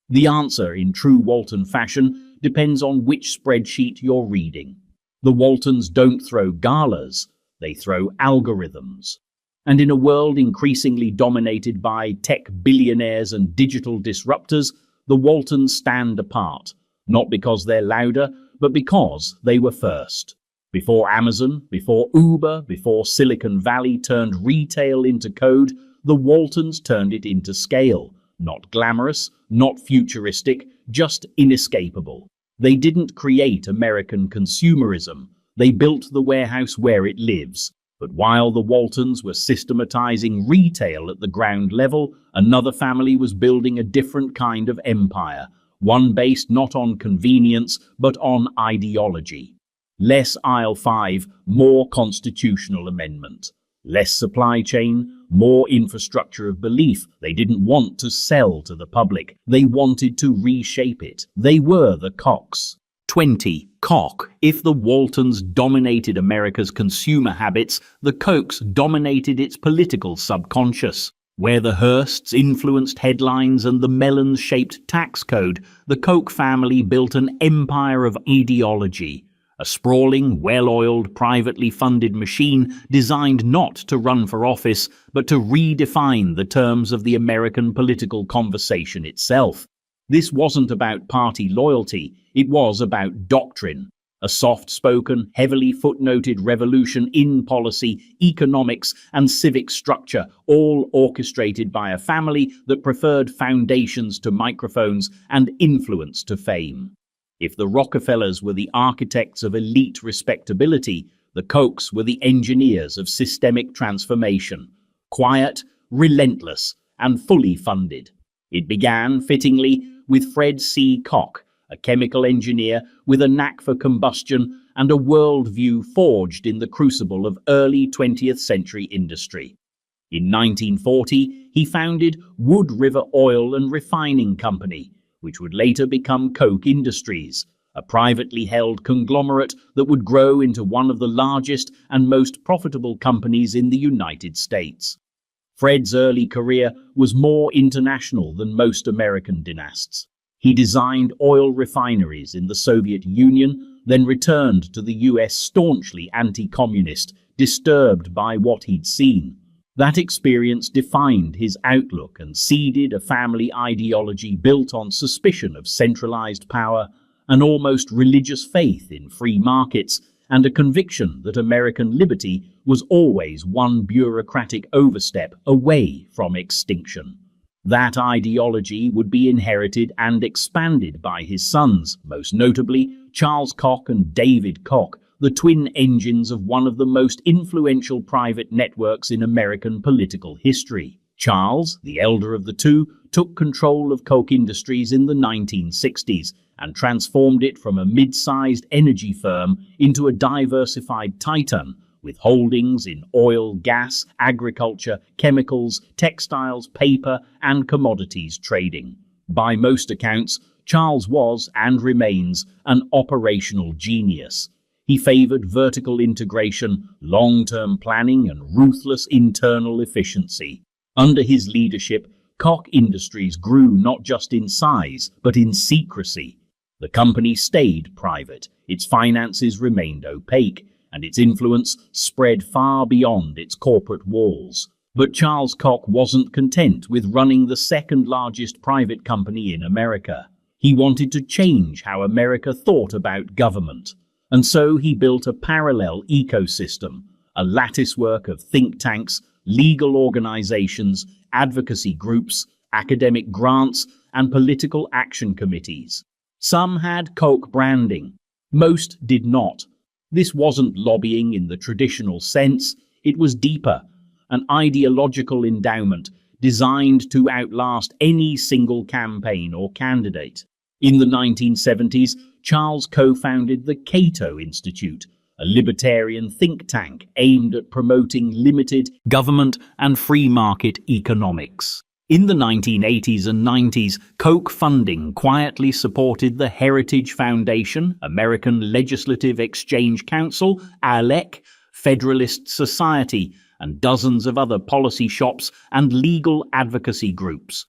The answer, in true Walton fashion, depends on which spreadsheet you're reading. The Waltons don't throw galas, they throw algorithms. And in a world increasingly dominated by tech billionaires and digital disruptors, the Waltons stand apart, not because they're louder, but because they were first. Before Amazon, before Uber, before Silicon Valley turned retail into code, the Waltons turned it into scale. Not glamorous, not futuristic, just inescapable. They didn't create American consumerism. They built the warehouse where it lives. But while the Waltons were systematizing retail at the ground level, another family was building a different kind of empire, one based not on convenience, but on ideology. Less aisle 5, more constitutional amendment. Less supply chain, more infrastructure of belief. They didn't want to sell to the public. They wanted to reshape it. They were the Kochs. 20. Koch. If the Waltons dominated America's consumer habits, the Kochs dominated its political subconscious. Where the Hearsts influenced headlines and the Mellons shaped tax code, the Koch family built an empire of ideology. A sprawling, well-oiled, privately funded machine designed not to run for office, but to redefine the terms of the American political conversation itself. This wasn't about party loyalty, it was about doctrine. A soft-spoken, heavily footnoted revolution in policy, economics, and civic structure, all orchestrated by a family that preferred foundations to microphones and influence to fame. If the Rockefellers were the architects of elite respectability, the Kochs were the engineers of systemic transformation. Quiet, relentless, and fully funded. It began, fittingly, with Fred C. Koch, a chemical engineer with a knack for combustion and a worldview forged in the crucible of early 20th century industry. In 1940, he founded Wood River Oil and Refining Company, which would later become Koch Industries, a privately held conglomerate that would grow into one of the largest and most profitable companies in the United States. Fred's early career was more international than most American dynasts. He designed oil refineries in the Soviet Union, then returned to the US staunchly anti-communist, disturbed by what he'd seen. That experience defined his outlook and seeded a family ideology built on suspicion of centralized power, an almost religious faith in free markets, and a conviction that American liberty was always one bureaucratic overstep away from extinction. That ideology would be inherited and expanded by his sons, most notably Charles Koch and David Koch, the twin engines of one of the most influential private networks in American political history. Charles, the elder of the two, took control of Koch Industries in the 1960s and transformed it from a mid-sized energy firm into a diversified titan with holdings in oil, gas, agriculture, chemicals, textiles, paper, and commodities trading. By most accounts, Charles was and remains an operational genius. He favored vertical integration, long-term planning, and ruthless internal efficiency. Under his leadership, Koch Industries grew not just in size, but in secrecy. The company stayed private, its finances remained opaque, and its influence spread far beyond its corporate walls. But Charles Koch wasn't content with running the second largest private company in America. He wanted to change how America thought about government. And so he built a parallel ecosystem, a latticework of think tanks, legal organizations, advocacy groups, academic grants, and political action committees. Some had Koch branding. Most did not. This wasn't lobbying in the traditional sense. It was deeper, an ideological endowment designed to outlast any single campaign or candidate. In the 1970s, Charles co-founded the Cato Institute, a libertarian think tank aimed at promoting limited government and free market economics. In the 1980s and 90s, Koch funding quietly supported the Heritage Foundation, American Legislative Exchange Council, ALEC, Federalist Society, and dozens of other policy shops and legal advocacy groups.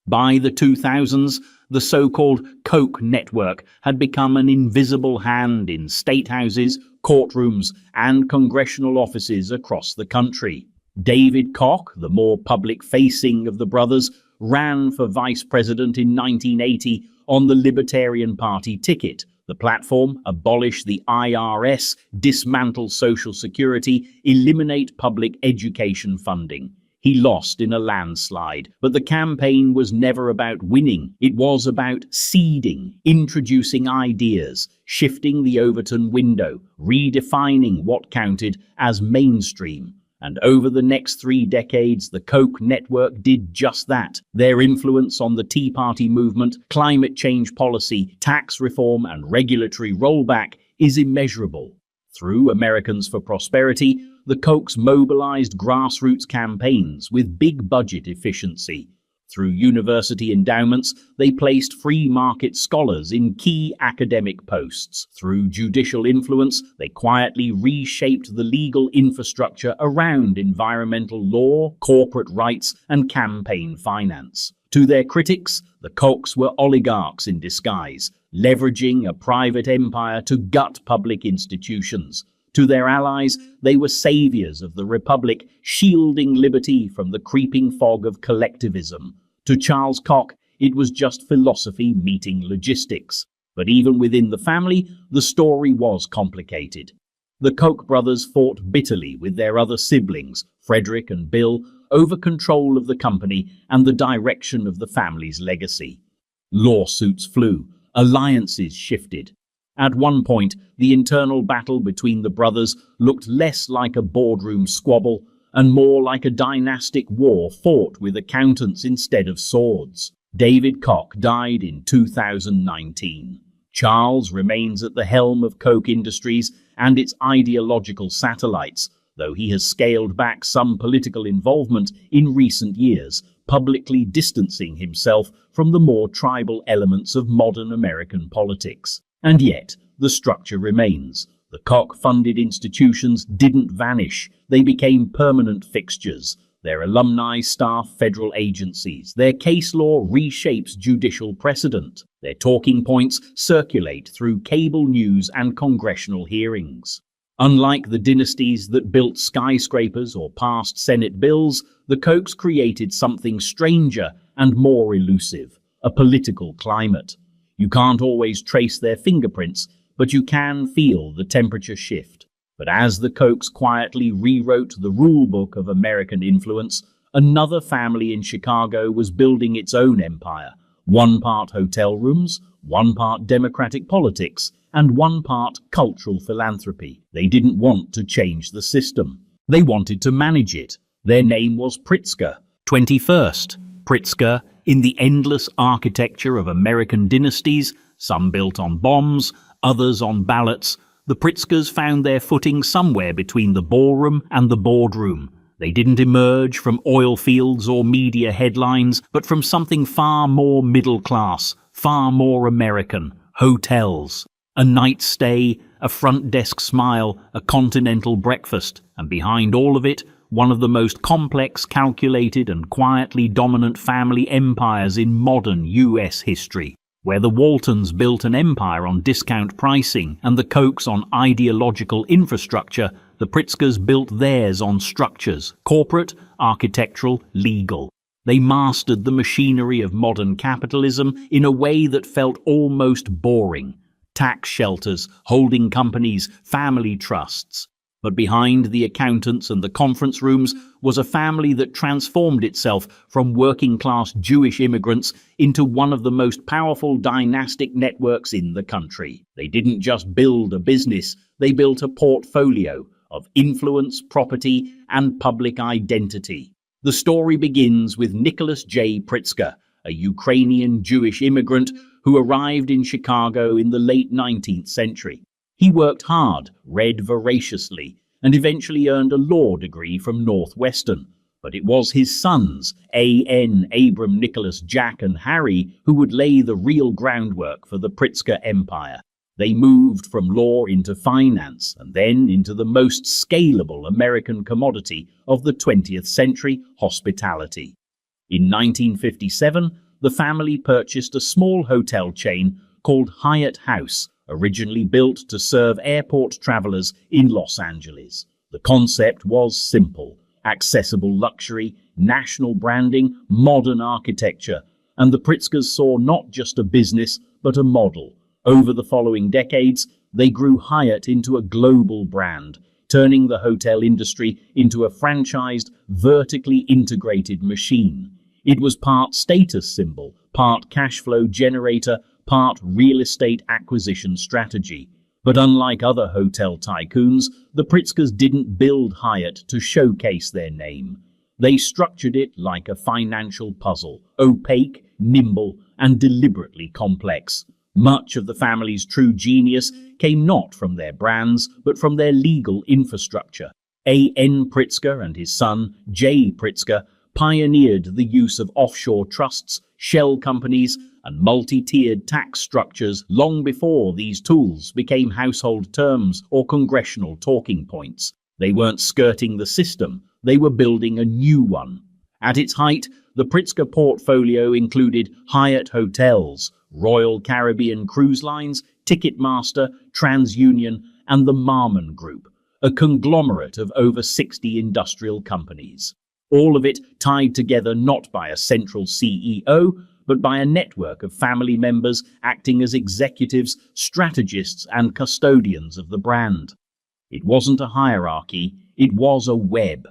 By the 2000s, the so-called Koch network had become an invisible hand in state houses, courtrooms, and congressional offices across the country. David Koch, the more public-facing of the brothers, ran for vice president in 1980 on the Libertarian Party ticket. The platform: abolish the IRS, dismantle Social Security, eliminate public education funding. He lost in a landslide, but the campaign was never about winning. It was about seeding, introducing ideas, shifting the Overton window, redefining what counted as mainstream. And over the next 3 decades, the Koch network did just that. Their influence on the Tea Party movement, climate change policy, tax reform, and regulatory rollback is immeasurable. Through Americans for Prosperity, the Kochs mobilized grassroots campaigns with big budget efficiency. Through university endowments, they placed free market scholars in key academic posts. Through judicial influence, they quietly reshaped the legal infrastructure around environmental law, corporate rights, and campaign finance. To their critics, the Kochs were oligarchs in disguise, leveraging a private empire to gut public institutions. To their allies, they were saviors of the Republic, shielding liberty from the creeping fog of collectivism. To Charles Koch, it was just philosophy meeting logistics. But even within the family, the story was complicated. The Koch brothers fought bitterly with their other siblings, Frederick and Bill, over control of the company and the direction of the family's legacy. Lawsuits flew, alliances shifted. At one point, the internal battle between the brothers looked less like a boardroom squabble and more like a dynastic war fought with accountants instead of swords. David Koch died in 2019. Charles remains at the helm of Koch Industries and its ideological satellites, though he has scaled back some political involvement in recent years, publicly distancing himself from the more tribal elements of modern American politics. And yet, the structure remains. The Koch-funded institutions didn't vanish. They became permanent fixtures. their alumni staff federal agencies. Their case law reshapes judicial precedent. Their talking points circulate through cable news and congressional hearings. Unlike the dynasties that built skyscrapers or passed Senate bills, the Kochs created something stranger and more elusive, a political climate. You can't always trace their fingerprints, but you can feel the temperature shift. But as the Kochs quietly rewrote the rulebook of American influence, another family in Chicago was building its own empire. One part hotel rooms, one part democratic politics, and one part cultural philanthropy. They didn't want to change the system. They wanted to manage it. Their name was Pritzker. 21st. Pritzker, in the endless architecture of American dynasties, some built on bombs, others on ballots, the Pritzkers found their footing somewhere between the ballroom and the boardroom. They didn't emerge from oil fields or media headlines, but from something far more middle class, far more American: hotels. A night stay, a front desk smile, a continental breakfast, and behind all of it, one of the most complex, calculated, and quietly dominant family empires in modern US history. Where the Waltons built an empire on discount pricing and the Kochs on ideological infrastructure, the Pritzkers built theirs on structures: corporate, architectural, legal. They mastered the machinery of modern capitalism in a way that felt almost boring. Tax shelters, holding companies, family trusts. But behind the accountants and the conference rooms was a family that transformed itself from working-class Jewish immigrants into one of the most powerful dynastic networks in the country. They didn't just build a business, they built a portfolio of influence, property, and public identity. The story begins with Nicholas J. Pritzker, a Ukrainian Jewish immigrant who arrived in Chicago in the late 19th century. He worked hard, read voraciously, and eventually earned a law degree from Northwestern. But it was his sons, A.N., Abram, Nicholas, Jack, and Harry, who would lay the real groundwork for the Pritzker empire. They moved from law into finance, and then into the most scalable American commodity of the 20th century, hospitality. In 1957, the family purchased a small hotel chain called Hyatt House, originally built to serve airport travelers in Los Angeles. The concept was simple: accessible luxury, national branding, modern architecture, and the Pritzkers saw not just a business, but a model. Over the following decades, they grew Hyatt into a global brand, turning the hotel industry into a franchised, vertically integrated machine. It was part status symbol, part cash flow generator, part real estate acquisition strategy. But unlike other hotel tycoons, the Pritzkers didn't build Hyatt to showcase their name. They structured it like a financial puzzle, opaque, nimble, and deliberately complex. Much of the family's true genius came not from their brands, but from their legal infrastructure. A.N. Pritzker and his son, J. Pritzker, pioneered the use of offshore trusts, shell companies, and multi-tiered tax structures long before these tools became household terms or congressional talking points. They weren't skirting the system, they were building a new one. At its height, the Pritzker portfolio included Hyatt Hotels, Royal Caribbean Cruise Lines, Ticketmaster, TransUnion, and the Marmon Group, a conglomerate of over 60 industrial companies. All of it tied together not by a central CEO, but by a network of family members acting as executives, strategists, and custodians of the brand. It wasn't a hierarchy, it was a web.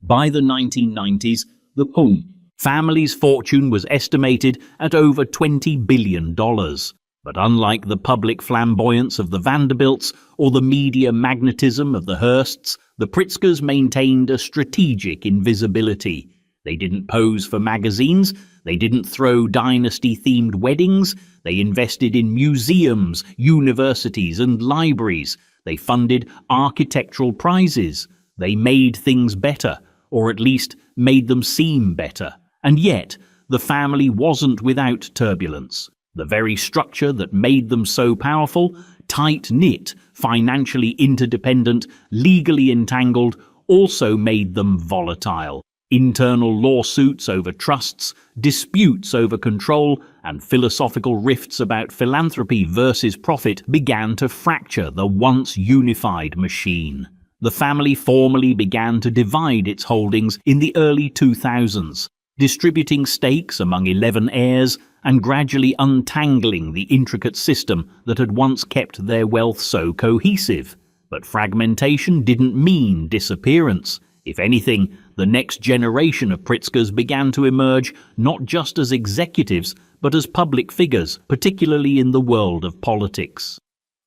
By the 1990s, the family's fortune was estimated at over $20 billion. But unlike the public flamboyance of the Vanderbilts or the media magnetism of the Hearsts, the Pritzkers maintained a strategic invisibility. They didn't pose for magazines, they didn't throw dynasty-themed weddings, they invested in museums, universities, and libraries. They funded architectural prizes. They made things better, or at least made them seem better. And yet, the family wasn't without turbulence. The very structure that made them so powerful, tight-knit, financially interdependent, legally entangled, also made them volatile. Internal lawsuits over trusts, disputes over control, and philosophical rifts about philanthropy versus profit began to fracture the once unified machine. The family formally began to divide its holdings in the early 2000s, distributing stakes among 11 heirs and gradually untangling the intricate system that had once kept their wealth so cohesive. But fragmentation didn't mean disappearance. If anything, the next generation of Pritzkers began to emerge not just as executives, but as public figures, particularly in the world of politics.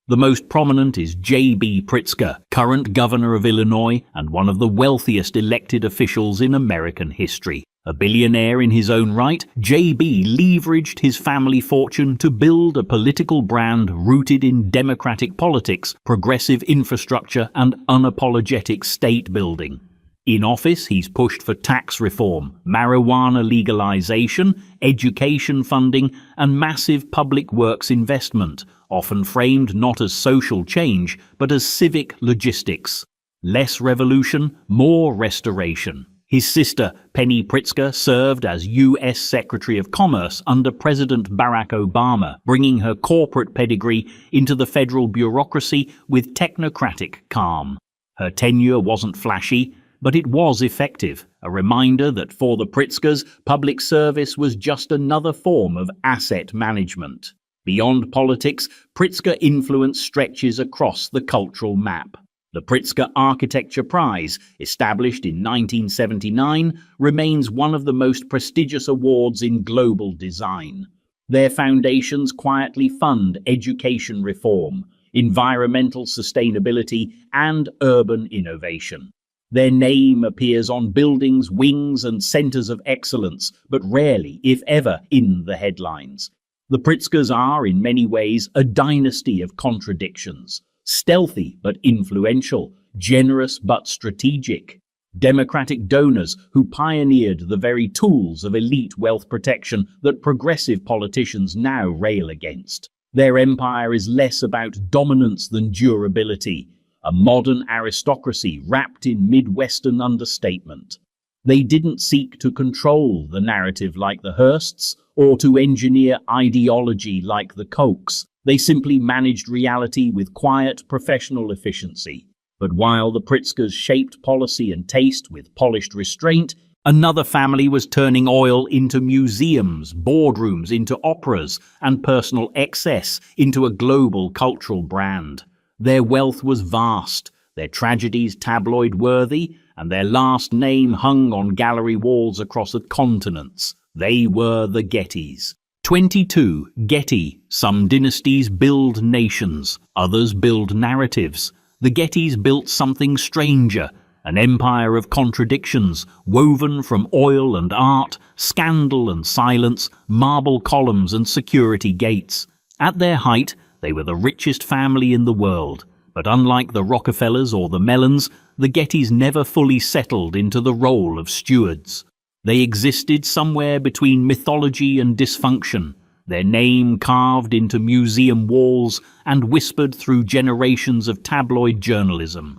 The most prominent is J.B. Pritzker, current governor of Illinois and one of the wealthiest elected officials in American history. A billionaire in his own right, J.B. leveraged his family fortune to build a political brand rooted in democratic politics, progressive infrastructure, and unapologetic state building. In office, he's pushed for tax reform, marijuana legalization, education funding, and massive public works investment, often framed not as social change, but as civic logistics. Less revolution, more restoration. His sister, Penny Pritzker, served as U.S. Secretary of Commerce under President Barack Obama, bringing her corporate pedigree into the federal bureaucracy with technocratic calm. Her tenure wasn't flashy, but it was effective, a reminder that for the Pritzkers, public service was just another form of asset management. Beyond politics, Pritzker influence stretches across the cultural map. The Pritzker Architecture Prize, established in 1979, remains one of the most prestigious awards in global design. Their foundations quietly fund education reform, environmental sustainability, and urban innovation. Their name appears on buildings, wings, and centers of excellence, but rarely, if ever, in the headlines. The Pritzkers are, in many ways, a dynasty of contradictions. Stealthy but influential, generous but strategic. Democratic donors who pioneered the very tools of elite wealth protection that progressive politicians now rail against. Their empire is less about dominance than durability, a modern aristocracy wrapped in Midwestern understatement. They didn't seek to control the narrative like the Hearsts or to engineer ideology like the Kochs. They simply managed reality with quiet, professional efficiency. But while the Pritzkers shaped policy and taste with polished restraint, another family was turning oil into museums, boardrooms into operas, and personal excess into a global cultural brand. Their wealth was vast, their tragedies tabloid-worthy, and their last name hung on gallery walls across the continents. They were the Gettys. 22. Getty. Some dynasties build nations, others build narratives. The Gettys built something stranger, an empire of contradictions, woven from oil and art, scandal and silence, marble columns and security gates. At their height, they were the richest family in the world, but unlike the Rockefellers or the Mellons, the Gettys never fully settled into the role of stewards. They existed somewhere between mythology and dysfunction, their name carved into museum walls and whispered through generations of tabloid journalism.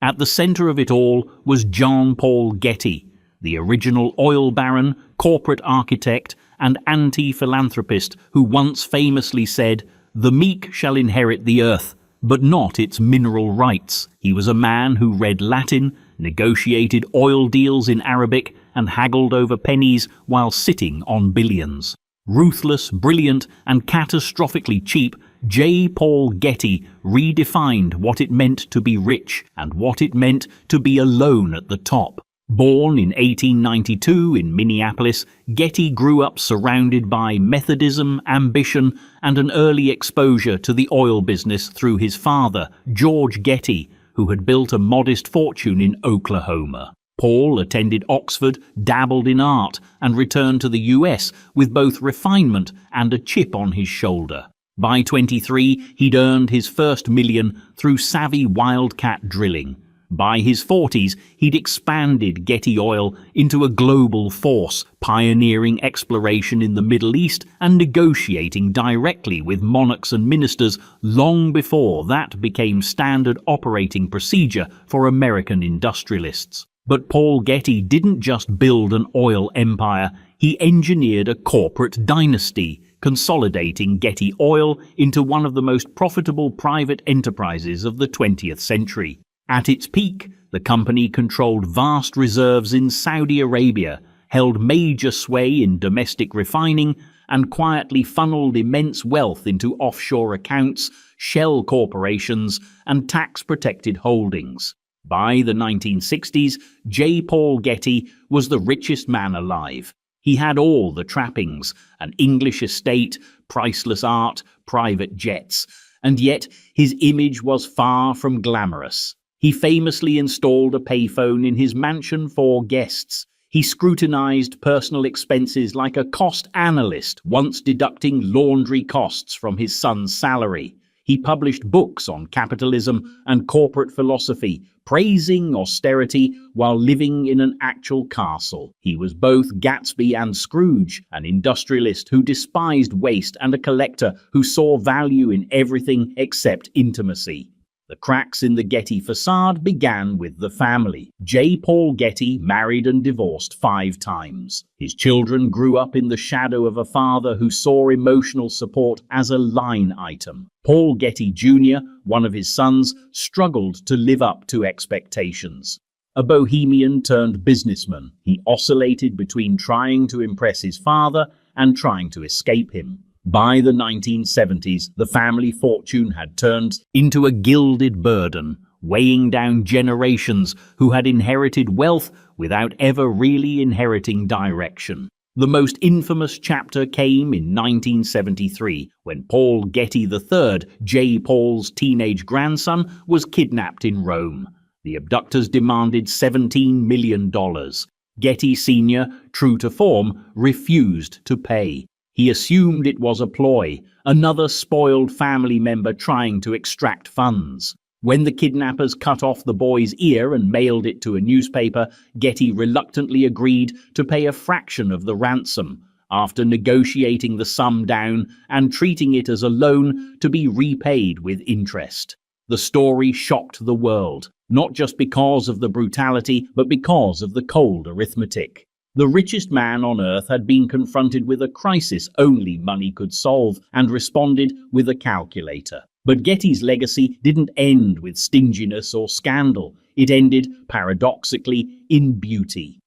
At the center of it all was John Paul Getty, the original oil baron, corporate architect, and anti-philanthropist who once famously said, "The meek shall inherit the earth, but not its mineral rights." He was a man who read Latin, negotiated oil deals in Arabic, and haggled over pennies while sitting on billions. Ruthless, brilliant, and catastrophically cheap, J. Paul Getty redefined what it meant to be rich and what it meant to be alone at the top. Born in 1892 in Minneapolis, Getty grew up surrounded by Methodism, ambition, and an early exposure to the oil business through his father, George Getty, who had built a modest fortune in Oklahoma. Paul attended Oxford, dabbled in art, and returned to the US with both refinement and a chip on his shoulder. By 23, he'd earned his first million through savvy wildcat drilling. By his 40s, he'd expanded Getty Oil into a global force, pioneering exploration in the Middle East and negotiating directly with monarchs and ministers long before that became standard operating procedure for American industrialists. But Paul Getty didn't just build an oil empire, he engineered a corporate dynasty, consolidating Getty Oil into one of the most profitable private enterprises of the 20th century. At its peak, the company controlled vast reserves in Saudi Arabia, held major sway in domestic refining, and quietly funneled immense wealth into offshore accounts, shell corporations, and tax-protected holdings. By the 1960s, J. Paul Getty was the richest man alive. He had all the trappings: an English estate, priceless art, private jets. And yet, his image was far from glamorous. He famously installed a payphone in his mansion for guests. He scrutinized personal expenses like a cost analyst, once deducting laundry costs from his son's salary. He published books on capitalism and corporate philosophy, praising austerity while living in an actual castle. He was both Gatsby and Scrooge, an industrialist who despised waste and a collector who saw value in everything except intimacy. The cracks in the Getty facade began with the family. J. Paul Getty married and divorced 5 times. His children grew up in the shadow of a father who saw emotional support as a line item. Paul Getty Jr., one of his sons, struggled to live up to expectations. A bohemian turned businessman, he oscillated between trying to impress his father and trying to escape him. By the 1970s, the family fortune had turned into a gilded burden, weighing down generations who had inherited wealth without ever really inheriting direction. The most infamous chapter came in 1973, when Paul Getty III, J. Paul's teenage grandson, was kidnapped in Rome. The abductors demanded $17 million. Getty Sr., true to form, refused to pay. He assumed it was a ploy, another spoiled family member trying to extract funds. When the kidnappers cut off the boy's ear and mailed it to a newspaper, Getty reluctantly agreed to pay a fraction of the ransom, after negotiating the sum down and treating it as a loan to be repaid with interest. The story shocked the world, not just because of the brutality, but because of the cold arithmetic. The richest man on earth had been confronted with a crisis only money could solve and responded with a calculator. But Getty's legacy didn't end with stinginess or scandal. It ended, paradoxically, in beauty.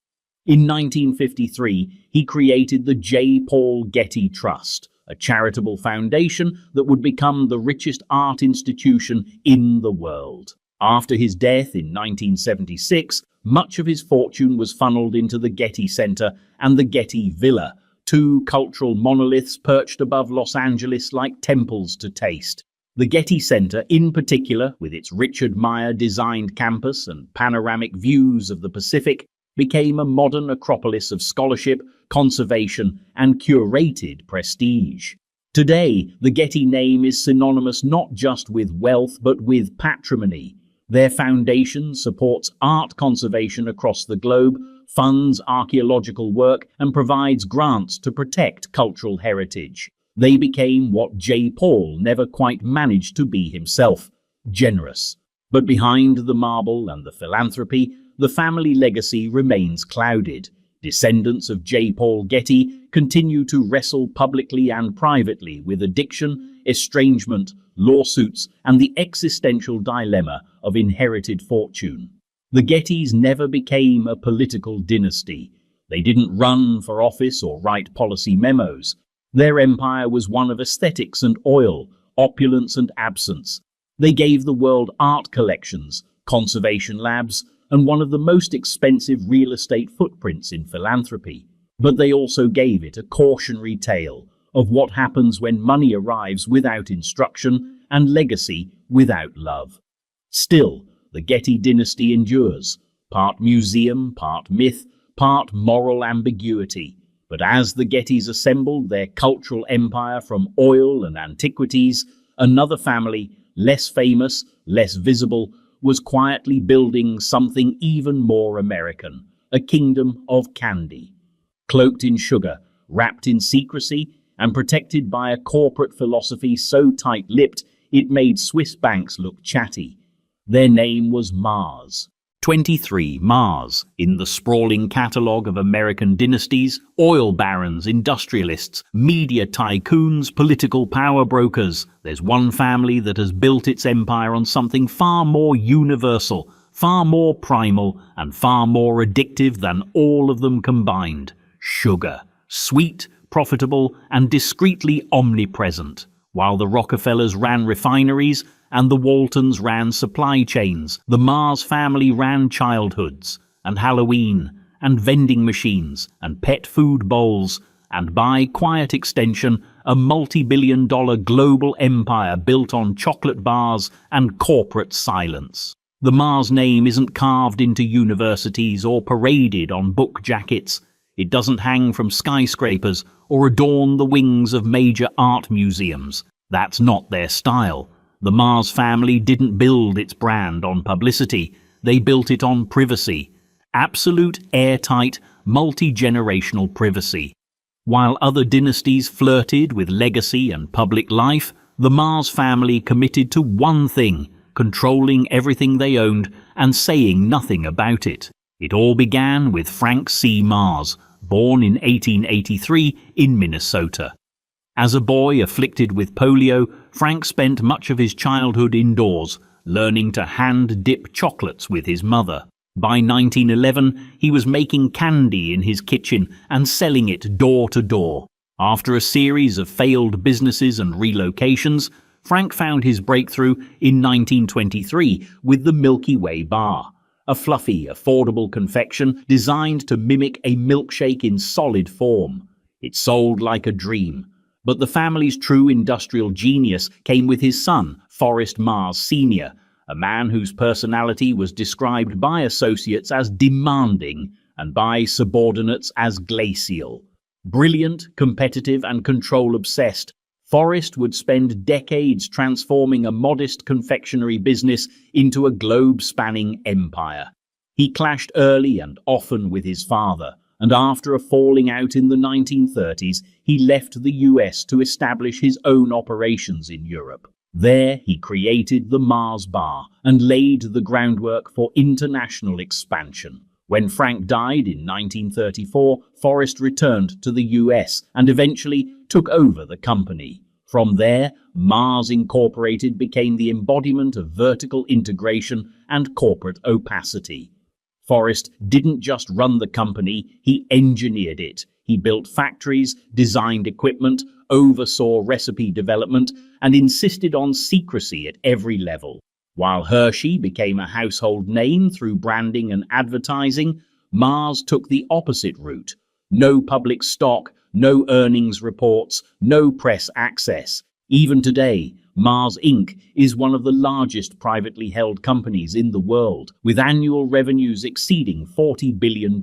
In 1953, he created the J. Paul Getty Trust, a charitable foundation that would become the richest art institution in the world. After his death in 1976, much of his fortune was funneled into the Getty Center and the Getty Villa, 2 cultural monoliths perched above Los Angeles like temples to taste. The Getty Center, in particular, with its Richard Meyer-designed campus and panoramic views of the Pacific, became a modern acropolis of scholarship, conservation, and curated prestige. Today, the Getty name is synonymous not just with wealth, but with patrimony. Their foundation supports art conservation across the globe, funds archaeological work, and provides grants to protect cultural heritage. They became what J. Paul never quite managed to be himself: generous. But behind the marble and the philanthropy, the family legacy remains clouded. Descendants of J. Paul Getty continue to wrestle publicly and privately with addiction, estrangement, lawsuits, and the existential dilemma of inherited fortune. The Gettys never became a political dynasty. They didn't run for office or write policy memos. Their empire was one of aesthetics and oil, opulence and absence. They gave the world art collections, conservation labs, and one of the most expensive real estate footprints in philanthropy. But they also gave it a cautionary tale of what happens when money arrives without instruction and legacy without love. Still, the Getty dynasty endures, part museum, part myth, part moral ambiguity. But as the Gettys assembled their cultural empire from oil and antiquities, another family, less famous, less visible, was quietly building something even more American, a kingdom of candy. Cloaked in sugar, wrapped in secrecy, and protected by a corporate philosophy so tight-lipped it made Swiss banks look chatty. Their name was Mars. 23. Mars. In the sprawling catalogue of American dynasties, oil barons, industrialists, media tycoons, political power brokers, there's one family that has built its empire on something far more universal, far more primal, and far more addictive than all of them combined. Sugar. Sweet, profitable, and discreetly omnipresent. While the Rockefellers ran refineries and the Waltons ran supply chains, the Mars family ran childhoods, and Halloween, and vending machines, and pet food bowls, and by quiet extension, a multi-billion-dollar global empire built on chocolate bars and corporate silence. The Mars name isn't carved into universities or paraded on book jackets. It doesn't hang from skyscrapers or adorn the wings of major art museums. That's not their style. The Mars family didn't build its brand on publicity. They built it on privacy. Absolute, airtight, multi-generational privacy. While other dynasties flirted with legacy and public life, the Mars family committed to one thing, controlling everything they owned and saying nothing about it. It all began with Frank C. Mars, born in 1883 in Minnesota. As a boy afflicted with polio, Frank spent much of his childhood indoors, learning to hand-dip chocolates with his mother. By 1911, he was making candy in his kitchen and selling it door to door. After a series of failed businesses and relocations, Frank found his breakthrough in 1923 with the Milky Way bar, a fluffy, affordable confection designed to mimic a milkshake in solid form. It sold like a dream. But the family's true industrial genius came with his son, Forrest Mars Sr., a man whose personality was described by associates as demanding and by subordinates as glacial. Brilliant, competitive, and control-obsessed, Forrest would spend decades transforming a modest confectionery business into a globe-spanning empire. He clashed early and often with his father, and after a falling out in the 1930s, he left the US to establish his own operations in Europe. There, he created the Mars Bar and laid the groundwork for international expansion. When Frank died in 1934, Forrest returned to the US and eventually took over the company. From there, Mars Incorporated became the embodiment of vertical integration and corporate opacity. Forrest didn't just run the company, he engineered it. He built factories, designed equipment, oversaw recipe development, and insisted on secrecy at every level. While Hershey became a household name through branding and advertising, Mars took the opposite route. No public stock, no earnings reports, no press access. Even today, Mars Inc. is one of the largest privately held companies in the world, with annual revenues exceeding $40 billion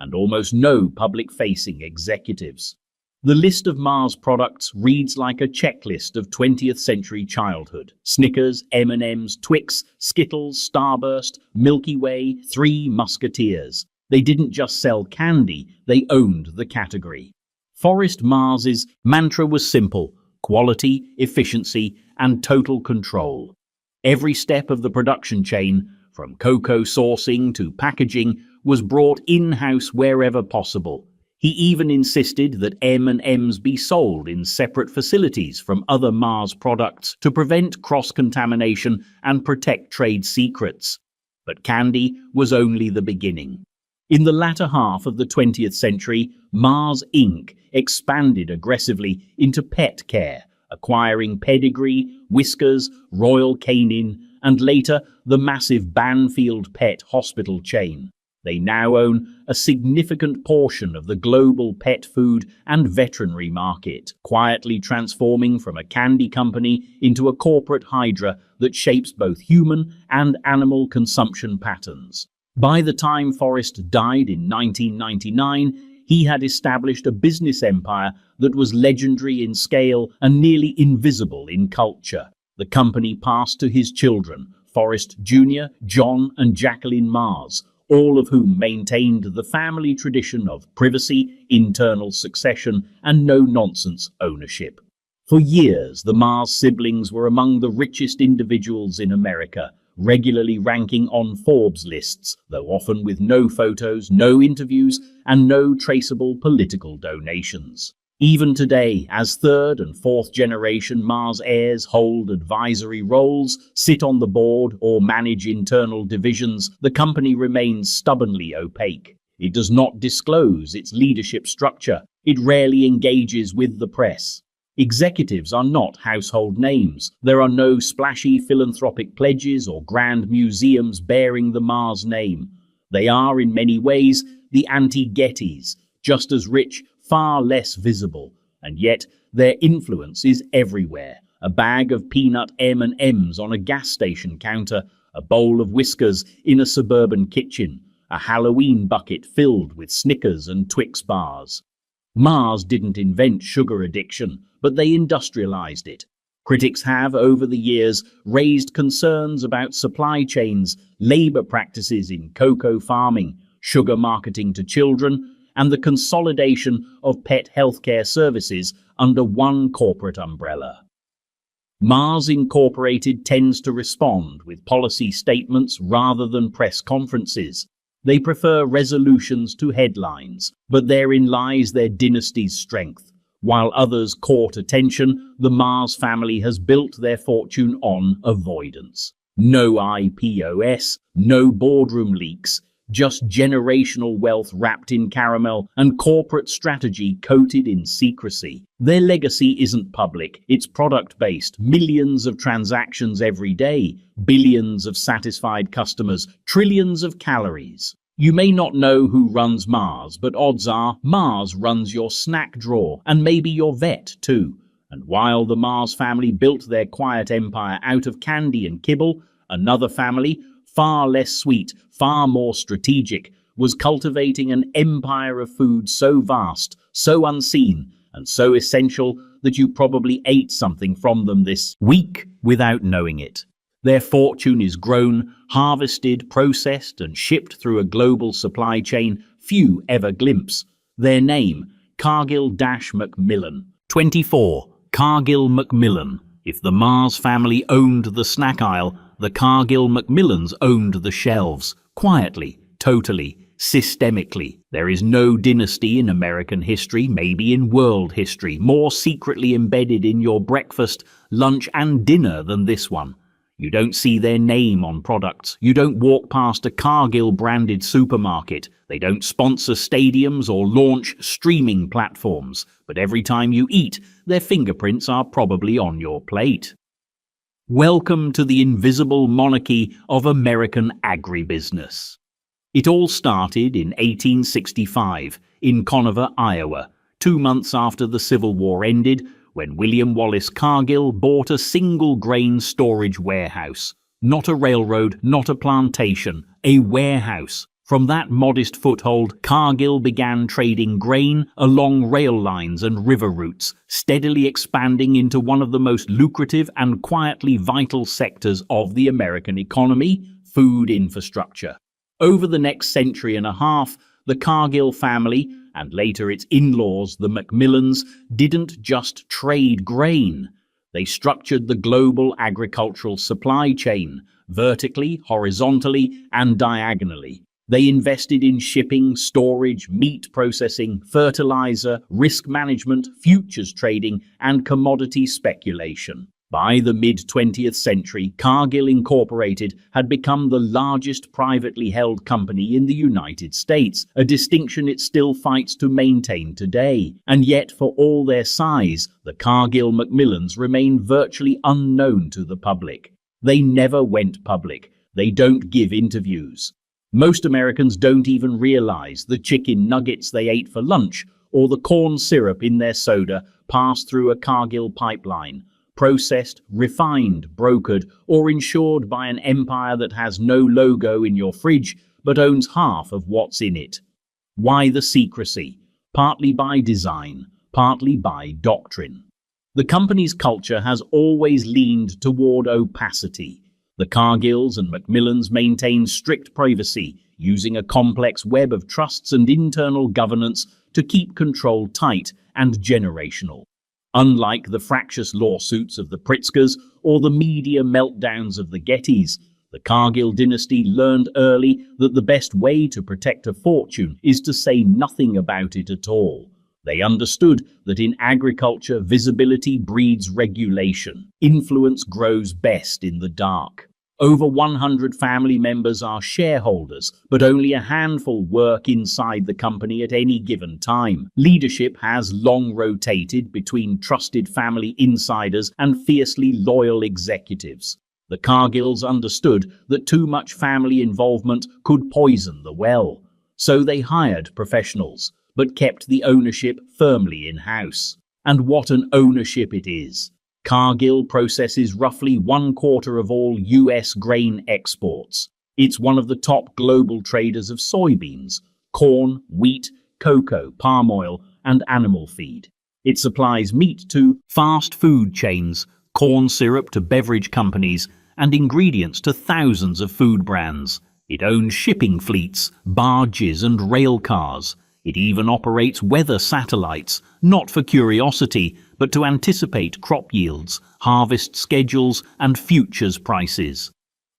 and almost no public-facing executives. The list of Mars products reads like a checklist of 20th century childhood. Snickers, M&Ms, Twix, Skittles, Starburst, Milky Way, Three Musketeers. They didn't just sell candy, they owned the category. Forrest Mars's mantra was simple: quality, efficiency, and total control. Every step of the production chain, from cocoa sourcing to packaging, was brought in-house wherever possible. He even insisted that M&Ms be sold in separate facilities from other Mars products to prevent cross-contamination and protect trade secrets. But candy was only the beginning. In the latter half of the 20th century, Mars Inc. expanded aggressively into pet care, acquiring Pedigree, Whiskers, Royal Canin, and later the massive Banfield Pet Hospital chain. They now own a significant portion of the global pet food and veterinary market, quietly transforming from a candy company into a corporate hydra that shapes both human and animal consumption patterns. By the time Forrest died in 1999, he had established a business empire that was legendary in scale and nearly invisible in culture. The company passed to his children, Forrest Jr., John, and Jacqueline Mars, all of whom maintained the family tradition of privacy, internal succession, and no-nonsense ownership. For years, the Mars siblings were among the richest individuals in America, regularly ranking on Forbes lists, though often with no photos, no interviews, and no traceable political donations. Even today, as third and fourth generation Mars heirs hold advisory roles, sit on the board, or manage internal divisions, the company remains stubbornly opaque. It does not disclose its leadership structure. It rarely engages with the press. Executives are not household names. There are no splashy philanthropic pledges or grand museums bearing the Mars name. They are, in many ways, the anti-Gettys, just as rich, far less visible, and yet their influence is everywhere. A bag of peanut M&Ms on a gas station counter, a bowl of Whiskers in a suburban kitchen, a Halloween bucket filled with Snickers and Twix bars. Mars didn't invent sugar addiction, but they industrialized it. Critics have, over the years, raised concerns about supply chains, labor practices in cocoa farming, sugar marketing to children, and the consolidation of pet healthcare services under one corporate umbrella. Mars Incorporated tends to respond with policy statements rather than press conferences. They prefer resolutions to headlines, but therein lies their dynasty's strength. While others court attention, the Mars family has built their fortune on avoidance. No IPOs, no boardroom leaks, just generational wealth wrapped in caramel and corporate strategy coated in secrecy. Their legacy isn't public, it's product-based. Millions of transactions every day, billions of satisfied customers, trillions of calories. You may not know who runs Mars, but odds are Mars runs your snack drawer and maybe your vet too. And while the Mars family built their quiet empire out of candy and kibble, another family, far less sweet, far more strategic, was cultivating an empire of food so vast, so unseen, and so essential that you probably ate something from them this week without knowing it. Their fortune is grown, harvested, processed, and shipped through a global supply chain few ever glimpse. Their name, Cargill-Macmillan. 24. Cargill-Macmillan. If the Mars family owned the snack aisle, the Cargill-Macmillans owned the shelves. Quietly, totally, systemically. There is no dynasty in American history, maybe in world history, more secretly embedded in your breakfast, lunch, and dinner than this one. You don't see their name on products. You don't walk past a Cargill-branded supermarket. They don't sponsor stadiums or launch streaming platforms. But every time you eat, their fingerprints are probably on your plate. Welcome to the invisible monarchy of American agribusiness. It all started in 1865 in Conover, Iowa, 2 months after the Civil War ended, when William Wallace Cargill bought a single-grain storage warehouse. Not a railroad, not a plantation, a warehouse. From that modest foothold, Cargill began trading grain along rail lines and river routes, steadily expanding into one of the most lucrative and quietly vital sectors of the American economy, food infrastructure. Over the next century and a half, the Cargill family, and later its in-laws, the Macmillans, didn't just trade grain. They structured the global agricultural supply chain, vertically, horizontally, and diagonally. They invested in shipping, storage, meat processing, fertilizer, risk management, futures trading, and commodity speculation. By the mid-20th century, Cargill Incorporated had become the largest privately held company in the United States, a distinction it still fights to maintain today. And yet, for all their size, the Cargill-Macmillans remain virtually unknown to the public. They never went public. They don't give interviews. Most Americans don't even realize the chicken nuggets they ate for lunch or the corn syrup in their soda passed through a Cargill pipeline, processed, refined, brokered, or insured by an empire that has no logo in your fridge but owns half of what's in it. Why the secrecy? Partly by design, partly by doctrine. The company's culture has always leaned toward opacity. The Cargills and Macmillans maintain strict privacy, using a complex web of trusts and internal governance to keep control tight and generational. Unlike the fractious lawsuits of the Pritzkers or the media meltdowns of the Gettys, The Cargill dynasty learned early that the best way to protect a fortune is to say nothing about it at all. They understood that in agriculture, visibility breeds regulation. Influence grows best in the dark. Over 100 family members are shareholders, but only a handful work inside the company at any given time. Leadership has long rotated between trusted family insiders and fiercely loyal executives. The Cargills understood that too much family involvement could poison the well, so they hired professionals, but kept the ownership firmly in-house. And what an ownership it is! Cargill processes roughly 1/4 of all US grain exports. It's one of the top global traders of soybeans, corn, wheat, cocoa, palm oil, and animal feed. It supplies meat to fast food chains, corn syrup to beverage companies, and ingredients to thousands of food brands. It owns shipping fleets, barges, and rail cars. It even operates weather satellites, not for curiosity, but to anticipate crop yields, harvest schedules, and futures prices.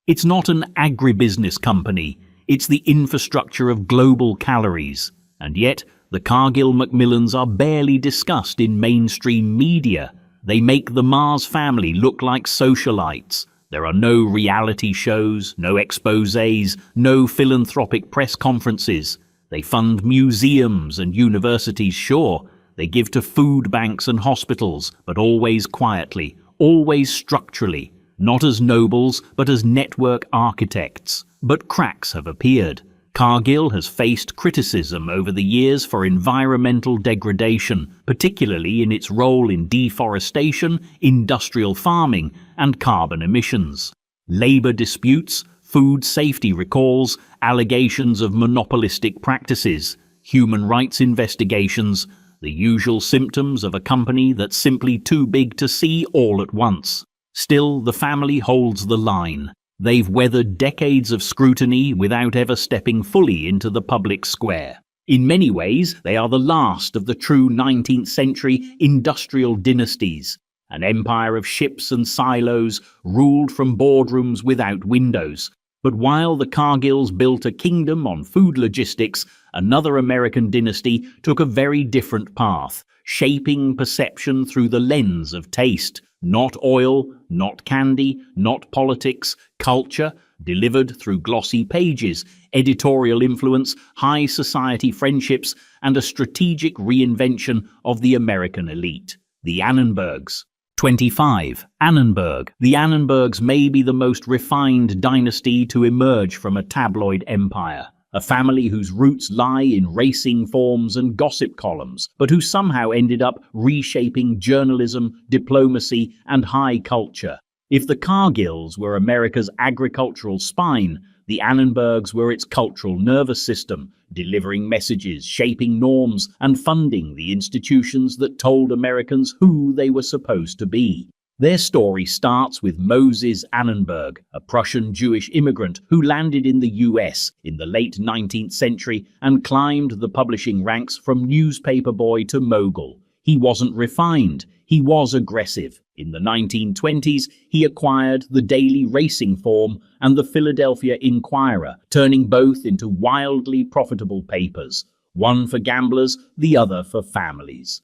It's not an agribusiness company, it's the infrastructure of global calories. And yet, the Cargill Macmillans are barely discussed in mainstream media. They make the Mars family look like socialites. There are no reality shows, no exposés, no philanthropic press conferences. They fund museums and universities, sure. They give to food banks and hospitals, but always quietly, always structurally, not as nobles, but as network architects. But cracks have appeared. Cargill has faced criticism over the years for environmental degradation, particularly in its role in deforestation, industrial farming, and carbon emissions. Labor disputes, food safety recalls, allegations of monopolistic practices, human rights investigations, the usual symptoms of a company that's simply too big to see all at once. Still, the family holds the line. They've weathered decades of scrutiny without ever stepping fully into the public square. In many ways, they are the last of the true 19th century industrial dynasties, an empire of ships and silos ruled from boardrooms without windows. But while the Cargills built a kingdom on food logistics, another American dynasty took a very different path, shaping perception through the lens of taste. Not oil, not candy, not politics, culture, delivered through glossy pages, editorial influence, high society friendships, and a strategic reinvention of the American elite. The Annenbergs. 25. Annenberg. The Annenbergs may be the most refined dynasty to emerge from a tabloid empire. A family whose roots lie in racing forms and gossip columns, but who somehow ended up reshaping journalism, diplomacy, and high culture. If the Cargills were America's agricultural spine, the Annenbergs were its cultural nervous system, delivering messages, shaping norms, and funding the institutions that told Americans who they were supposed to be. Their story starts with Moses Annenberg, a Prussian Jewish immigrant who landed in the US in the late 19th century and climbed the publishing ranks from newspaper boy to mogul. He wasn't refined, he was aggressive. In the 1920s, he acquired the Daily Racing Form and the Philadelphia Inquirer, turning both into wildly profitable papers, one for gamblers, the other for families.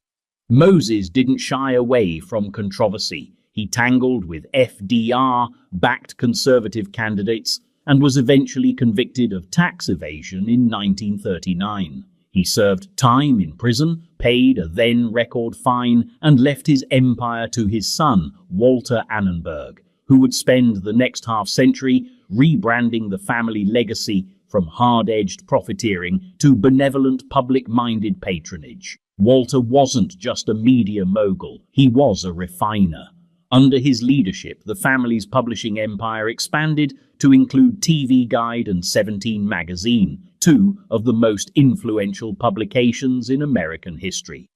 Moses didn't shy away from controversy. He tangled with FDR-backed conservative candidates and was eventually convicted of tax evasion in 1939. He served time in prison, paid a then-record fine, and left his empire to his son, Walter Annenberg, who would spend the next half-century rebranding the family legacy from hard-edged profiteering to benevolent public-minded patronage. Walter wasn't just a media mogul, he was a refiner. Under his leadership, the family's publishing empire expanded to include TV Guide and 17 Magazine, two of the most influential publications in American history.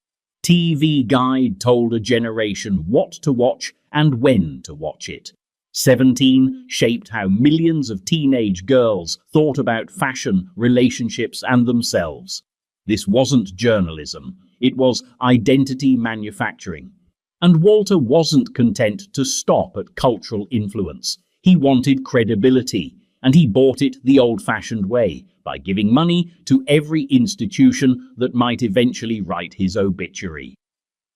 TV Guide told a generation what to watch and when to watch it. 17 shaped how millions of teenage girls thought about fashion, relationships, and themselves. This wasn't journalism, it was identity manufacturing. And Walter wasn't content to stop at cultural influence. He wanted credibility, and he bought it the old-fashioned way, by giving money to every institution that might eventually write his obituary.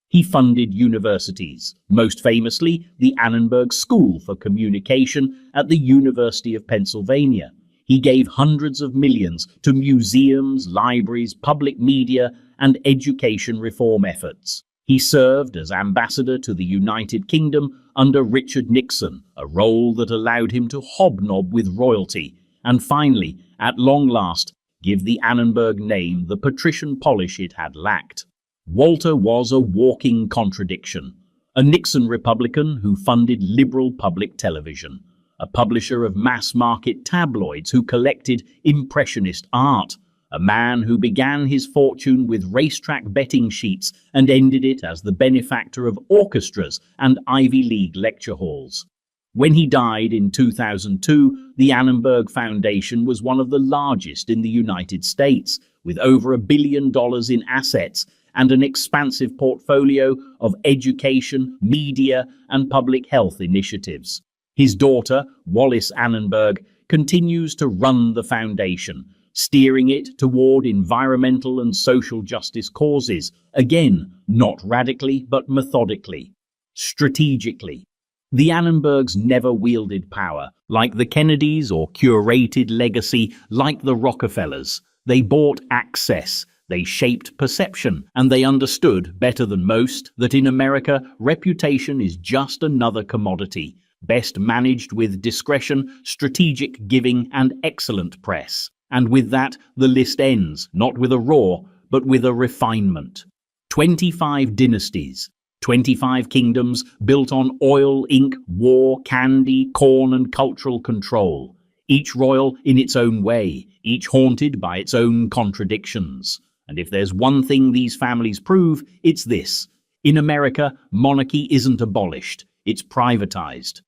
He funded universities, most famously the Annenberg School for Communication at the University of Pennsylvania. He gave hundreds of millions to museums, libraries, public media, and education reform efforts. He served as ambassador to the United Kingdom under Richard Nixon, a role that allowed him to hobnob with royalty, and finally, at long last, give the Annenberg name the patrician polish it had lacked. Walter was a walking contradiction, a Nixon Republican who funded liberal public television, a publisher of mass-market tabloids who collected impressionist art, a man who began his fortune with racetrack betting sheets and ended it as the benefactor of orchestras and Ivy League lecture halls. When he died in 2002, the Annenberg Foundation was one of the largest in the United States, with over $1 billion in assets and an expansive portfolio of education, media, and public health initiatives. His daughter, Wallis Annenberg, continues to run the foundation, steering it toward environmental and social justice causes, again, not radically but methodically, strategically. The Annenbergs never wielded power, like the Kennedys, or curated legacy, like the Rockefellers. They bought access, they shaped perception, and they understood, better than most, that in America, reputation is just another commodity, best managed with discretion, strategic giving, and excellent press. And with that, the list ends, not with a roar, but with a refinement. 25 dynasties, 25 kingdoms built on oil, ink, war, candy, corn, and cultural control. Each royal in its own way, each haunted by its own contradictions. And if there's one thing these families prove, it's this. In America, monarchy isn't abolished, it's privatized.